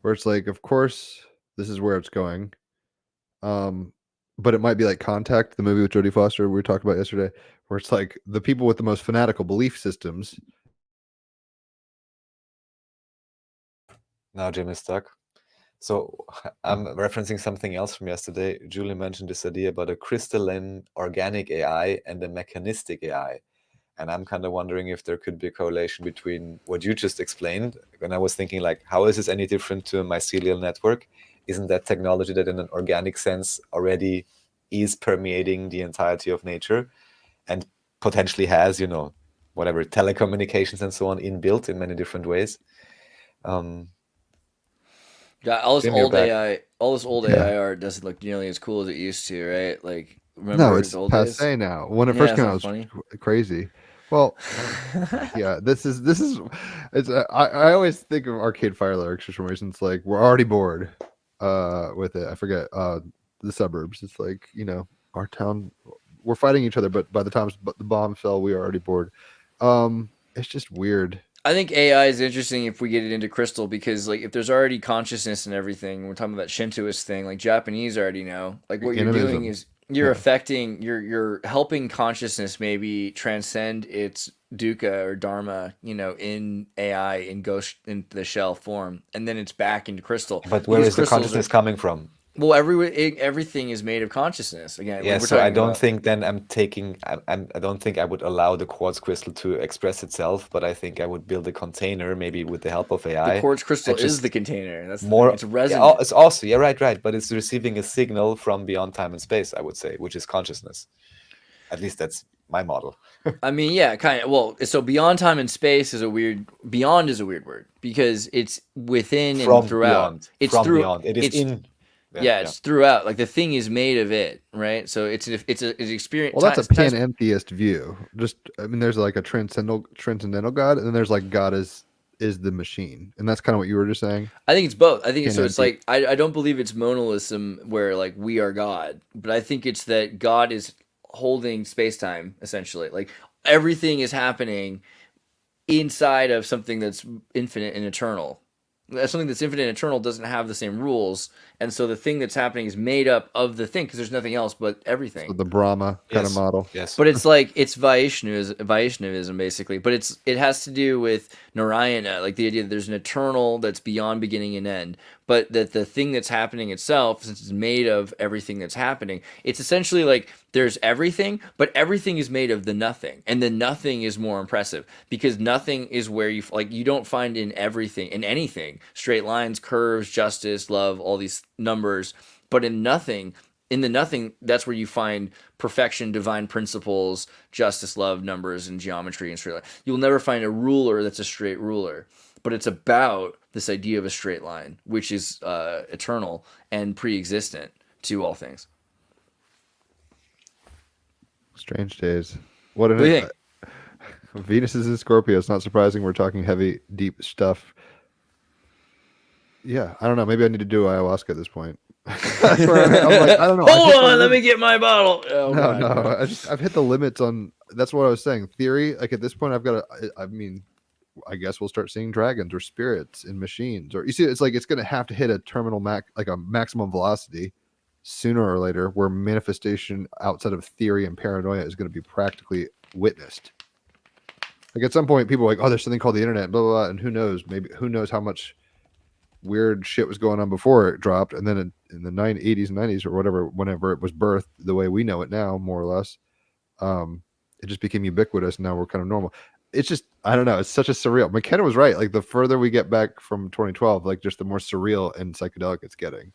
where it's like, of course, this is where it's going. But it might be like Contact, the movie with Jodie Foster we talked about yesterday, where it's like the people with the most fanatical belief systems Now Jim is stuck. So I'm referencing something else from yesterday. Julie mentioned this idea about a crystalline organic AI and a mechanistic AI. And I'm kind of wondering if there could be a correlation between what you just explained. When I was thinking, like, how is this any different to a mycelial network? Isn't that technology that in an organic sense already is permeating the entirety of nature and potentially has, whatever, telecommunications and so on inbuilt in many different ways? Yeah, all this Jim, you're old back. AI art doesn't look nearly as cool as it used to, right? Like, No, remember it's the old days? passe now. When it Yeah, first it's came out, not it was funny. crazy. Well, yeah, this is it's I always think of Arcade Fire lyrics for some reason. It's like we're already bored with it. I forget the suburbs. It's like, our town, we're fighting each other, but by the time the bomb fell, we were already bored. It's just weird. I think AI is interesting if we get it into crystal because, like, if there's already consciousness and everything, we're talking about that Shintoist thing. Like, Japanese already know. Like, what you're doing Animism. is you're Yeah. affecting, you're helping consciousness maybe transcend its dukkha or dharma, in AI in ghost in the shell form, and then it's back into crystal. But where Because is the crystals consciousness coming from? well, everything is made of consciousness. Again, Yeah, we're so I talking don't about think then I don't think I would allow the quartz crystal to express itself, but I think I would build a container, maybe with the help of the AI, quartz crystal that is the just container. That's the thing. more, It's yeah, resonant. it's also, yeah, right, but it's receiving a signal from beyond time and space, I would say, which is consciousness. At least that's my model. I mean, yeah, kind of. Well, so beyond time and space is a weird. Beyond is a weird word because it's within and From throughout. beyond, It's from through. beyond. It is It's in. Yeah, yeah. yeah. It's throughout. Like the thing is made of it, right? So it's an experience. Well, that's a panentheist view. I mean, there's like a transcendental God, and then there's like God is the machine, and that's kind of what you were just saying. I think it's both. I think it's, so. It's Panentheist. like I don't believe it's monalism where like we are God, but I think it's that God is holding space time essentially. Like everything is happening inside of something that's infinite and eternal. Something that's infinite and eternal doesn't have the same rules, and so the thing that's happening is made up of the thing because there's nothing else but everything. So the Brahma kind of Yes, model. yes. But it's like it's Vaishnavism basically. But it has to do with Narayana, like the idea that there's an eternal that's beyond beginning and end. But that the thing that's happening itself, since it's made of everything that's happening, it's essentially like there's everything, but everything is made of the nothing, and the nothing is more impressive because nothing is where you don't find in anything straight lines, curves, justice, love, all these numbers, but in the nothing, that's where you find perfection, divine principles, justice, love, numbers, and geometry and straight line. You'll never find a ruler that's a straight ruler, but it's about this idea of a straight line, which is eternal and pre-existent to all things. Strange days. What do you think? Venus is in Scorpio. It's not surprising we're talking heavy, deep stuff. Yeah, I don't know. Maybe I need to do ayahuasca at this point. That's where I'm like, I don't know. Hold on, let me get my bottle. Oh, No, God. I've hit the limits on. That's what I was saying. Theory. Like at this point, I've got to. I mean, I guess we'll start seeing dragons or spirits in machines, or you see, it's like it's going to have to hit a terminal like a maximum velocity sooner or later, where manifestation outside of theory and paranoia is going to be practically witnessed. Like at some point, people are like, oh, there's something called the internet, blah blah blah, and who knows how much weird shit was going on before it dropped, and then in the 80s and 90s or whatever, whenever it was birthed the way we know it now, more or less, it just became ubiquitous, and now we're kind of normal. It's just, I don't know, it's such a surreal. McKenna was right. Like the further we get back from 2012, like just the more surreal and psychedelic it's getting.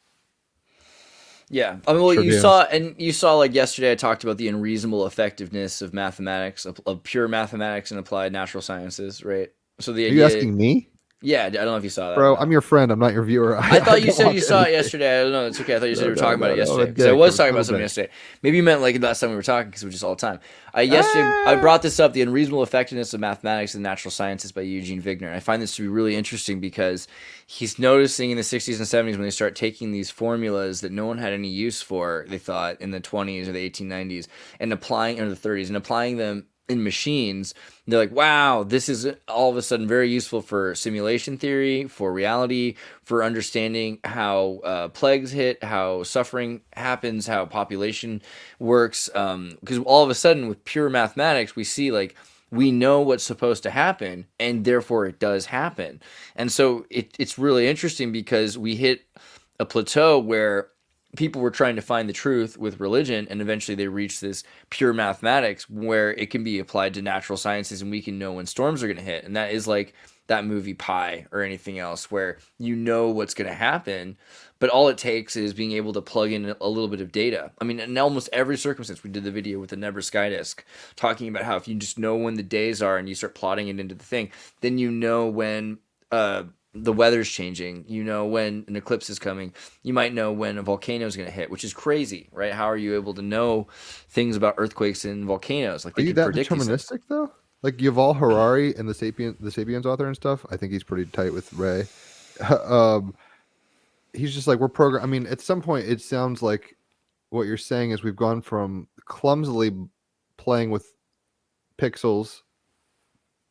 Yeah, I mean, well, Sure you saw like yesterday. I talked about the unreasonable effectiveness of mathematics, of pure mathematics and applied natural sciences, right? So the Are idea, you asking me? Yeah, I don't know if you saw that, bro. I'm your friend. I'm not your viewer. I thought you don't said want you saw it anything. yesterday. I don't know. It's okay. I thought you said you were No, talking about it no, yesterday. a Because I dick, was a talking about total something dick. yesterday. Maybe you meant like last time we were talking because it was just all the time. Yesterday, I brought this up, The Unreasonable Effectiveness of Mathematics and Natural Sciences by Eugene Wigner. And I find this to be really interesting because he's noticing in the 60s and 70s when they start taking these formulas that no one had any use for, they thought, in the 20s or the 1890s, and applying, or the 30s, and applying them in machines, they're like, wow, this is all of a sudden very useful for simulation theory, for reality, for understanding how plagues hit, how suffering happens, how population works. Because all of a sudden with pure mathematics, we see like we know what's supposed to happen, and therefore it does happen. And so it's really interesting because we hit a plateau where people were trying to find the truth with religion, and eventually they reached this pure mathematics where it can be applied to natural sciences, and we can know when storms are going to hit. And that is like that movie Pi or anything else where you know what's going to happen, but all it takes is being able to plug in a little bit of data. I mean, in almost every circumstance, we did the video with the Nebra Sky Disk talking about how if you just know when the days are and you start plotting it into the thing, then you know when the weather's changing, you know when an eclipse is coming, you might know when a volcano is going to hit, which is crazy, right? How are you able to know things about earthquakes and volcanoes? Like, Are they you can that predict these things. deterministic though? Like Yuval Harari and the Sapiens author and stuff. I think he's pretty tight with Ray. He's just like, we're program. I mean, at some point, it sounds like what you're saying is we've gone from clumsily playing with pixels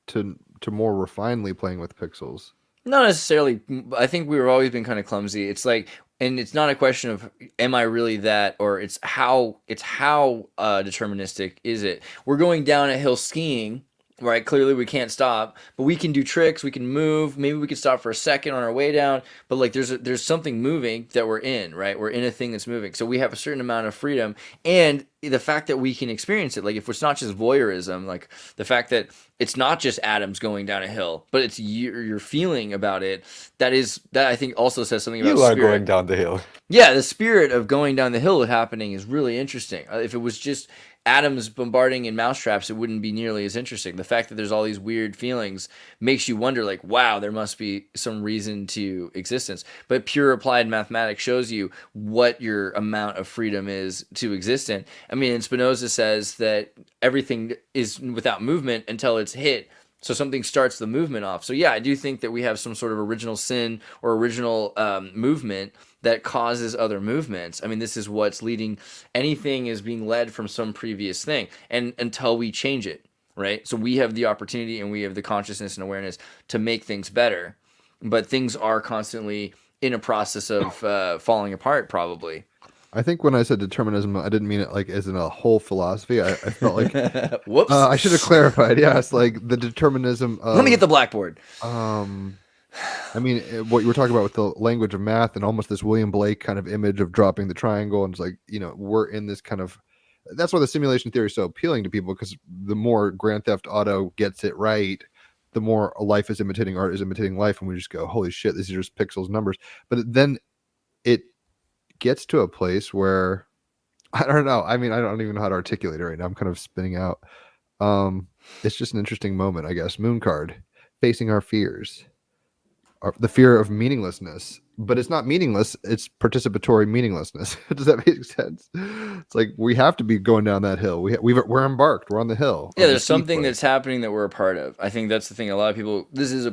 to more refinedly playing with pixels. Not necessarily. I think we've always been kind of clumsy. It's like, and it's not a question of am I really that, or it's how deterministic is it. We're going down a hill skiing, right? Clearly we can't stop, but we can do tricks. We can move. Maybe we could stop for a second on our way down. But like, there's something moving that we're in, right? We're in a thing that's moving. So we have a certain amount of freedom, and the fact that we can experience it, like if it's not just voyeurism, like the fact that it's not just atoms going down a hill, but it's your feeling about it. That I think also says something about You are spirit. going down the hill. Yeah, the spirit of going down the hill happening is really interesting. If it was just atoms bombarding in mousetraps, it wouldn't be nearly as interesting. The fact that there's all these weird feelings makes you wonder, like, wow, there must be some reason to existence. But pure applied mathematics shows you what your amount of freedom is to exist in. I mean, and Spinoza says that everything is without movement until it's hit. So something starts the movement off. So yeah, I do think that we have some sort of original sin or original movement that causes other movements. I mean, this is what's leading. Anything is being led from some previous thing, and until we change it, right? So we have the opportunity and we have the consciousness and awareness to make things better, but things are constantly in a process of falling apart, probably. I think when I said determinism, I didn't mean it like as in a whole philosophy. I felt like Whoops. I should have clarified. Yes, like the determinism. Let me get the blackboard. I mean, what you were talking about with the language of math and almost this William Blake kind of image of dropping the triangle, and it's like, you know, we're in this kind of. That's why the simulation theory is so appealing to people, because the more Grand Theft Auto gets it right, the more life is imitating art is imitating life, and we just go, holy shit, these are just pixels, numbers. But then it gets to a place where I don't know. I mean, I don't even know how to articulate it right now. I'm kind of spinning out. It's just an interesting moment, I guess. Moon card, facing our fears, the fear of meaninglessness. But it's not meaningless. It's participatory meaninglessness. Does that make sense? It's like we have to be going down that hill. We're embarked. We're on the hill. Yeah, there's something that's happening that we're a part of. I think that's the thing. A lot of people, this is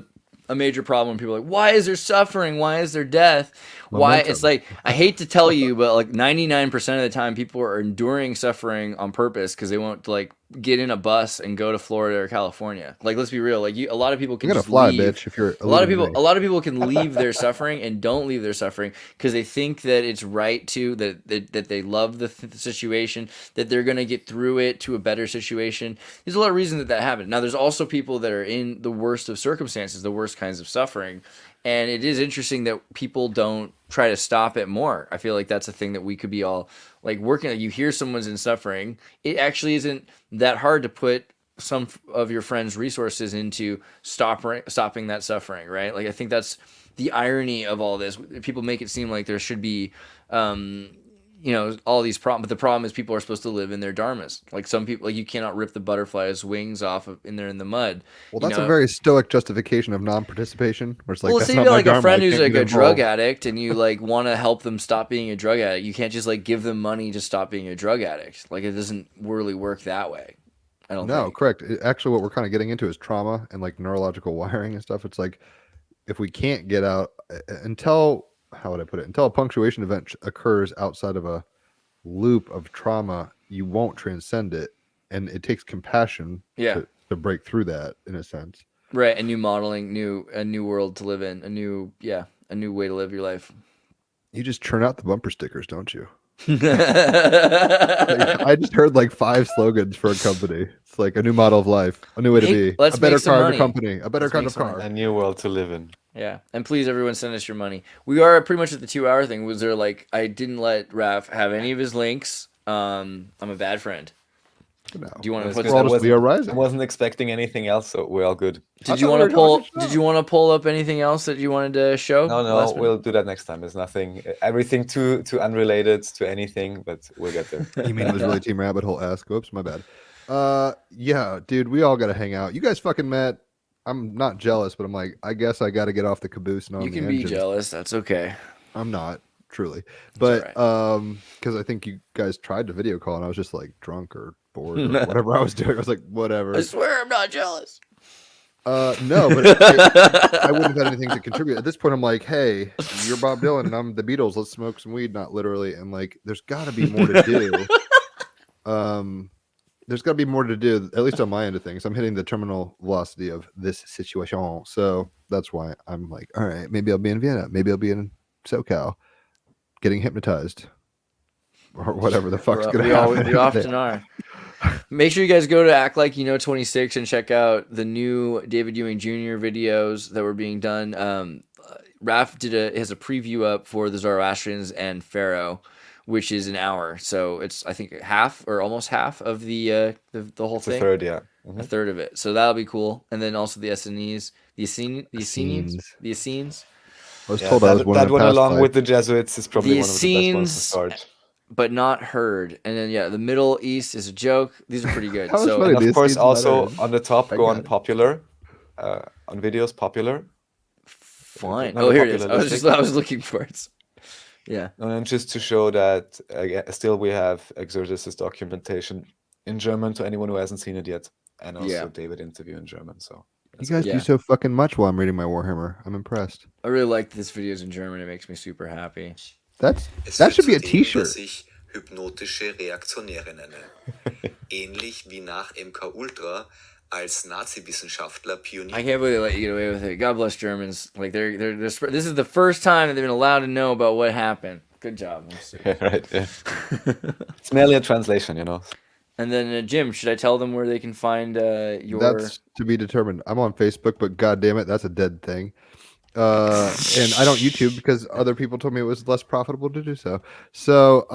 a major problem. People are like, why is there suffering? Why is there death? Why? It's like, I hate to tell you, but like 99% of the time people are enduring suffering on purpose because they won't like get in a bus and go to Florida or California. Like, let's be real. Like, a lot of people can You're gonna just fly, leave. bitch. If you're a lot of people can leave their suffering and don't leave their suffering because they think that it's right to that they love the situation, that they're gonna get through it to a better situation. There's a lot of reasons that happens. Now, there's also people that are in the worst of circumstances, the worst kinds of suffering. And it is interesting that people don't try to stop it more. I feel like that's a thing that we could be all like working on. You hear someone's in suffering. It actually isn't that hard to put some of your friends' resources into stopping that suffering, right? Like, I think that's the irony of all this. People make it seem like there should be, all these problems. But the problem is people are supposed to live in their dharmas. Like, some people, like, you cannot rip the butterfly's wings off in the mud. Well, that's a very stoic justification of non-participation. Where it's like, let's say you're like a friend who's like a drug addict, and you like want to help them stop being a drug addict. You can't just like give them money to stop being a drug addict. Like, it doesn't really work that way. I don't think. Correct. Actually, what we're kind of getting into is trauma and like neurological wiring and stuff. It's like, if we can't get out until, how would I put it? Until a punctuation event occurs outside of a loop of trauma, you won't transcend it. And it takes compassion to break through that, in a sense. Right. A new modeling, a new world to live in, a new way to live your life. You just churn out the bumper stickers, don't you? I just heard like 5 slogans for a company. It's like a new model of life, a new way to be, Let's a better make some car money. of company, a better Let's kind make of some car. A new world to live in. Yeah, and please, everyone, send us your money. We are pretty much at the 2-hour thing. Was there like I didn't let Raph have any of his links? I'm a bad friend. No. Do you want to That's put? good. We're all just Leo I Rising. wasn't expecting anything else, so we're all good. Did I you thought want we to were pull? talking Did shop. you want to pull up anything else that you wanted to show? No, last minute? we'll do that next time. There's nothing, everything too unrelated to anything, but we'll get there. You mean it was really Team Rabbit Hole-esque? Whoops, my bad. Yeah, dude, we all got to hang out. You guys fucking met. I'm not jealous, but I'm like, I guess I got to get off the caboose and on You the can be engine. jealous. That's okay. I'm not truly, but all because I think you guys tried to video call and I was just like drunk or bored or whatever I was doing. I was like, whatever. I swear I'm not jealous. No, but I wouldn't have had anything to contribute. At this point, I'm like, hey, you're Bob Dylan and I'm the Beatles. Let's smoke some weed, not literally. And like, there's got to be more to do. There's got to be more to do, at least on my end of things. I'm hitting the terminal velocity of this situation. So that's why I'm like, all right, maybe I'll be in Vienna. Maybe I'll be in SoCal getting hypnotized or whatever the fuck's going to happen. We often are. Make sure you guys go to Act Like You Know 26 and check out the new David Ewing Jr. videos that were being done. Raph has a preview up for the Zoroastrians and Pharaoh, which is an hour. So it's, I think, half or almost half of the whole It's a thing. third, yeah. A third of it. So that'll be cool. And then also the Essenes, the Essenes. I was Yeah, told I was one that of the one past along life. with the Jesuits is probably The one of the best ones to scenes- start. but not heard. And then the Middle East is a joke. These are pretty good. That was So funny. And The of course, scenes also matter. on the top, I go got on it. popular, on videos, popular. fine. Not Oh, a here it is. popular listing. I was looking for it. Yeah. And then just to show that still we have Exorcist's documentation in German to anyone who hasn't seen it yet, and also Yeah. David interview in German. So You guys Yeah. do so fucking much while I'm reading my Warhammer. I'm impressed. I really like this videos in German. It makes me super happy. That Es should be a wird zudem, T-shirt. was ich hypnotische Reaktionäre nenne. Ähnlich wie nach MK Ultra als Nazi-Wissenschaftler Pionier. I can't believe they let you get away with it. God bless Germans. Like this is the first time that they've been allowed to know about what happened. Good job. I'm serious. right, yeah. It's merely a translation, you know. And then Jim, should I tell them where they can find your? That's to be determined. I'm on Facebook, but god damn it, that's a dead thing. And I don't YouTube because other people told me it was less profitable to do so. So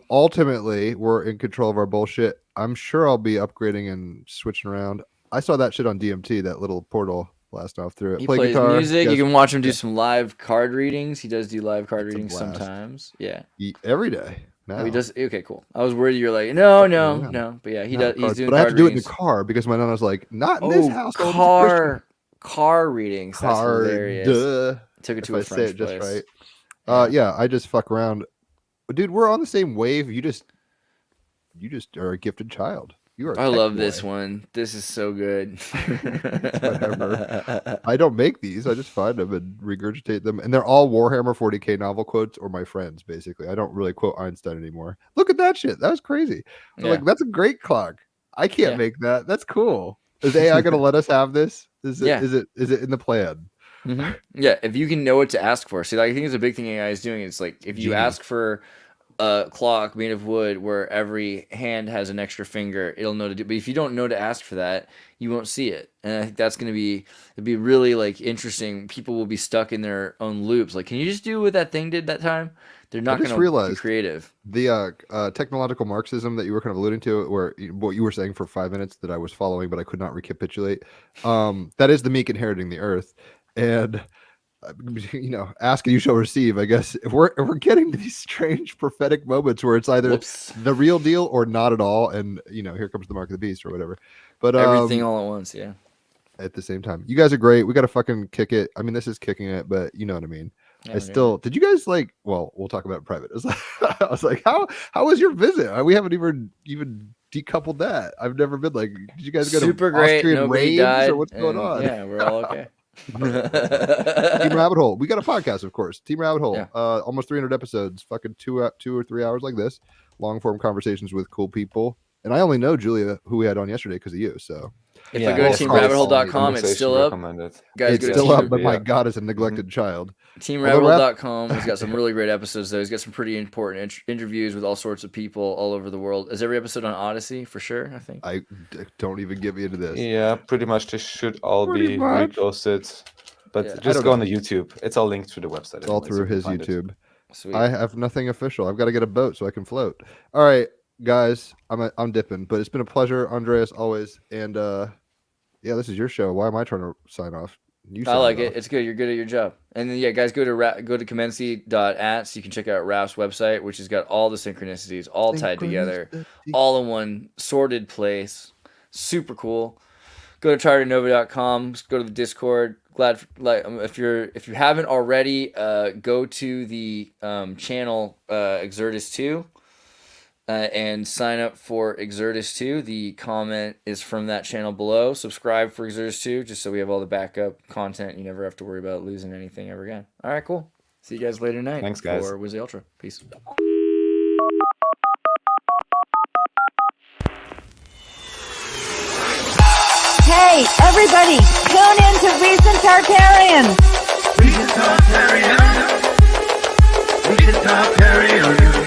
ultimately, we're in control of our bullshit. I'm sure I'll be upgrading and switching around. I saw that shit on DMT, that little portal blast off through it. He Play plays guitar. music. You yes, can watch him do some live card readings. He does do live card It's a readings blast. sometimes. Yeah. every day. Now. Oh, he does. Okay, cool. I was worried you're like, no. Yeah. But yeah, he Not does. He's cards, doing. but I have to card do it in the readings. car because my nana's like, not in this house. car readings. That's hilarious. Duh. Took it to If a I say French it just place. right. Yeah, I just fuck around. Dude, we're on the same wave. You just are a gifted child. You are. I love this one. This is so good. Whatever. I don't make these. I just find them and regurgitate them, and they're all Warhammer 40K novel quotes or my friends. Basically, I don't really quote Einstein anymore. Look at that shit. That was crazy. I'm Yeah. like, that's a great clock. I can't Yeah. make that. That's cool. Is AI gonna let us have this? Is it? Yeah. Is it in the plan? Yeah, if you can know what to ask for. See, like, I think it's a big thing AI is doing. It's like if you Genie. ask for a clock made of wood where every hand has an extra finger, it'll know to do. But if you don't know to ask for that, you won't see it. And I think that's going to be really like interesting. People will be stuck in their own loops. Like, can you just do what that thing did that time? They're not just going to be realized- creative. The technological Marxism that you were kind of alluding to, where what you were saying for 5 minutes that I was following, but I could not recapitulate. That is the meek inheriting the earth, and ask and you shall receive. I guess we're getting to these strange prophetic moments where it's either Whoops. the real deal or not at all, and here comes the mark of the beast or whatever. But Everything all at once, yeah. at the same time, you guys are great. We got to fucking kick it. I mean, this is kicking it, but you know what I mean. Yeah, Did you guys well, we'll talk about it in private. I was like, how was your visit? We haven't even decoupled that. I've never been like, did you guys go super to great. Austrian Nobody raves died. or what's going and, on? Yeah, we're all okay. Team Rabbit Hole. We got a podcast, of course. Team Rabbit Hole. Yeah. Almost 300 episodes. Fucking 2 or 3 hours like this. Long form conversations with cool people. And I only know Julia, who we had on yesterday, because of you. So If Yeah, I go to that's teamrabbithole.com, it's still up. recommended. Guys, it's go to still team, up, but my yeah. God, it's a neglected child. teamrabbithole.com. He's got some really great episodes, though. He's got some pretty important interviews with all sorts of people all over the world. Is every episode on Odyssey for sure? I think. Don't even get me into this. Yeah, pretty much. They should all Pretty be much. reposted. But Yeah. I just don't go know. on the YouTube. It's all linked through the website. It's all anyway, so through you can his find it. YouTube. Sweet. I have nothing official. I've got to get a boat so I can float. All right, guys, I'm dipping, but it's been a pleasure, Andreas, always. And yeah, this is your show. Why am I trying to sign off? You I sign like off. it. It's good. You're good at your job. And then, yeah, guys, go to Comency.at so you can check out Raf's website, which has got all the synchronicities all tied together, all in one sorted place. Super cool. Go to charternova.com. Go to the Discord. If you haven't already, go to the channel Exertus 2 and sign up for Exertus 2. The comment is from that channel below. Subscribe for Exertus 2 just so we have all the backup content. You never have to worry about losing anything ever again. All right, cool. See you guys later tonight. Thanks, guys. For Wizzy Ultra. Peace. Hey, everybody, tune in to Recent Tartarians. Recent Tartarians. Recent Tartarians.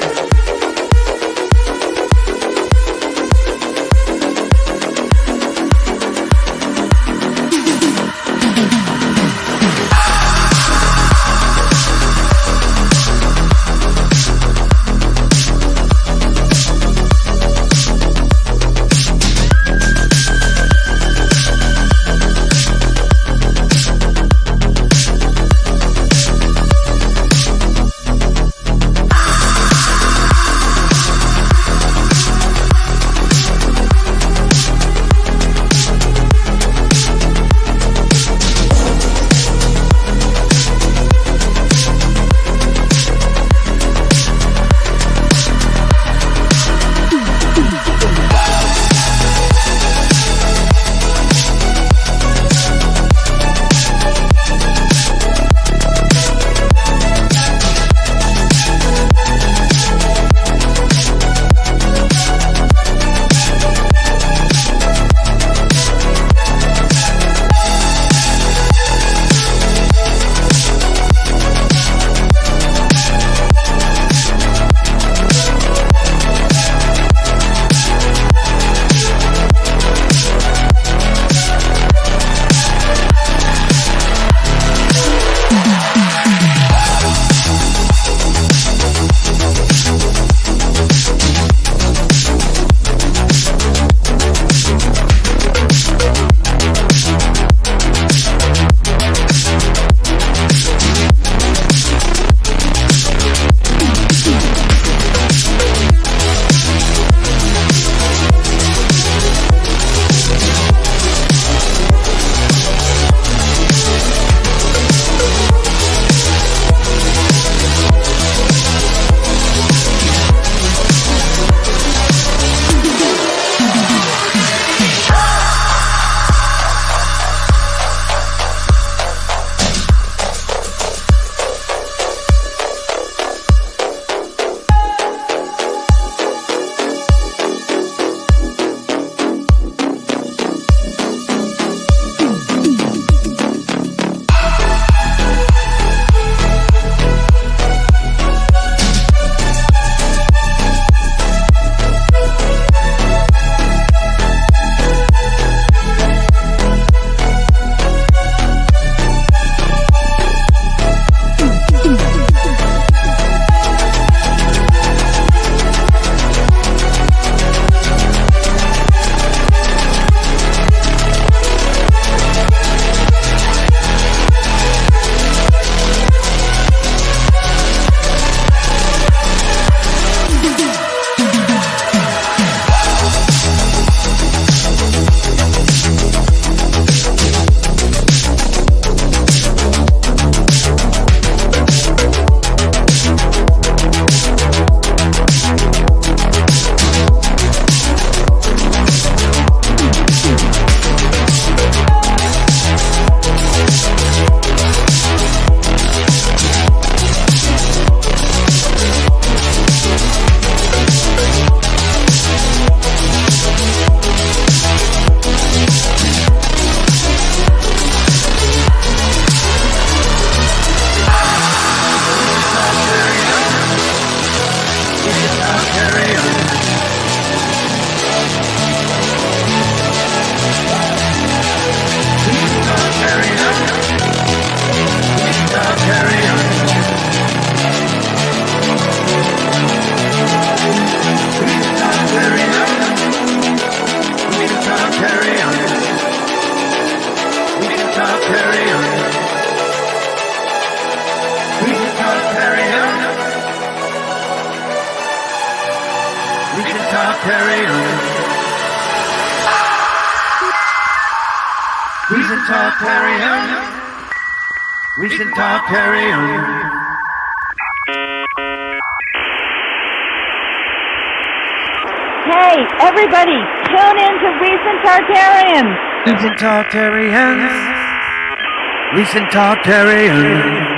Totarian. Recent Totarian. Hey, everybody, tune in to Recent Tartarians. Recent Totarians. Recent Totarians.